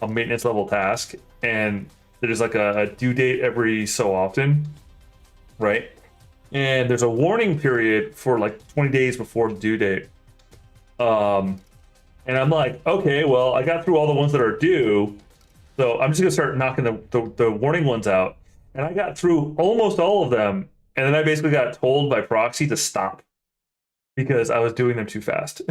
maintenance level task, and there's like a due date every so often, right? And there's a warning period for like 20 days before the due date. And I'm like, okay, well, I got through all the ones that are due, so I'm just gonna start knocking the warning ones out. And I got through almost all of them, and then I basically got told by proxy to stop because I was doing them too fast.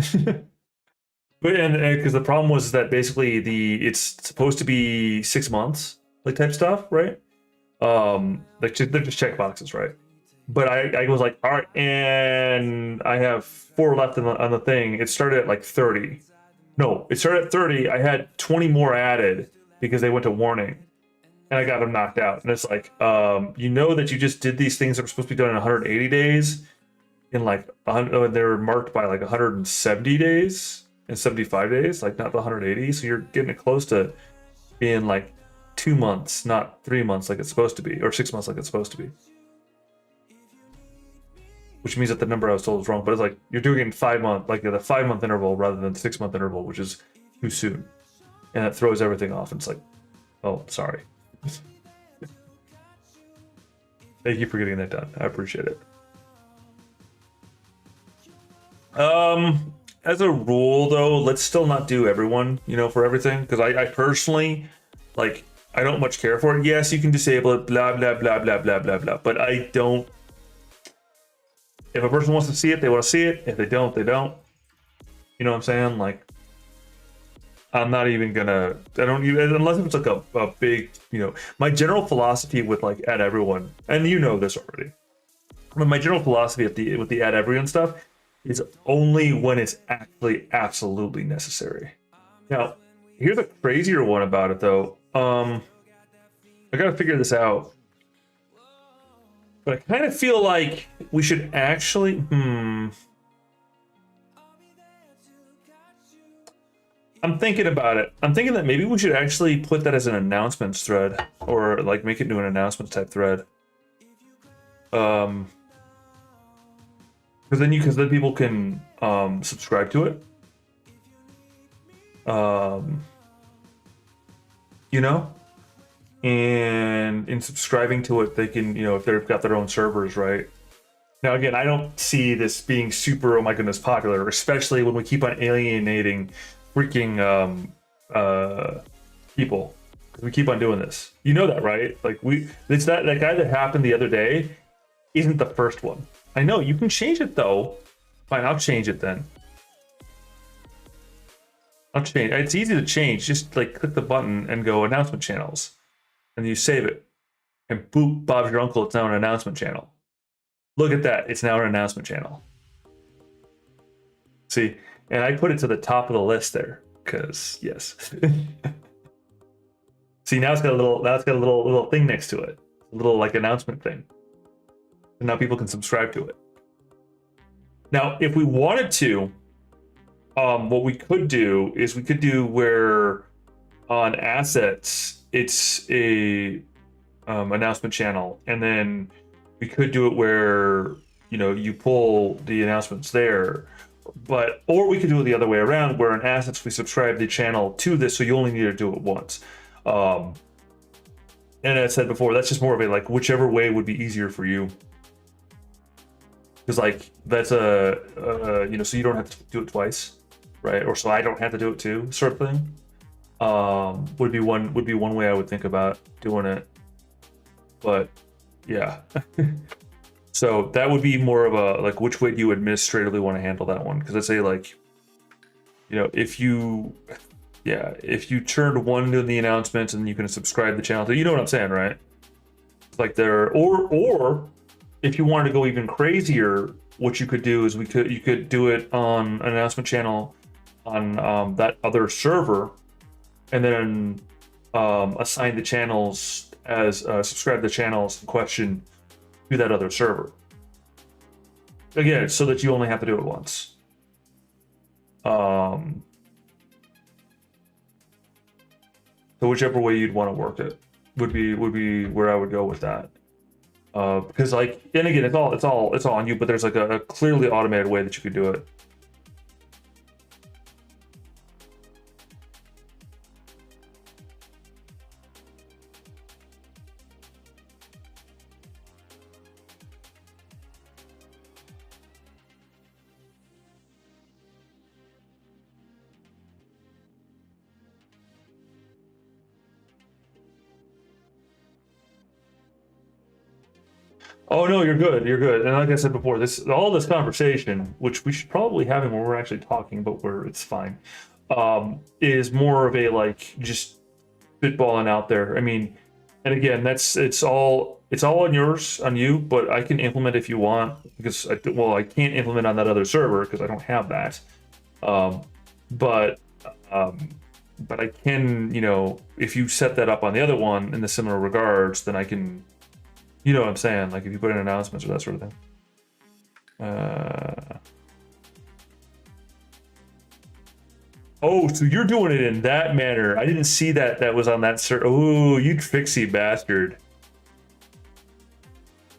But and because the problem was that basically it's supposed to be 6 months, like type stuff, right? Like they're just check boxes, right? But I was like, all right, and I have 4 left on the thing. It started at like 30. No, it started at 30. I had 20 more added because they went to warning, and I got them knocked out. And it's like, you know that you just did these things that were supposed to be done in 180 days, in like they were marked by like 170 days and 75 days, like not the 180. So you're getting it close to being like 2 months, not 3 months like it's supposed to be, or 6 months like it's supposed to be. Which means that the number I was told was wrong, but it's like you're doing it in 5 month, like the 5 month interval rather than 6 month interval, which is too soon, and that throws everything off. And it's like, oh, sorry. Thank you for getting that done. I appreciate it. As a rule, though, let's still not do everyone, you know, for everything, because I personally, like, I don't much care for it. Yes, you can disable it, blah blah blah blah blah blah blah, but I don't. If a person wants to see it, they want to see it. If they don't, they don't. You know what I'm saying? Like, I'm not even gonna. I don't even, unless it's like a big, you know. My general philosophy with like add everyone, and you know this already. But my general philosophy with the add everyone stuff is only when it's actually absolutely necessary. Now, here's a crazier one about it though. I gotta figure this out. But I kind of feel like we should actually, I'm thinking about it. I'm thinking that maybe we should actually put that as an announcements thread, or like make it into an announcements type thread. Because then people can subscribe to it. You know? And in subscribing to it, they can, you know, if they've got their own servers, right? Now, again, I don't see this being super, oh my goodness, popular, especially when we keep on alienating freaking people. We keep on doing this. You know that, right? Like it's that guy that happened the other day isn't the first one. I know, you can change it though. Fine, I'll change it then. I'll change. It's easy to change. Just like click the button and go announcement channels. And you save it, and boop, Bob's your uncle. It's now an announcement channel. Look at that, it's now an announcement channel. See, and I put it to the top of the list there because yes. See, now it's got a little thing next to it, a little like announcement thing, and now people can subscribe to it. Now, if we wanted to, what we could do is we could do where on assets it's a announcement channel, and then we could do it where, you know, you pull the announcements there, or we could do it the other way around, where in assets we subscribe the channel to this, so you only need to do it once. And as I said before, that's just more of a like whichever way would be easier for you, because like that's a you know, so you don't have to do it twice, right? Or so I don't have to do it too, sort of thing. Would be one way I would think about doing it, but yeah. So that would be more of a like, which way do you administratively want to handle that one? Because I'd say like, you know, if you turned one to the announcements and you can subscribe the channel to, you know what I'm saying, right? Like there, or if you wanted to go even crazier, what you could do is you could do it on an announcement channel on that other server, and then assign the channels as subscribe the channels in question to that other server. Again, so that you only have to do it once. So whichever way you'd want to work it would be where I would go with that. Because like, and again, it's all on you, but there's like a clearly automated way that you could do it. Oh no, you're good. You're good. And like I said before, all this conversation, which we should probably have when we're actually talking, but where it's fine, is more of a like just spitballing out there. I mean, and again, it's all on yours, on you, but I can implement if you want because I can't implement on that other server because I don't have that. Um, but um, but I can, if you set that up on the other one in the similar regards, then I can. You know what I'm saying? Like if you put in announcements or that sort of thing. Oh, so you're doing it in that manner. I didn't see that was on that cert. Oh, you tricksy bastard.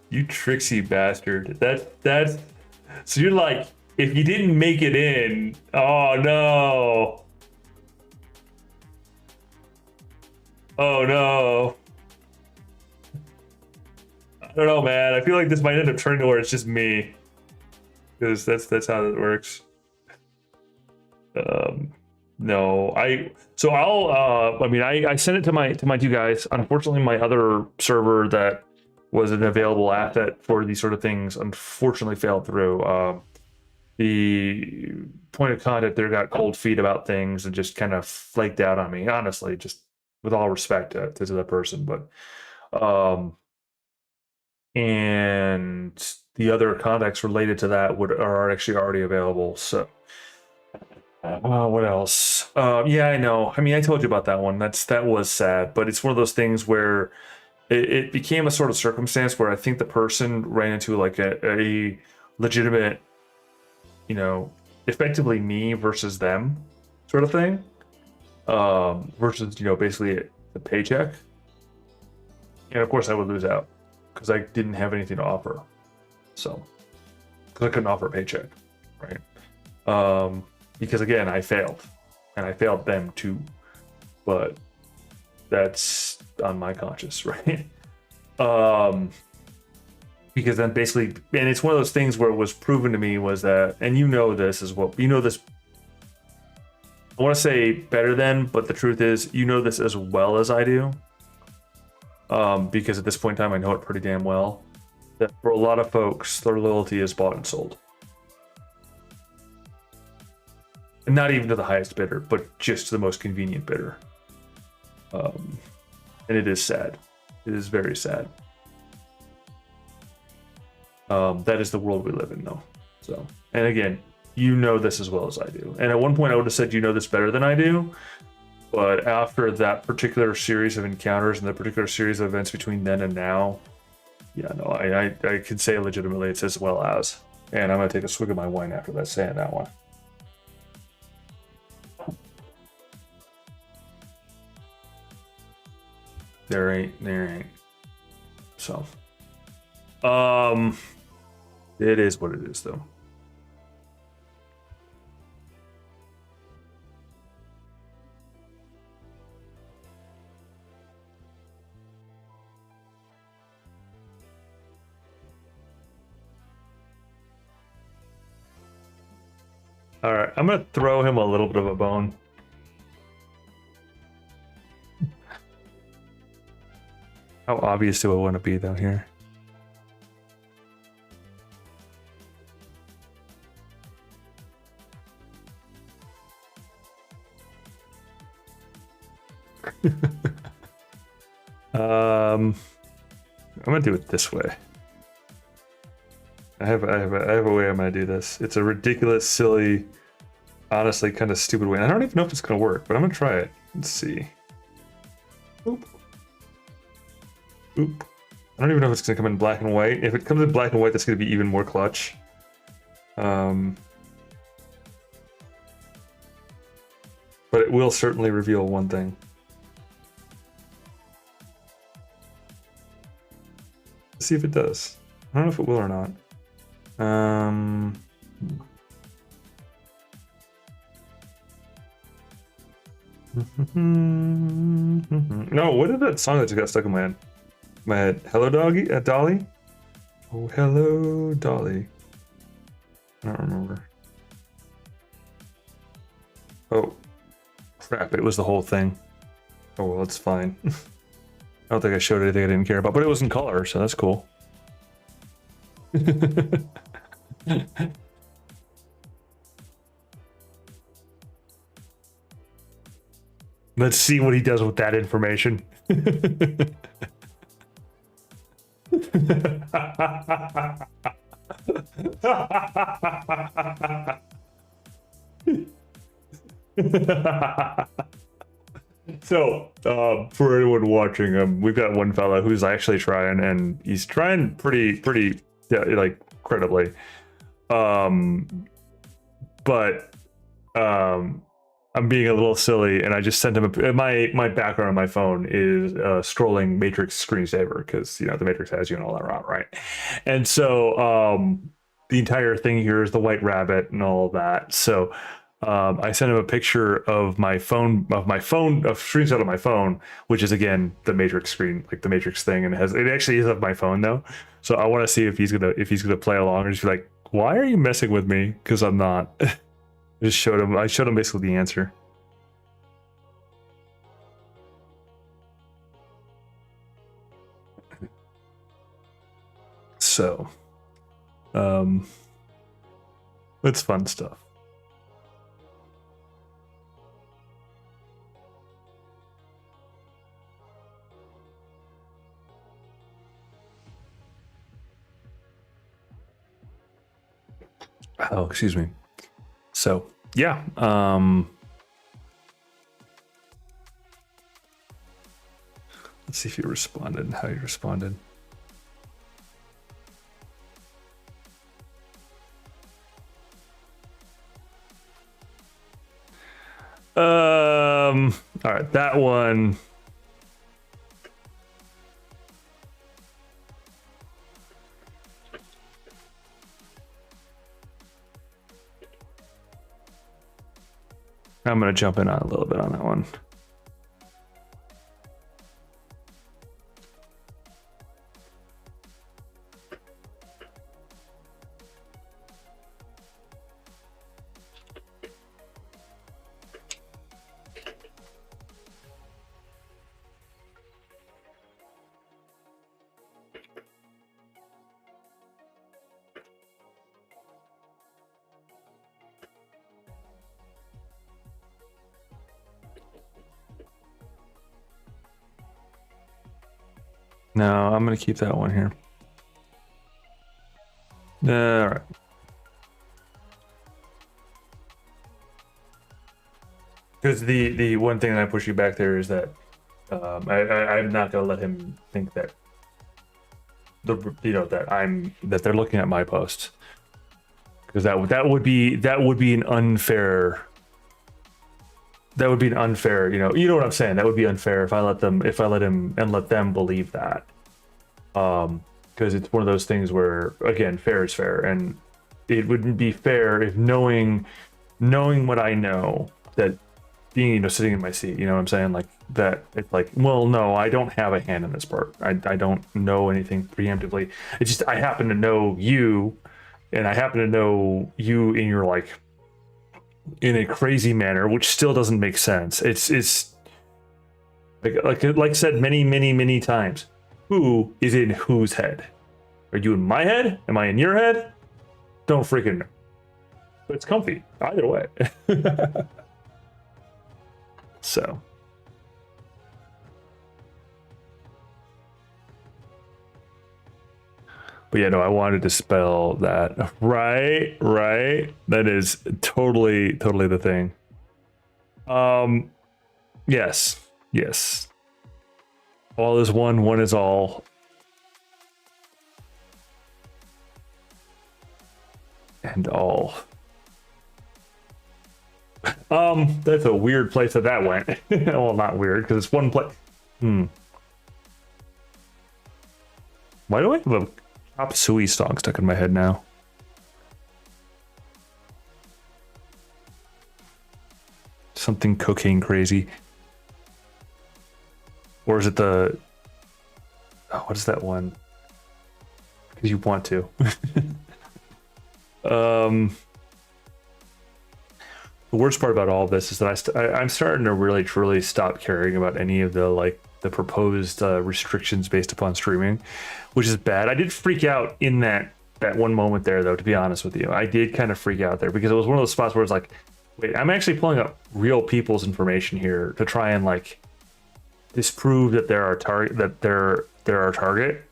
You tricksy bastard. That's so you're like, if you didn't make it in, oh no. Oh no. I don't know, man. I feel like this might end up turning to where it's just me. Because that's how it works. No, I sent it to my two guys. Unfortunately, my other server that was an available asset for these sort of things unfortunately failed through. The point of contact there got cold feet about things and just kind of flaked out on me. Honestly, just with all respect to the person, but and the other contacts related to that are actually already available. So. What else? Yeah, I know. I mean, I told you about that one. That was sad, but it's one of those things where it became a sort of circumstance where I think the person ran into like a legitimate, effectively me versus them sort of thing. Versus basically the paycheck, and of course I would lose out because I didn't have anything to offer. So, because I couldn't offer a paycheck, right? Because again, I failed, and I failed them too, but that's on my conscience, right? Because then basically, and it's one of those things where it was proven to me was that, and this as well, this, I want to say better than, but the truth is, this as well as I do, because at this point in time, I know it pretty damn well, that for a lot of folks, their loyalty is bought and sold. And not even to the highest bidder, but just to the most convenient bidder. And it is sad. It is very sad. That is the world we live in, though. So, and again, this as well as I do. And at one point, I would have said this better than I do. But after that particular series of encounters and the particular series of events between then and now, yeah, no, I can say legitimately it's as well as. And I'm going to take a swig of my wine after that, saying that one. There ain't. So, it is what it is, though. All right, I'm gonna throw him a little bit of a bone. How obvious do I want to be, though, here? I'm gonna do it this way. I have a way I'm gonna do this. It's a ridiculous, silly, honestly, kind of stupid way. I don't even know if it's gonna work, but I'm gonna try it. Let's see. Oop. Oop. I don't even know if it's gonna come in black and white. If it comes in black and white, that's gonna be even more clutch. but it will certainly reveal one thing. Let's see if it does. I don't know if it will or not. No, what is that song that just got stuck in my head? Hello, doggy, Dolly. Oh, hello, Dolly. I don't remember. Oh, crap! It was the whole thing. Oh well, it's fine. I don't think I showed anything I didn't care about, but it was in color, so that's cool. Let's see what he does with that information. So, for anyone watching, we've got one fella who's actually trying, and he's trying pretty, like, credibly. But I'm being a little silly, and I just sent him my background on my phone is scrolling Matrix screensaver, because the Matrix has you and all that, right? And so the entire thing here is the white rabbit and all of that. So I sent him a picture of my phone, a screenshot of my phone, which is again the Matrix screen, like the Matrix thing, and it actually is of my phone though. So I want to see if he's gonna play along, or just be like, "Why are you messing with me?" Because I'm not. I showed him basically the answer. So, it's fun stuff. Oh, excuse me. So, yeah. Let's see if you responded and how you responded. All right, that one. I'm gonna jump in on a little bit on that one. No, I'm gonna keep that one here. All right. Because the one thing that I push you back there is that I'm not gonna let him think that that they're looking at my posts, because that would be an unfair. That would be an unfair, you know what I'm saying. That would be unfair if I let them believe that, because it's one of those things where, again, fair is fair, and it wouldn't be fair if knowing what I know, that being sitting in my seat, you know what I'm saying, like that. It's like, well, no, I don't have a hand in this part. I don't know anything preemptively. It's just I happen to know you, and I happen to know you in your in a crazy manner, which still doesn't make sense. It's like said many times. Who is in whose head? Are you in my head? Am I in your head? Don't freaking know. But it's comfy either way. So. But yeah, no, I wanted to spell that. Right. That is totally the thing. Yes. All is one is all. And all. That's a weird place that went. Well, not weird, because it's one place. Why do I have a Chop Suey song stuck in my head now? Something cocaine crazy. Or is it the... Oh, what is that one? Because you want to. The worst part about all of this is that I'm starting to really truly stop caring about any of the the proposed restrictions based upon streaming, which is bad. I did freak out in that one moment there, though, to be honest with you. I did kind of freak out there because it was one of those spots where it's like, wait, I'm actually pulling up real people's information here to try and like disprove that they're our target.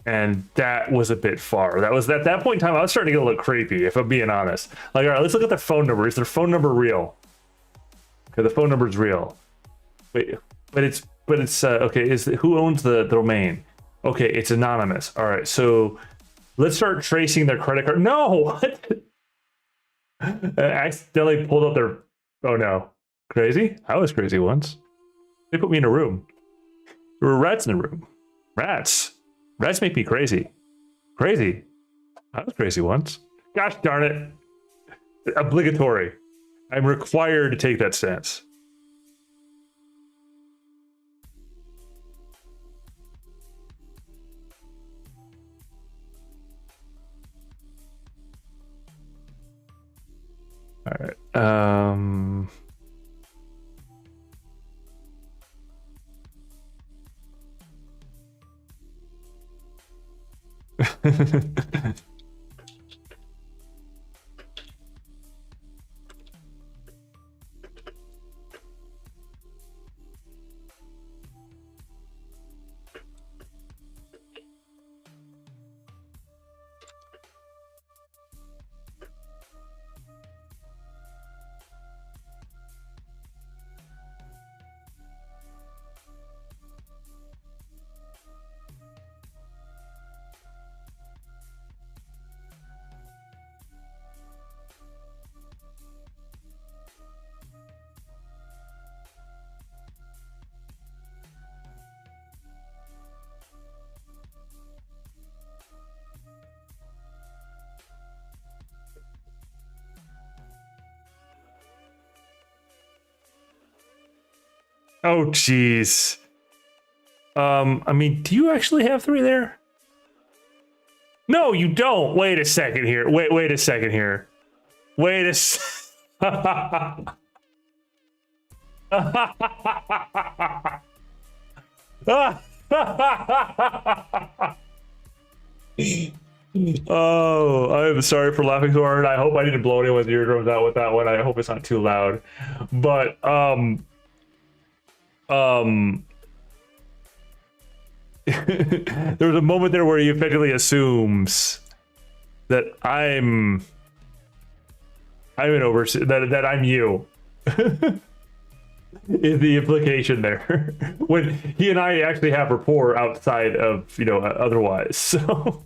And that was a bit far. That was at that point in time, I was starting to get a little creepy, if I'm being honest. Like, all right, let's look at their phone number. Is their phone number real? Okay, the phone number is real. Wait, but it's okay. Who owns the domain? Okay, it's anonymous. All right, so let's start tracing their credit card. No, what? I accidentally pulled up their. Oh no, crazy! I was crazy once. They put me in a room. There were rats in the room. Rats. Rats make me crazy. Crazy. I was crazy once. Gosh darn it. Obligatory. I'm required to take that stance. All right. Oh, jeez. I mean, do you actually have 3 there? No, you don't. Wait a second here. Wait a second here. Wait a Oh, I'm sorry for laughing so hard. I hope I didn't blow anyone's eardrums out with that one. I hope it's not too loud. But there was a moment there where he effectively assumes that I'm an that I'm you. Is the implication there when he and I actually have rapport outside of otherwise. So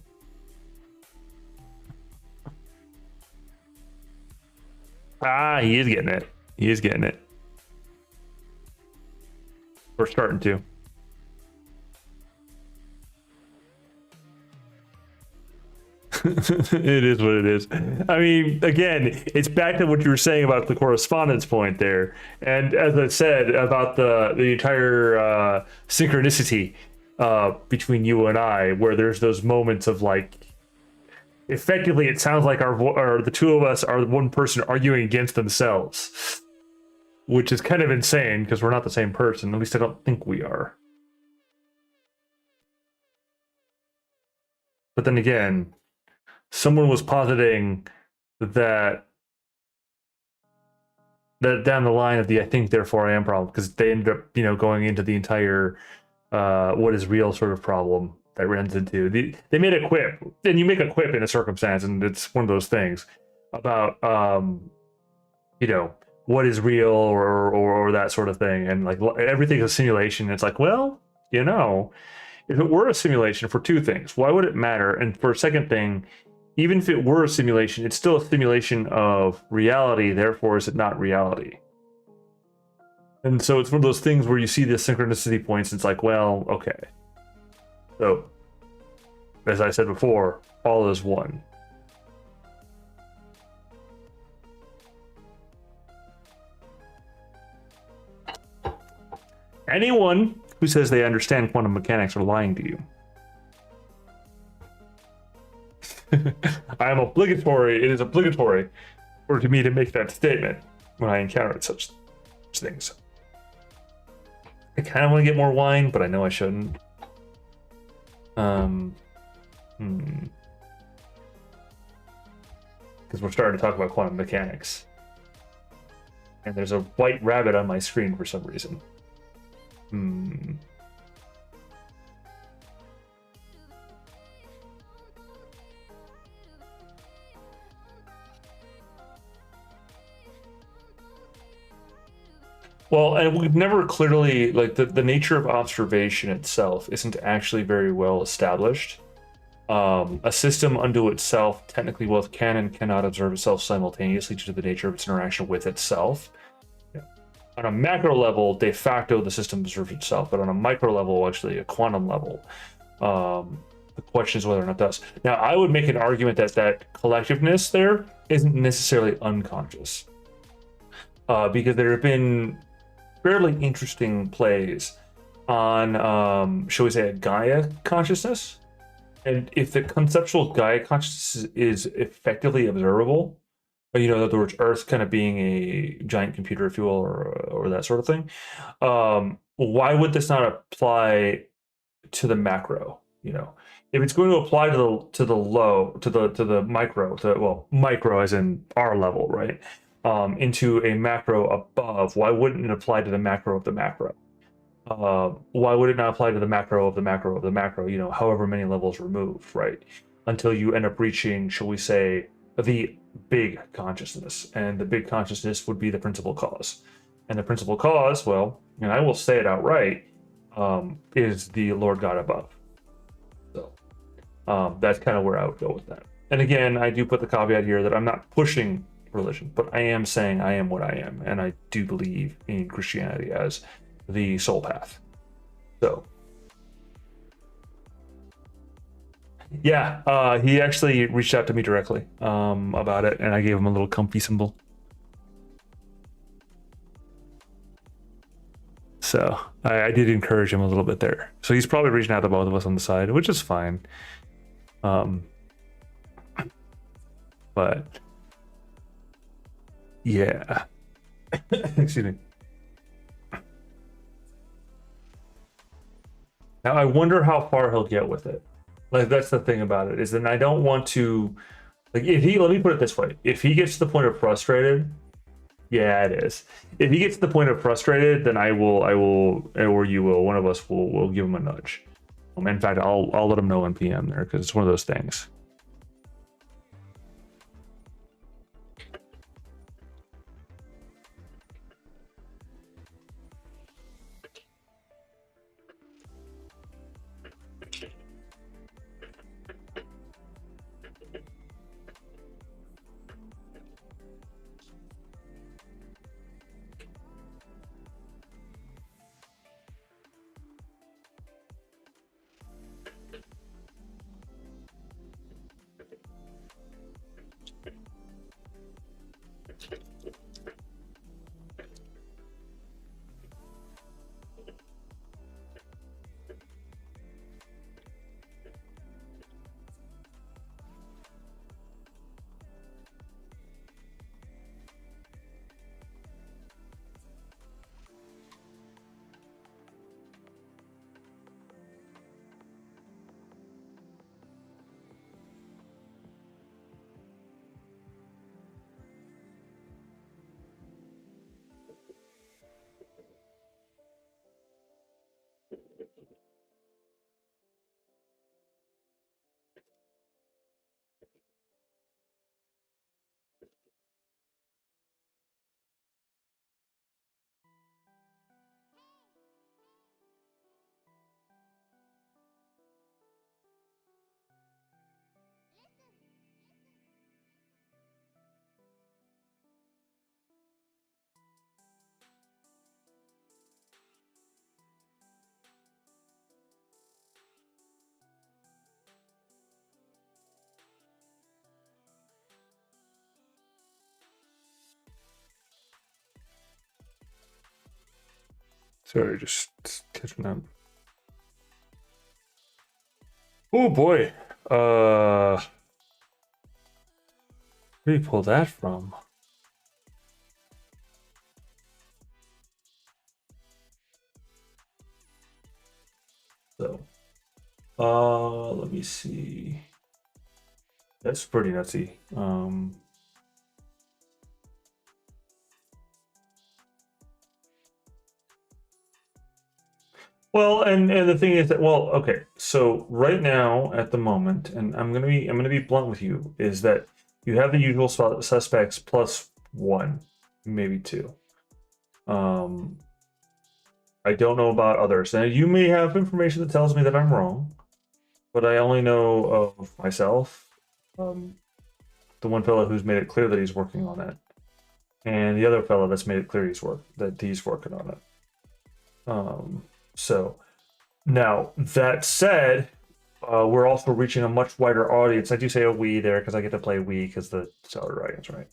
he is getting it. He is getting it. We're starting to. It is what it is. I mean, again, it's back to what you were saying about the correspondence point there, and as I said about the entire synchronicity between you and I, where there's those moments of like, effectively, it sounds like the two of us are one person arguing against themselves, which is kind of insane because we're not the same person. At least I don't think we are. But then again, someone was positing that down the line of the I think therefore I am problem, because they ended up going into the entire what is real sort of problem that runs into they made a quip, and you make a quip in a circumstance, and it's one of those things about what is real or that sort of thing, and like everything's a simulation. It's like, well, if it were a simulation for 2 things, why would it matter? And for a second thing, even if it were a simulation, it's still a simulation of reality. Therefore, is it not reality? And so it's one of those things where you see the synchronicity points. It's like, well, okay. So, as I said before, all is one. Anyone who says they understand quantum mechanics are lying to you. I am obligatory. It is obligatory for me to make that statement when I encounter such things. I kind of want to get more wine, but I know I shouldn't. Because we're starting to talk about quantum mechanics, and there's a white rabbit on my screen for some reason. Well, and we've never clearly, like, the nature of observation itself isn't actually very well established. A system unto itself technically both can and cannot observe itself simultaneously due to the nature of its interaction with itself. On a macro level, de facto, the system observes itself, but on a micro level, actually a quantum level, the question is whether or not it does. Now, I would make an argument that that collectiveness there isn't necessarily unconscious, because there have been fairly interesting plays on, shall we say, a Gaia consciousness. And if the conceptual Gaia consciousness is effectively observable, you know, in other words, Earth kind of being a giant computer, if you will, or that sort of thing, why would this not apply to the macro? You know, if it's going to apply to the micro, micro as in our level, right? Into a macro above, why wouldn't it apply to the macro of the macro? Why would it not apply to the macro of the macro of the macro, you know, however many levels removed, right? Until you end up reaching, shall we say, the big consciousness. And the big consciousness would be the principal cause. And the principal cause, well, and I will say it outright, is the Lord God above. So that's kind of where I would go with that. And again, I do put the caveat here that I'm not pushing religion, but I am saying I am what I am. And I do believe in Christianity as the soul path. So yeah, he actually reached out to me directly about it, and I gave him a little comfy symbol. So I did encourage him a little bit there. So he's probably reaching out to both of us on the side, which is fine. But yeah. Excuse me. Now I wonder how far he'll get with it. Like, that's the thing about it, is that I don't want to, like, if he, let me put it this way, if he gets to the point of frustrated, yeah, it is. If he gets to the point of frustrated, then I will, or you will, one of us will give him a nudge. In fact, I'll let him know in PM there, because it's one of those things. Sorry, just catching up. Oh boy. Where do you pull that from? So, let me see. That's pretty nutsy. Well, and the thing is that, well, okay, so right now at the moment, and I'm gonna be blunt with you, is that you have the usual suspects plus one, maybe two. I don't know about others. Now you may have information that tells me that I'm wrong, but I only know of myself, the one fellow who's made it clear that he's working on it, and the other fellow that's made it clear he's working on it. So now that said, we're also reaching a much wider audience. I do say a we there because I get to play we because the seller audience, right?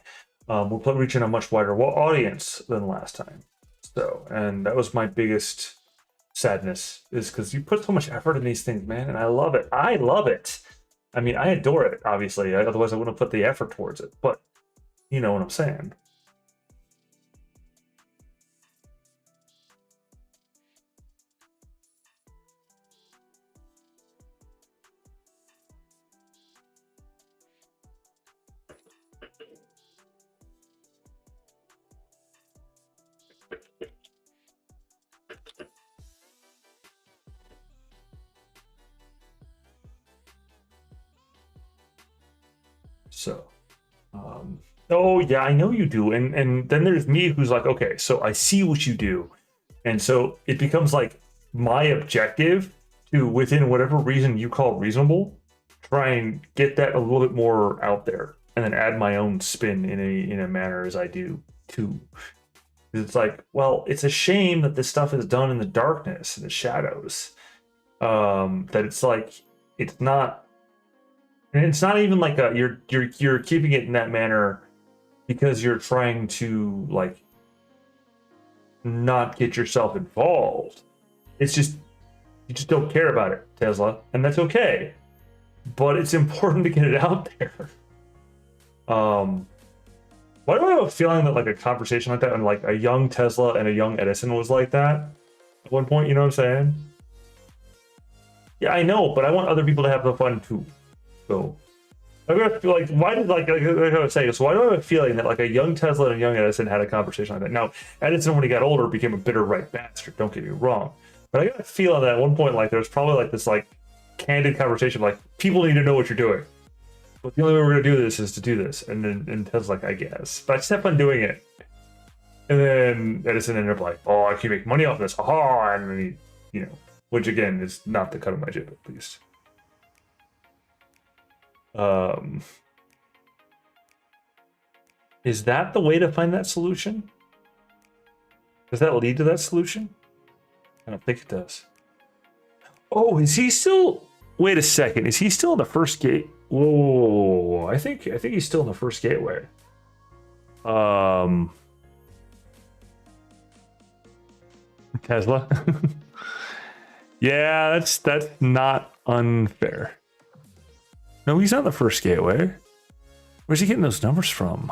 We're reaching a much wider audience than last time. So, and that was my biggest sadness, is because you put so much effort in these things, man, and I love it. I love it. I mean, I adore it, obviously. Otherwise, I wouldn't put the effort towards it. But you know what I'm saying. So, oh yeah, I know you do, and then there's me who's like, okay, so I see what you do, and so it becomes like my objective to, within whatever reason you call reasonable, try and get that a little bit more out there, and then add my own spin in a manner as I do too. It's like, well, it's a shame that this stuff is done in the darkness, in the shadows. That it's like it's not. And it's not even like you're keeping it in that manner because you're trying to like not get yourself involved. It's just you just don't care about it, Tesla, and that's okay. But it's important to get it out there. Why do I have a feeling that like a conversation like that and like a young Tesla and a young Edison was like that at one point, you know what I'm saying? Yeah, I know, but I want other people to have the fun too. So I'm gonna feel like, why did like I was saying, so why do I have a feeling that like a young Tesla and a young Edison had a conversation like that? Now, Edison, when he got older, became a bitter right bastard. Don't get me wrong, but I got a feeling that at one point, like there's probably like this like candid conversation, like people need to know what you're doing. But the only way we're gonna do this is to do this, and then Tesla's like, I guess, but I just have fun doing it. And then Edison ended up like, oh, I can make money off this, haha, and then he, you know, which again is not the cut of my jib, at least. Is that the way to find that solution? Does that lead to that solution? I don't think it does. Oh, is he still? Wait a second. Is he still in the first gate? Whoa! I think he's still in the first gateway. Tesla. Yeah, that's not unfair. No, he's not the first gateway. Where's he getting those numbers from?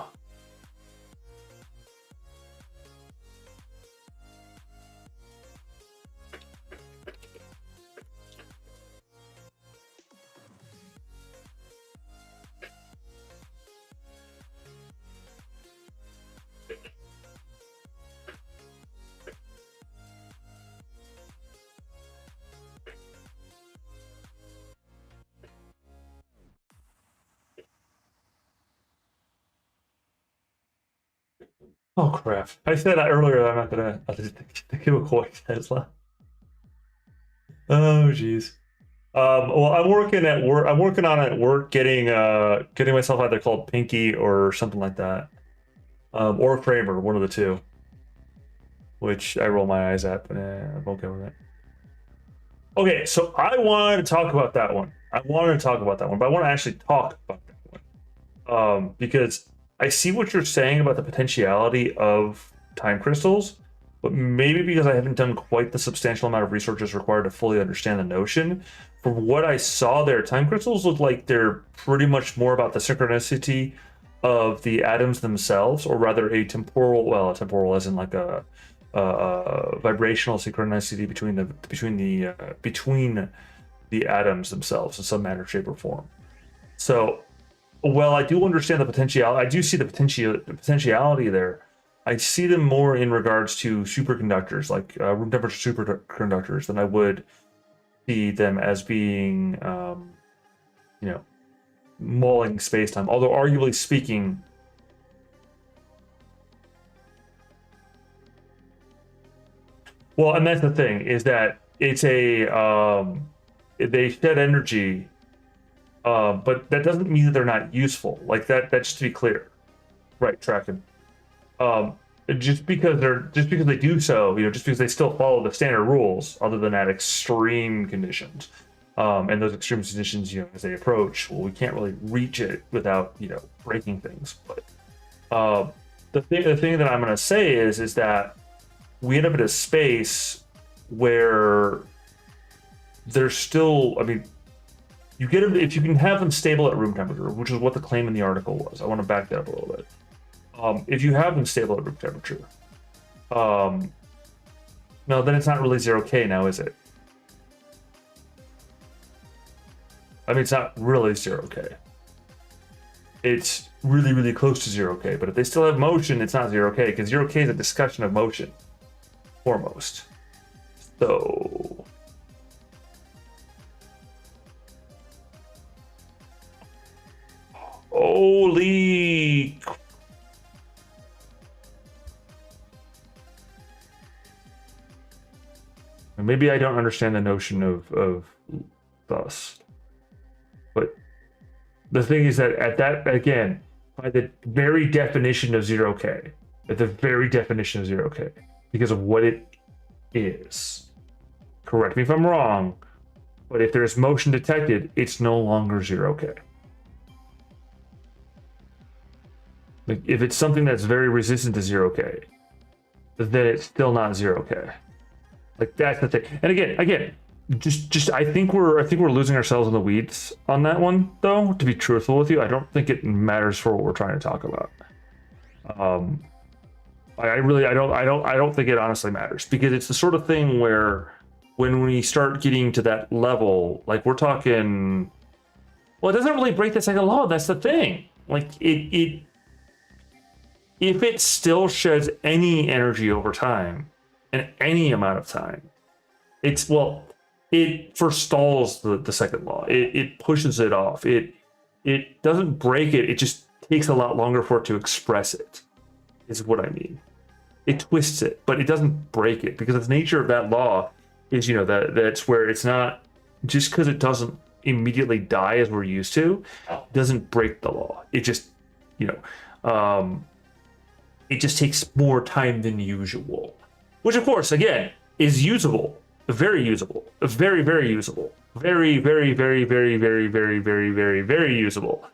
Oh crap! I said that earlier. I'm not gonna. I'll just give a quick Tesla. Oh jeez. Well, I'm working at work. I'm working on at work, getting myself either called Pinky or something like that, or Kramer, one of the two. Which I roll my eyes at, but I'm okay with it. Okay, so I wanted to talk about that one. I wanted to talk about that one, but I want to actually talk about that one, because I see what you're saying about the potentiality of time crystals, but maybe because I haven't done quite the substantial amount of research as required to fully understand the notion. From what I saw there, time crystals look like they're pretty much more about the synchronicity of the atoms themselves, or rather a temporal, well, a temporal as in like a vibrational synchronicity between the atoms themselves in some manner, shape, or form. So, well, I do understand the potential. I do see the potentiality there. I see them more in regards to superconductors, like room temperature superconductors, than I would see them as being, you know, mulling space-time. Although, arguably speaking, well, and that's the thing, is that it's they shed energy, but that doesn't mean that they're not useful. Like that just to be clear, right? Tracking. Just because they do so, just because they still follow the standard rules, other than at extreme conditions, and those extreme conditions, as they approach, well, we can't really reach it without, breaking things. But the thing that I'm going to say is that we end up in a space where there's still, I mean, you get them if you can have them stable at room temperature, which is what the claim in the article was. I want to back that up a little bit. If you have them stable at room temperature, no, then it's not really 0K now, is it? I mean, it's not really 0K. It's really, really close to 0K, but if they still have motion, it's not 0K, because 0K is a discussion of motion, foremost. So... holy... maybe I don't understand the notion of thus. But the thing is that at that, again, by the very definition of 0K, at the very definition of 0K, because of what it is, correct me if I'm wrong, but if there's motion detected, it's no longer 0K. Like, if it's something that's very resistant to 0K, then it's still not 0K. Like, that's the thing. And again, just I think we're losing ourselves in the weeds on that one, though. To be truthful with you, I don't think it matters for what we're trying to talk about. I don't think it honestly matters, because it's the sort of thing where when we start getting to that level, like we're talking, well, it doesn't really break the second law. That's the thing. Like it if it still sheds any energy over time, and any amount of time, it forestalls the second law. It pushes it off. It doesn't break it. It just takes a lot longer for it to express it, is what I mean. It twists it, but it doesn't break it, because the nature of that law is, that's where it's not, just because it doesn't immediately die as we're used to, doesn't break the law. It just, it just takes more time than usual. Which, of course, again, is usable, very usable, very, very usable, very, very, very, very, very, very, very, very, very usable.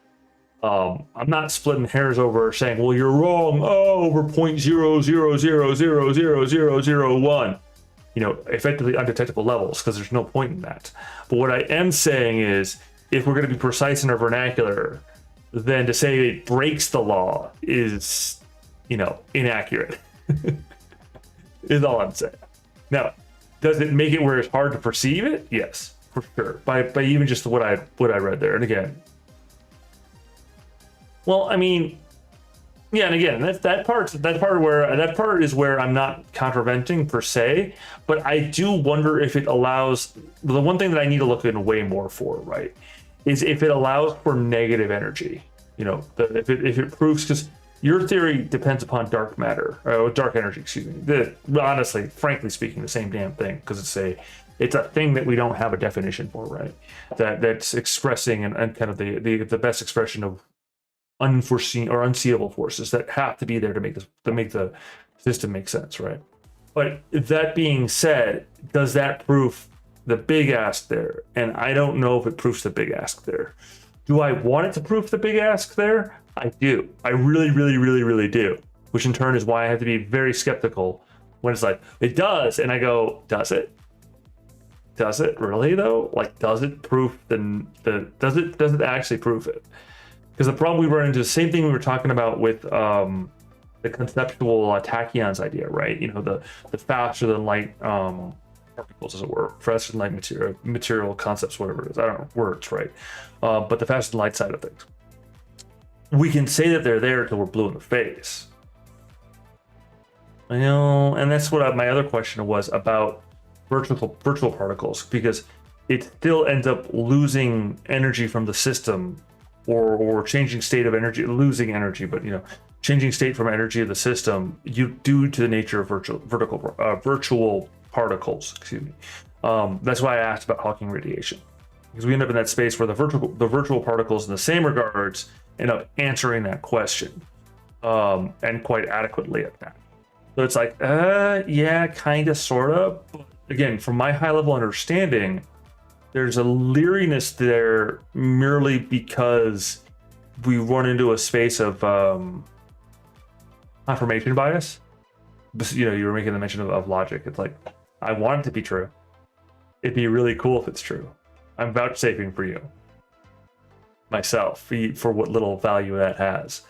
I'm not splitting hairs over saying, well, you're wrong. Oh, over 0.000000001. Effectively undetectable levels, because there's no point in that. But what I am saying is, if we're going to be precise in our vernacular, then to say it breaks the law is, inaccurate. Is all I'm saying. Now, does it make it where it's hard to perceive it? Yes, for sure. By even just what I read there. And again, well, I mean, yeah, and again, that part is where I'm not contraventing per se, but I do wonder if it allows, the one thing that I need to look in way more for, right, is if it allows for negative energy. If it proves, because your theory depends upon dark matter, or dark energy, excuse me. Honestly, frankly speaking, the same damn thing, because it's a thing that we don't have a definition for, right? That's expressing and kind of the best expression of unforeseen or unseeable forces that have to be there to make the system make sense, right? But that being said, does that prove the big ask there? And I don't know if it proves the big ask there. Do I want it to prove the big ask there? I do. I really, really, really, really do. Which in turn is why I have to be very skeptical when it's like, it does. And I go, does it? Does it really though? Like, does it prove does it actually prove it? Because the problem we run into, the same thing we were talking about with the conceptual tachyons idea, right? You know, the faster than light particles, as it were, faster than light material concepts, whatever it is. I don't know, words, right? But the faster than light side of things. We can say that they're there until we're blue in the face. I know, and that's what my other question was about virtual particles, because it still ends up losing energy from the system, or changing state of energy, losing energy, but you know, changing state from energy of the system, due to the nature of virtual particles. Excuse me. That's why I asked about Hawking radiation, because we end up in that space where the virtual particles, in the same regards, end up answering that question, and quite adequately at that. So it's like, yeah, kind of, sort of. But again, from my high level understanding, there's a leeriness there merely because we run into a space of confirmation bias. You know, you were making the mention of logic. It's like, I want it to be true. It'd be really cool if it's true. I'm vouchsafing for you, myself, for what little value that has.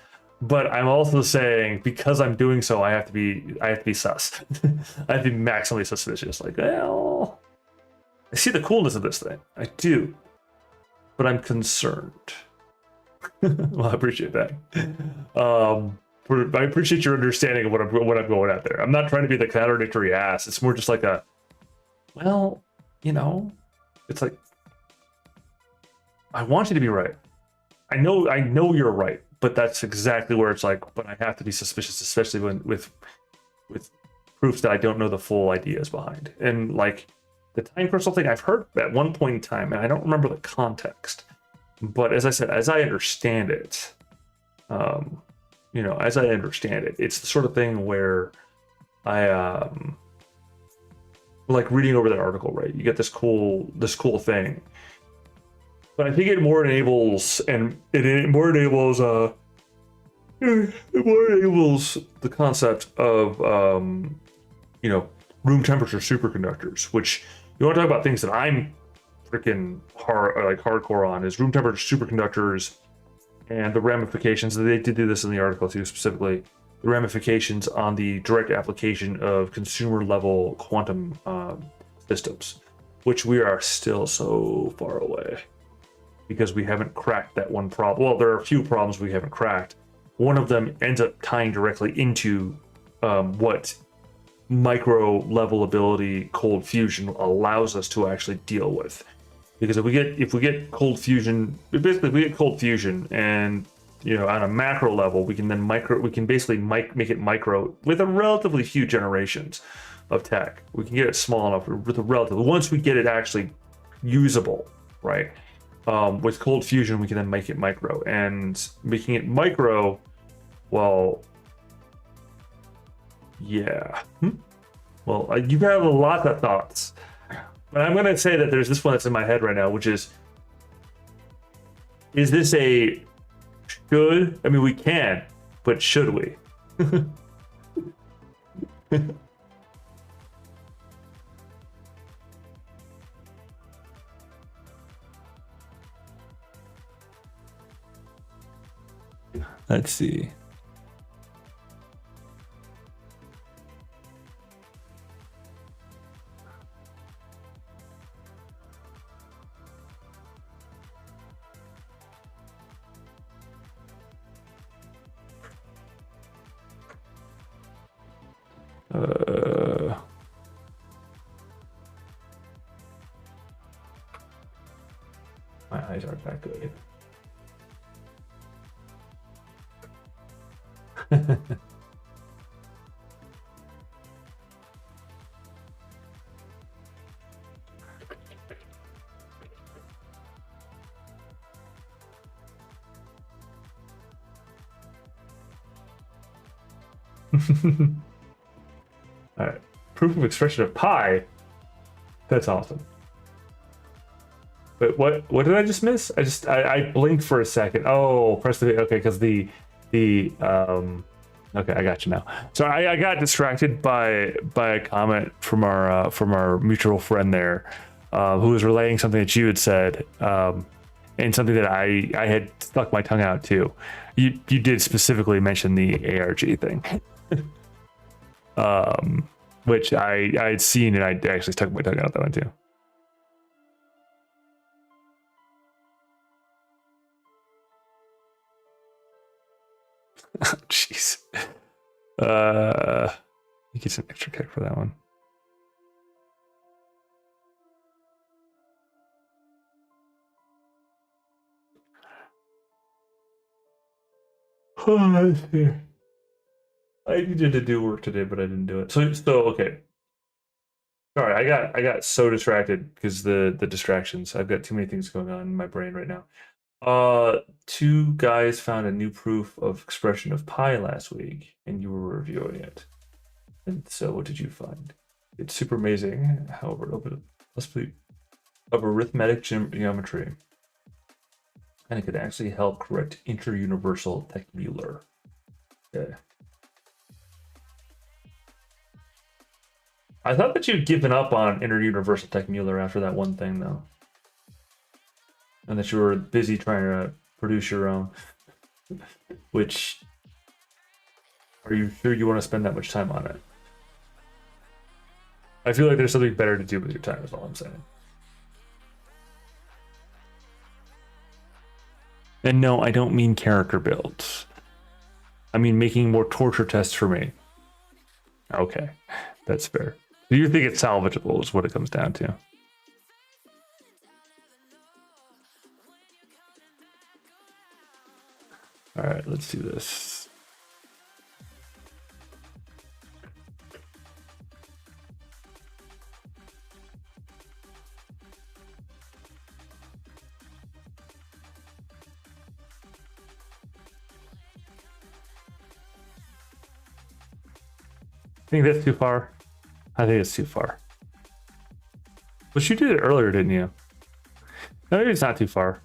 But I'm also saying, because I'm doing so, I have to be sus. I have to be maximally suspicious. Like, well, I see the coolness of this thing. I do, but I'm concerned. Well, I appreciate that. I appreciate your understanding of what I'm going at there. I'm not trying to be the contradictory ass. It's more just like a, well, you know, it's like, I want you to be right. I know you're right, but that's exactly where it's like, but I have to be suspicious, especially when with proofs that I don't know the full ideas behind. And like the time crystal thing, I've heard at one point in time, and I don't remember the context. But as I said, as I understand it, you know, as I understand it, it's the sort of thing where I like reading over that article, right? You get this cool thing. But I think it more enables the concept of you know, room temperature superconductors, which you want to talk about things that I'm freaking hardcore on, is room temperature superconductors and the ramifications. They did do this in the article too, specifically the ramifications on the direct application of consumer level quantum systems, which we are still so far away, because we haven't cracked that one problem. Well, there are a few problems we haven't cracked. One of them ends up tying directly into what micro level ability cold fusion allows us to actually deal with. Because if we get cold fusion, basically if we get cold fusion, and you know, on a macro level, we can then basically make it micro with a relatively few generations of tech. We can get it small enough with a relatively, once we get it actually usable, right? With cold fusion, we can then make it micro, and making it micro, well, yeah. Well, you have a lot of thoughts, but I'm going to say that there's this one that's in my head right now, which is this a should? I mean, we can, but should we? Let's see. My eyes aren't that good. All right, proof of expression of pi. That's awesome. But what did I just miss? I blinked for a second. Oh, press the, okay, because the Okay, I got you now. So I got distracted by a comment from our mutual friend there, who was relaying something that you had said, and something that I had stuck my tongue out to. You did specifically mention the ARG thing, which I had seen, and I actually stuck my tongue out that one too. Jeez. You get some extra kick for that one. Oh, I needed to do work today, but I didn't do it. So okay. Sorry, I got so distracted because the distractions. I've got too many things going on in my brain right now. Two guys found a new proof of expression of pi last week, and you were reviewing it. And so, what did you find? It's super amazing. However, possibly of arithmetic geometry, and it could actually help correct interuniversal Tech-Mueller. Okay. I thought that you'd given up on interuniversal Tech-Mueller after that one thing, though, and that you were busy trying to produce your own. Which, are you sure you want to spend that much time on it? I feel like there's something better to do with your time, is all I'm saying. And no, I don't mean character builds. I mean making more torture tests for me. Okay, that's fair. Do you think it's salvageable is what it comes down to? All right, let's do this. Think that's too far? I think it's too far. But you did it earlier, didn't you? No, maybe it's not too far.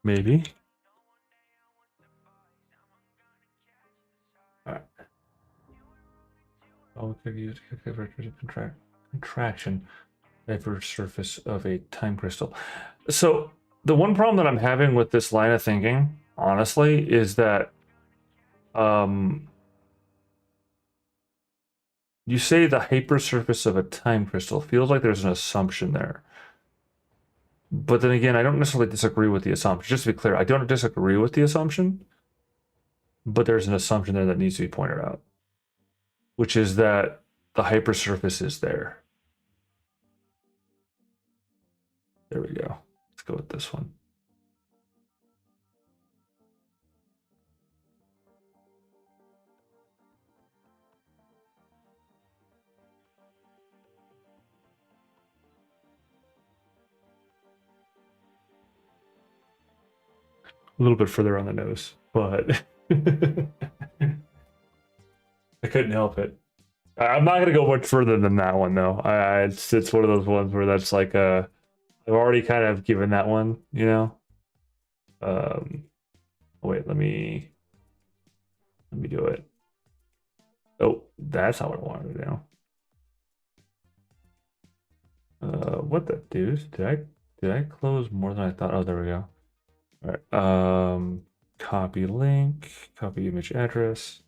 Maybe. All right. Oh, could use contraction diverge surface of a time crystal. So the one problem that I'm having with this line of thinking, honestly, is that you say the hypersurface of a time crystal. Feels like there's an assumption there. But then again, I don't necessarily disagree with the assumption. Just to be clear, I don't disagree with the assumption, but there's an assumption there that needs to be pointed out, which is that the hypersurface is there. There we go. Let's go with this one. A little bit further on the nose, but I couldn't help it. I'm not gonna go much further than that one though. It's one of those ones where that's like I've already kind of given that one, you know. Wait, let me do it. Oh, that's not what I wanted to do. What the deuce? Did I close more than I thought? Oh, there we go. All right. Copy link, copy image address.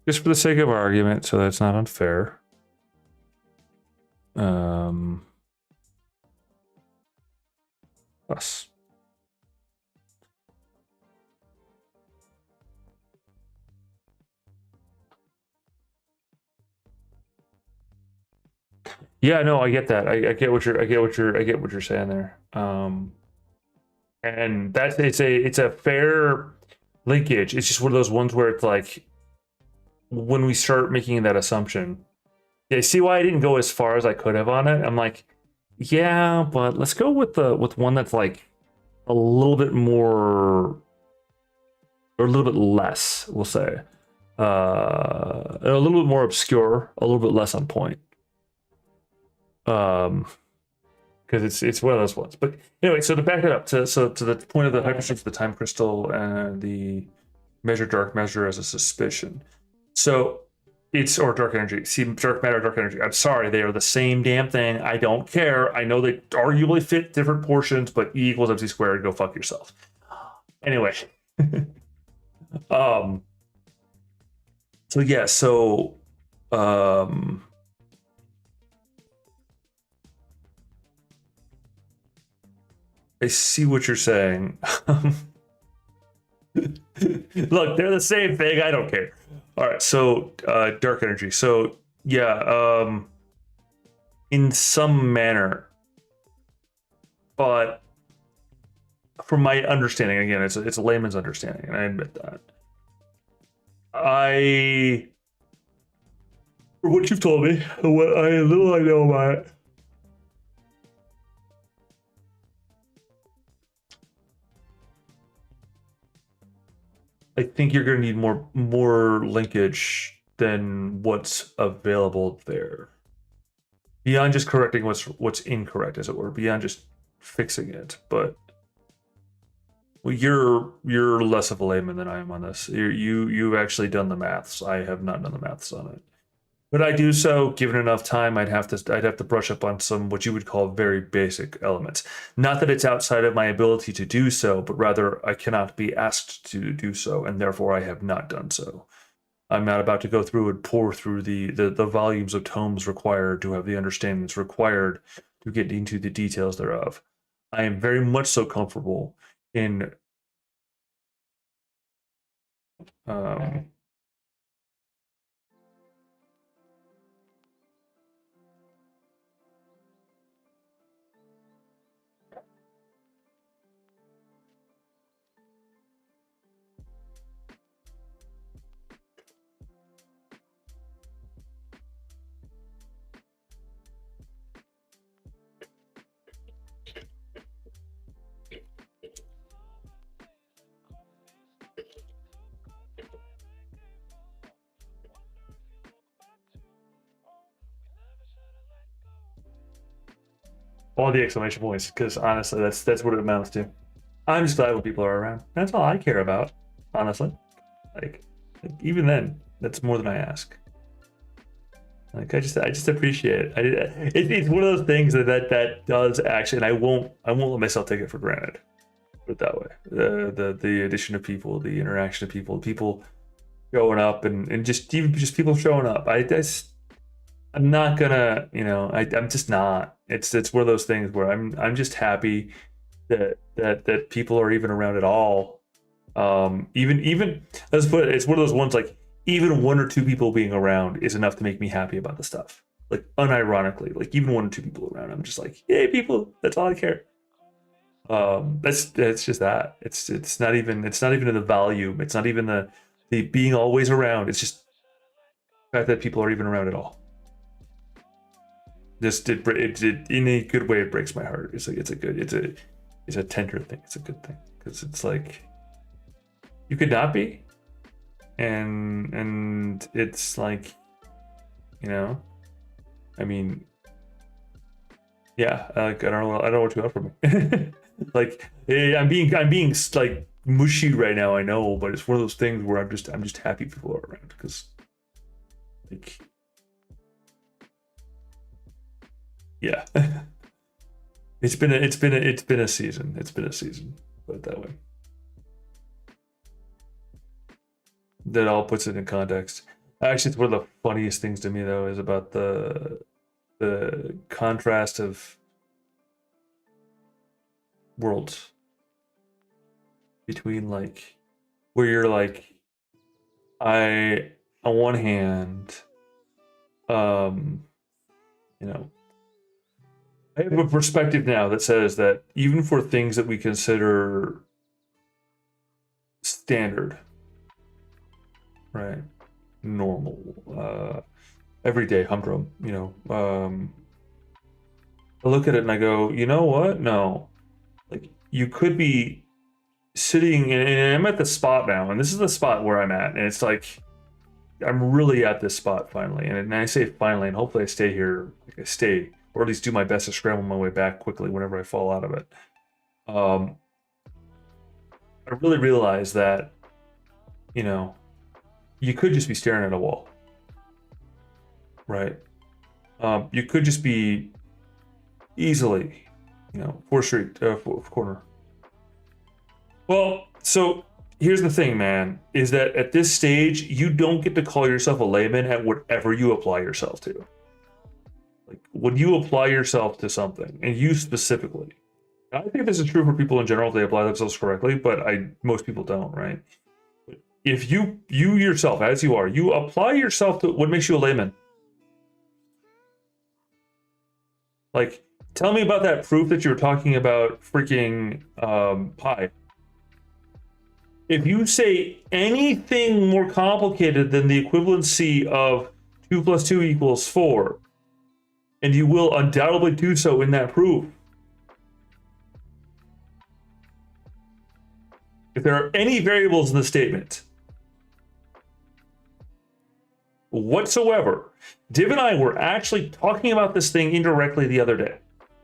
Just for the sake of argument, so that's not unfair. Plus. Yeah, no, I get that. I get what you're saying there. And that's it's a fair linkage. It's just one of those ones where it's like when we start making that assumption, yeah, see why I didn't go as far as I could have on it. I'm like, yeah, but let's go with one that's like a little bit more or a little bit less, we'll say. A little bit more obscure, a little bit less on point. Because it's one of those ones. But anyway, so to back it up, to the point of the hyperstrength, the time crystal, and the measure dark measure as a suspicion. So it's or dark energy. See, dark matter, dark energy. I'm sorry, they are the same damn thing. I don't care. I know they arguably fit different portions, but E equals MC squared. Go fuck yourself. Anyway, So yeah, so I see what you're saying. Look, they're the same thing. I don't care. All right, so dark energy. So yeah, in some manner, but from my understanding, again, it's a layman's understanding, and I admit that. For what you've told me, what little I know about it, I think you're going to need more linkage than what's available there. Beyond just correcting what's incorrect, as it were, beyond just fixing it. But well, you're less of a layman than I am on this. You've actually done the maths. I have not done the maths on it. But I do so, given enough time, I'd have to brush up on some what you would call very basic elements. Not that it's outside of my ability to do so, but rather I cannot be asked to do so, and therefore I have not done so. I'm not about to go through and pour through the volumes of tomes required to have the understandings required to get into the details thereof. I am very much so comfortable in all the exclamation points, because honestly, that's what it amounts to. I'm just glad when people are around. That's all I care about, honestly. Like even then, that's more than I ask. Like I just appreciate it. It's one of those things that does actually, and I won't let myself take it for granted. Put it that way. The addition of people, the interaction of people showing up, and just even just people showing up. I'm not gonna, I'm just not. It's one of those things where I'm just happy that people are even around at all. Even let's put it, it's one of those ones like even one or two people being around is enough to make me happy about the stuff. Like unironically, like even one or two people around, I'm just like, yay, people. That's all I care. That's just that. It's not even in the volume. It's not even the being always around. It's just the fact that people are even around at all. Just it in a good way. It breaks my heart. It's like it's a tender thing. It's a good thing because it's like you could not be, and it's like, I mean, yeah, like I don't know what to offer me. Like I'm being like mushy right now. I know, but it's one of those things where I'm just happy people are around because like. Yeah, it's been a season. It's been a season. Put it that way. That all puts it in context. Actually, it's one of the funniest things to me though is about the contrast of worlds between like where you're like I on one hand, you know. I have a perspective now that says that even for things that we consider standard, right? normal, everyday, humdrum, I look at it and I go, you know what? No. Like, you could be sitting, and I'm at the spot now, and this is the spot where I'm at, and it's like, I'm really at this spot finally. And I say finally, and hopefully I stay here, or at least do my best to scramble my way back quickly whenever I fall out of it. I really realize that, you could just be staring at a wall, right? You could just be easily, 4th Street, 4th corner. Well, so here's the thing, man, is that at this stage, you don't get to call yourself a layman at whatever you apply yourself to. Like, when you apply yourself to something, and you specifically, and I think this is true for people in general if they apply themselves correctly, but most people don't, right? If you yourself, as you are, you apply yourself to what makes you a layman. Like, tell me about that proof that you were talking about, freaking pi. If you say anything more complicated than the equivalency of 2 plus 2 equals 4, and you will undoubtedly do so in that proof, if there are any variables in the statement whatsoever, Div and I were actually talking about this thing indirectly the other day.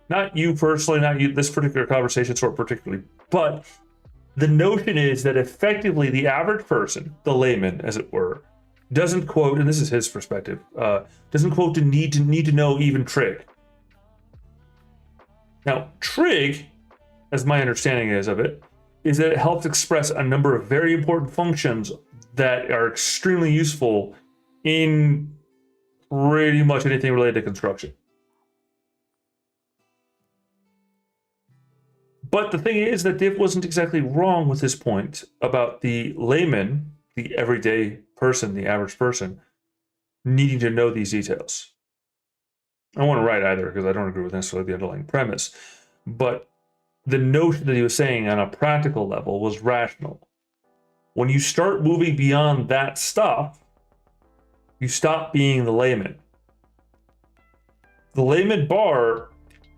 Not you personally, not you, this particular conversation sort particularly, but the notion is that effectively the average person, the layman, as it were, doesn't quote, and this is his perspective, doesn't quote to need to know even trig. Now, trig, as my understanding is of it, is that it helps express a number of very important functions that are extremely useful in pretty much anything related to construction. But the thing is that Div wasn't exactly wrong with his point about the layman, the everyday person, the average person, needing to know these details. I don't want to write either because I don't agree with necessarily the underlying premise. But the notion that he was saying on a practical level was rational. When you start moving beyond that stuff, you stop being the layman. The layman bar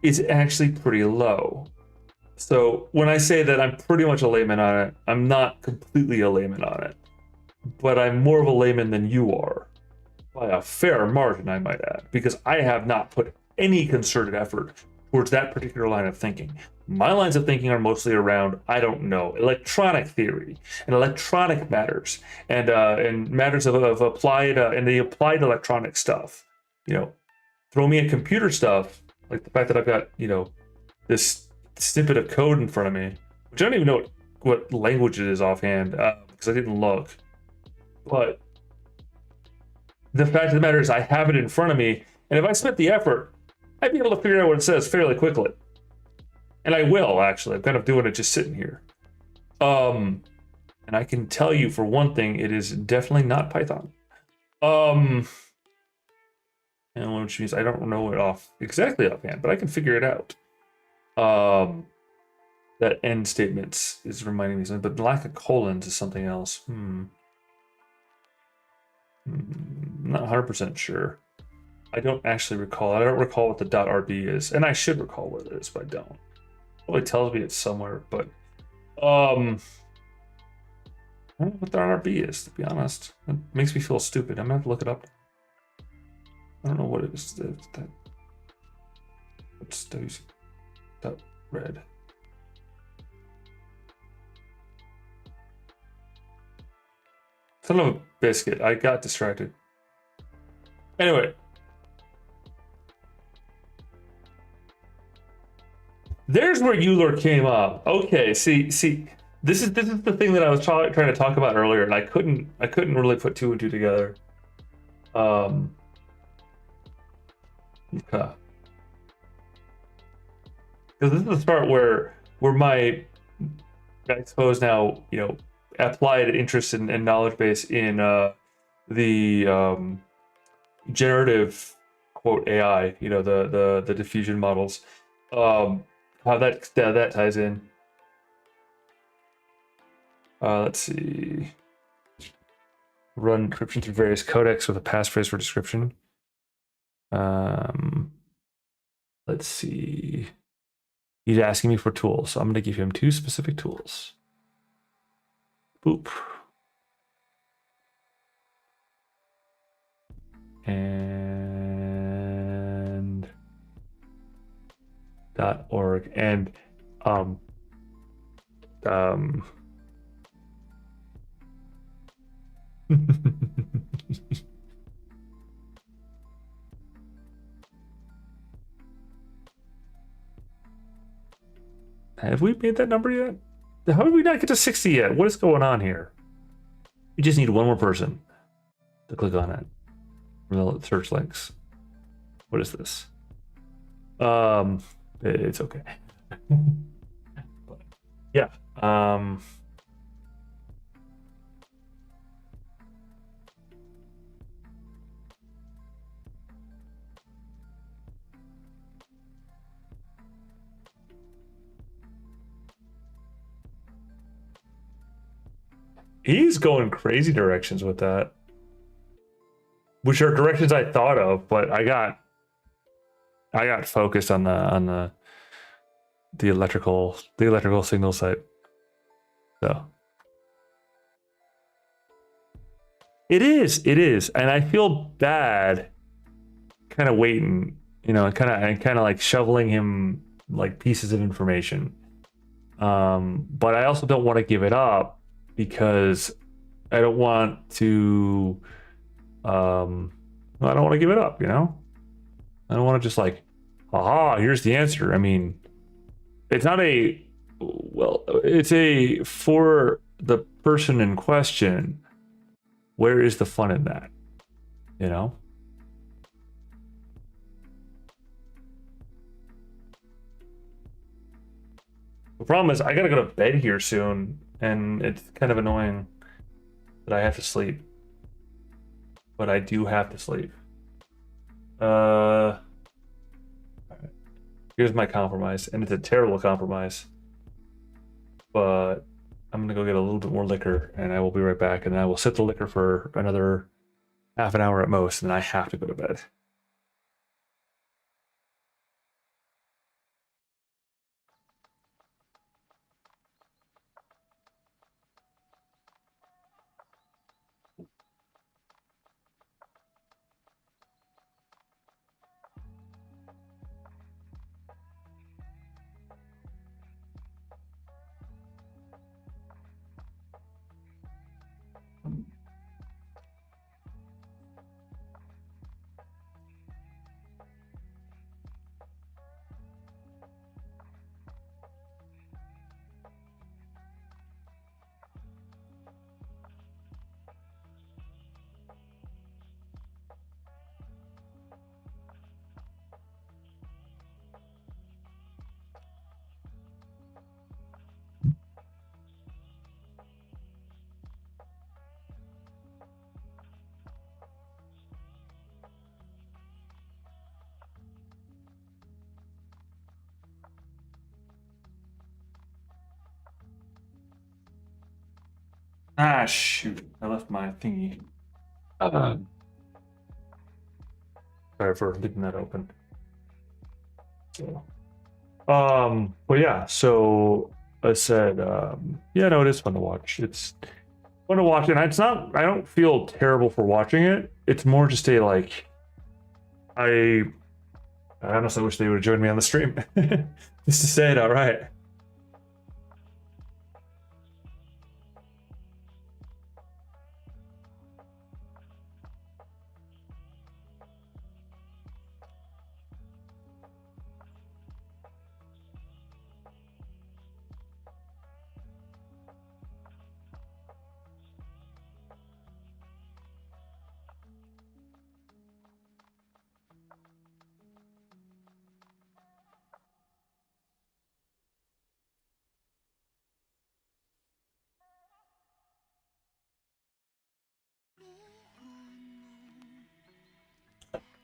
is actually pretty low. So when I say that I'm pretty much a layman on it, I'm not completely a layman on it. But I'm more of a layman than you are. By a fair margin, I might add. Because I have not put any concerted effort towards that particular line of thinking. My lines of thinking are mostly around, I don't know, electronic theory and electronic matters and matters of applied and the applied electronic stuff. Throw me at computer stuff, like the fact that I've got, this snippet of code in front of me, which I don't even know what language it is offhand because I didn't look. But the fact of the matter is I have it in front of me, and if I spent the effort, I'd be able to figure out what it says fairly quickly. And I will, actually. I'm kind of doing it just sitting here. And I can tell you for one thing, it is definitely not Python. And which means I don't know it exactly offhand, but I can figure it out. That end statements is reminding me of something, but the lack of colons is something else. Not 100% sure. I don't actually recall. I don't recall what the .rb is, and I should recall what it is, but I don't. Probably tells me it's somewhere, but I don't know what the .rb is, to be honest. It makes me feel stupid. I'm gonna have to look it up. I don't know what it is. What's .red? Son of a biscuit. I got distracted. Anyway. There's where Euler came up. Okay, see, this is the thing that I was trying to talk about earlier, and I couldn't really put two and two together. Okay. Because this is the part where my, I suppose now, applied interest and knowledge base in the generative quote AI, the diffusion models, how that ties in. Let's see. Run encryption through various codecs with a passphrase for description. Let's see. He's asking me for tools, so I'm going to give him 2 specific tools. Boop. And .org and have we made that number yet? How did we not get to 60 yet? What is going on here? We just need one more person to click on it. We'll search links. What is this? It's okay. Yeah. He's going crazy directions with that, which are directions I thought of, but I got focused on the electrical signal site. So it is, and I feel bad, kind of waiting, and kind of like shoveling him like pieces of information. But I also don't want to give it up because I don't want to. I don't want to give it up. I don't want to just like, aha, here's the answer. I mean, it's not it's for the person in question. Where is the fun in that? The problem is I gotta go to bed here soon, and it's kind of annoying that I have to sleep. But I do have to sleep. Here's my compromise, and it's a terrible compromise. But I'm gonna go get a little bit more liquor, and I will be right back, and then I will sit the liquor for another half an hour at most, and then I have to go to bed. Ah, shoot. I left my thingy. Sorry for leaving that open. So, but yeah, so I said, yeah, no, it is fun to watch. It's fun to watch, and it's not, I don't feel terrible for watching it. It's more just a, like, I honestly wish they would have joined me on the stream. Just to say it outright.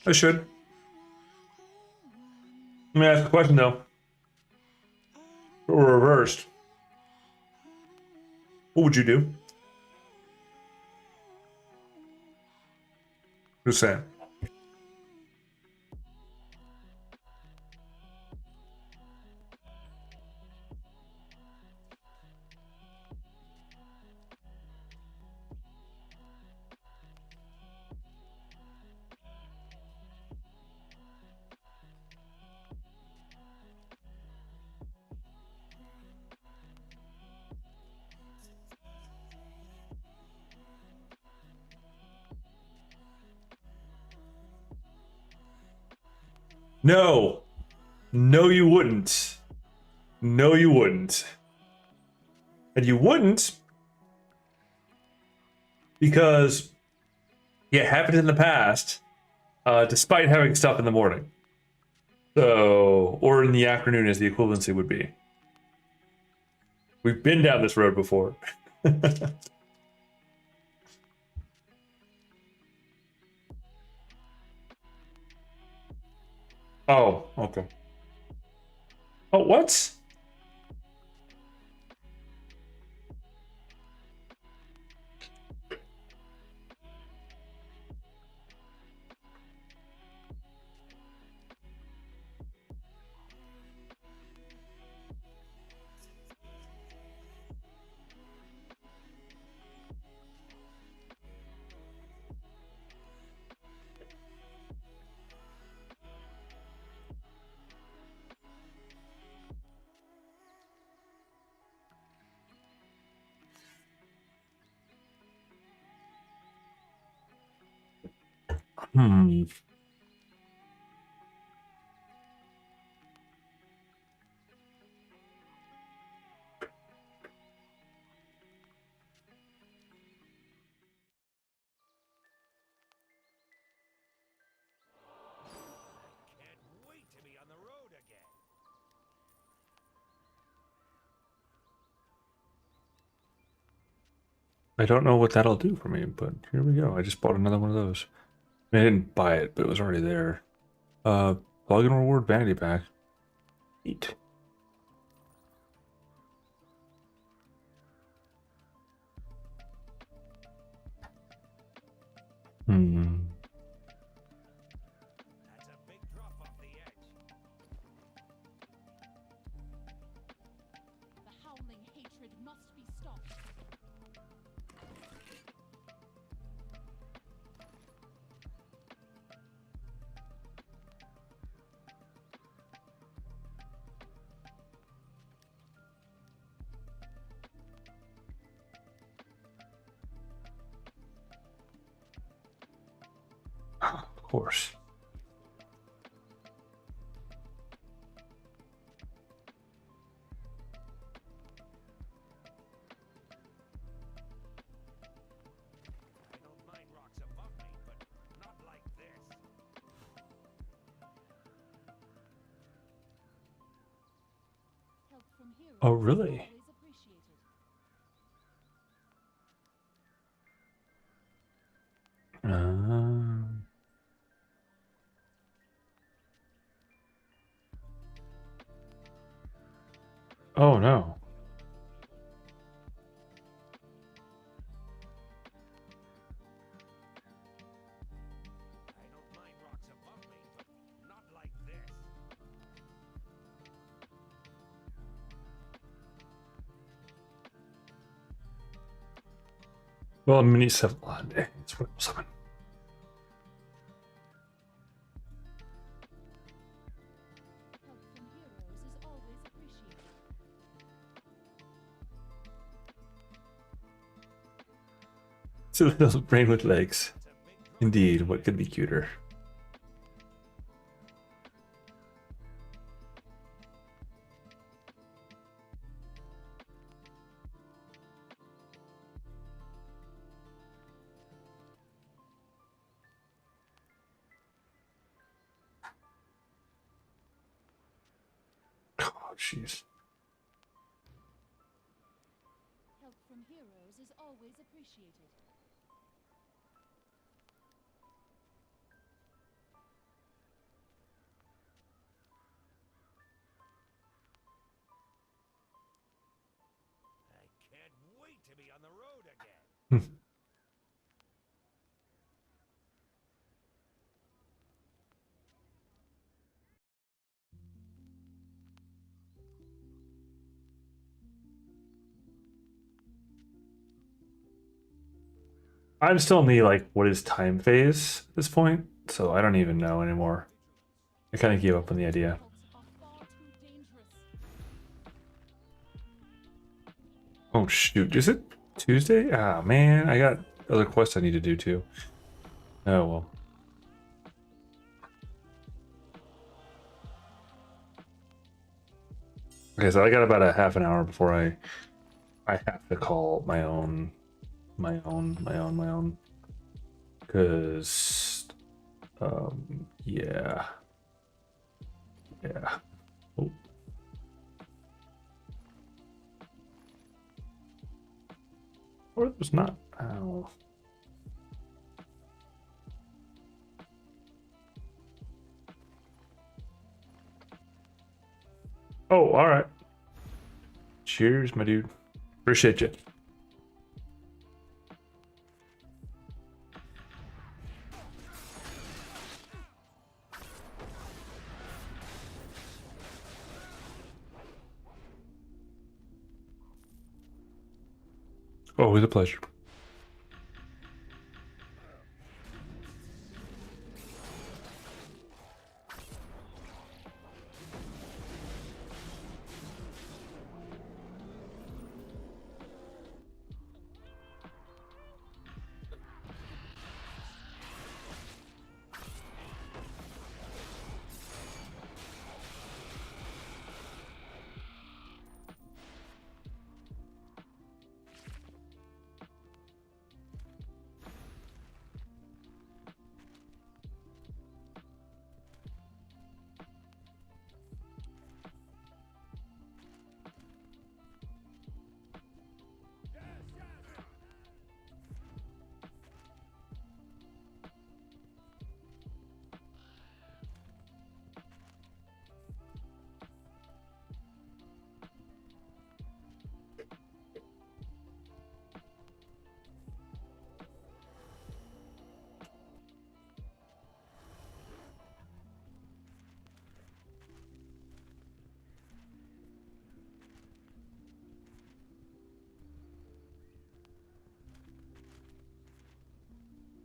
I should. Let me ask a question though. Or reversed. What would you do? Just saying. No. No, you wouldn't. No, you wouldn't. And you wouldn't because it happened in the past, despite having stuff in the morning. So, or in the afternoon as the equivalency would be. We've been down this road before. Oh, okay. Oh, what? Hmm. I don't know what that'll do for me, but here we go. I just bought another one of those. I didn't buy it, but it was already there. Plug and reward vanity pack. Eat. Hmm. That's a big drop off the edge. The howling hatred must be stopped. Of course. I don't mind rocks above me, but not like this. Help from heroes Oh, is really? always appreciated. Oh no. I don't mind rocks above me, but not like this. Well, mini 7. It's what 7. Help from heroes is always appreciated. It's a little brain with legs. That's a big drop. Indeed, what could be cuter? Oh, jeez. Help from heroes is always appreciated. I can't wait to be on the road again. I'm still in the like what is time phase at this point, so I don't even know anymore. I kind of gave up on the idea. Are far too dangerous. Oh shoot, is it Tuesday? Ah man, I got other quests I need to do too. Oh well. Okay, so I got about a half an hour before I have to call my own, because yeah, yeah. Oh, or it was not. Ow. Oh, all right. Cheers, my dude. Appreciate you. Always a pleasure.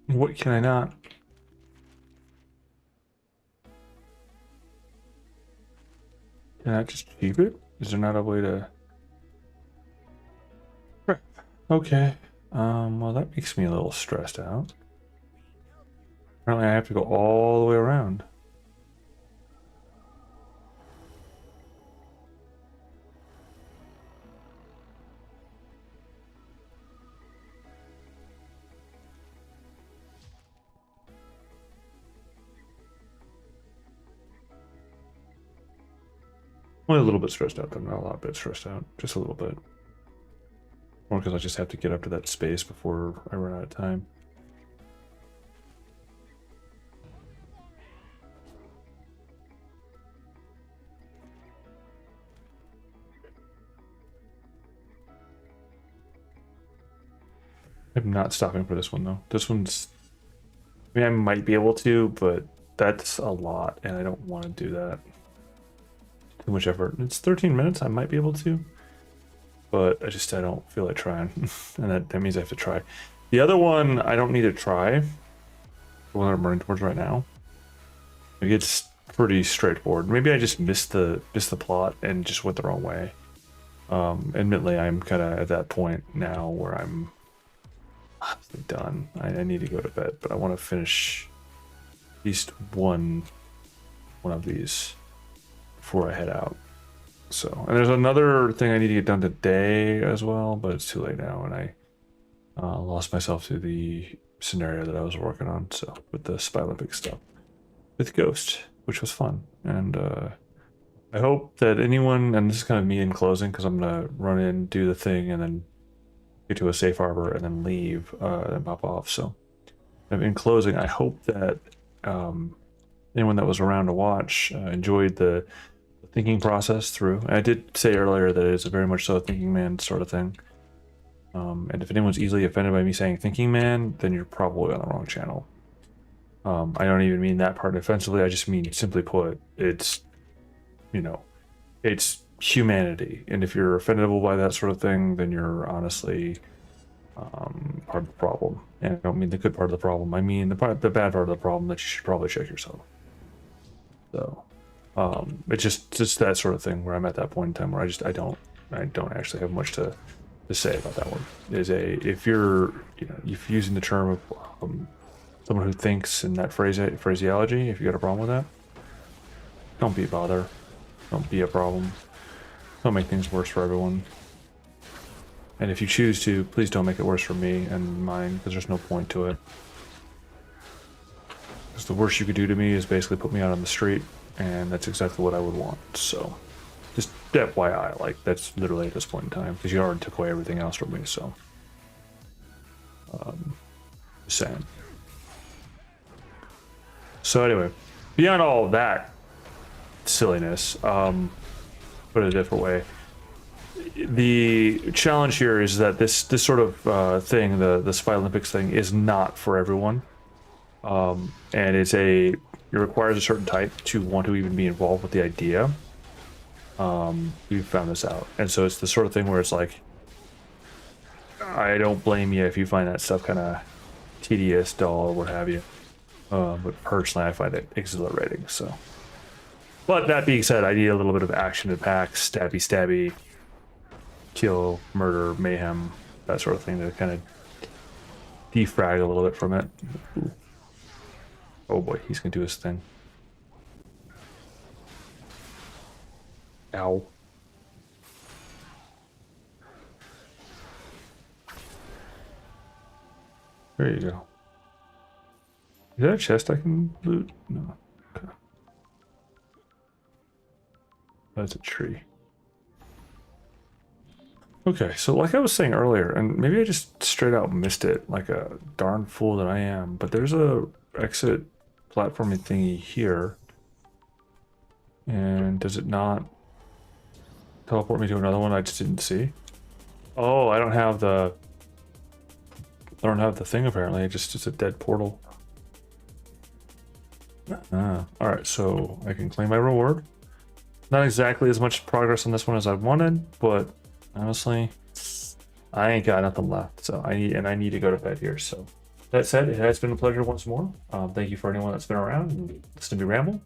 What can I not? Can I just keep it? Is there not a way to? Crap. Okay. Well, that makes me a little stressed out. Apparently, I have to go all the way around. Only a little bit stressed out, though. Not a lot bit stressed out. Just a little bit. Or because I just have to get up to that space before I run out of time. I'm not stopping for this one, though. This one's... I mean, I might be able to, but that's a lot, and I don't want to do that. Too much effort. It's 13 minutes. I might be able to, but I don't feel like trying, and that means I have to try. The other one I don't need to try. The one that I'm running towards right now. Like, it's pretty straightforward. Maybe I just missed the plot and just went the wrong way. Admittedly, I'm kind of at that point now where I'm honestly done. I need to go to bed, but I want to finish at least one of these before I head out. So, and there's another thing I need to get done today as well, but it's too late now, and I lost myself to the scenario that I was working on. So, with the Spy Olympic stuff with Ghost, which was fun, and I hope that anyone, and this is kind of me in closing because I'm gonna run in, do the thing, and then get to a safe harbor, and then leave, and pop off. So, in closing, I hope that anyone that was around to watch enjoyed the thinking process through. I did say earlier that it is a very much so a thinking man sort of thing. And if anyone's easily offended by me saying thinking man, then you're probably on the wrong channel. I don't even mean that part offensively. I just mean, simply put, it's, you know, it's humanity. And if you're offendable by that sort of thing, then you're honestly part of the problem. And I don't mean the good part of the problem. I mean the bad part of the problem that you should probably check yourself. So, it's just that sort of thing where I'm at that point in time where I don't actually have much to say about that one. If you're if you're using the term of someone who thinks in that phraseology, if you got a problem with that, don't be a bother. Don't be a problem. Don't make things worse for everyone. And if you choose to, please don't make it worse for me and mine, because there's no point to it. Because the worst you could do to me is basically put me out on the street, and that's exactly what I would want. So, just FYI, like, that's literally at this point in time, because you already took away everything else from me, so. Just saying. So anyway, beyond all of that silliness, put it a different way, the challenge here is that this sort of thing, the Spy Olympics thing, is not for everyone, and it requires a certain type to want to even be involved with the idea. We found this out, and so it's the sort of thing where it's like, I don't blame you if you find that stuff kind of tedious, dull, or what have you. But personally, I find it exhilarating. So, but that being said, I need a little bit of action to pack, stabby, kill, murder, mayhem, that sort of thing to kind of defrag a little bit from it. Ooh. Oh boy, he's gonna do his thing. Ow. There you go. Is that a chest I can loot? No. Okay. That's a tree. Okay, so like I was saying earlier, and maybe I just straight out missed it, like a darn fool that I am, but there's a exit platforming thingy here. And does it not teleport me to another one I just didn't see? Oh, I don't have the thing apparently. It's a dead portal. Alright, so I can claim my reward. Not exactly as much progress on this one as I wanted, but honestly, I ain't got nothing left. So I need to go to bed here. So that said, it has been a pleasure once more. Thank you for anyone that's been around and listened to me ramble.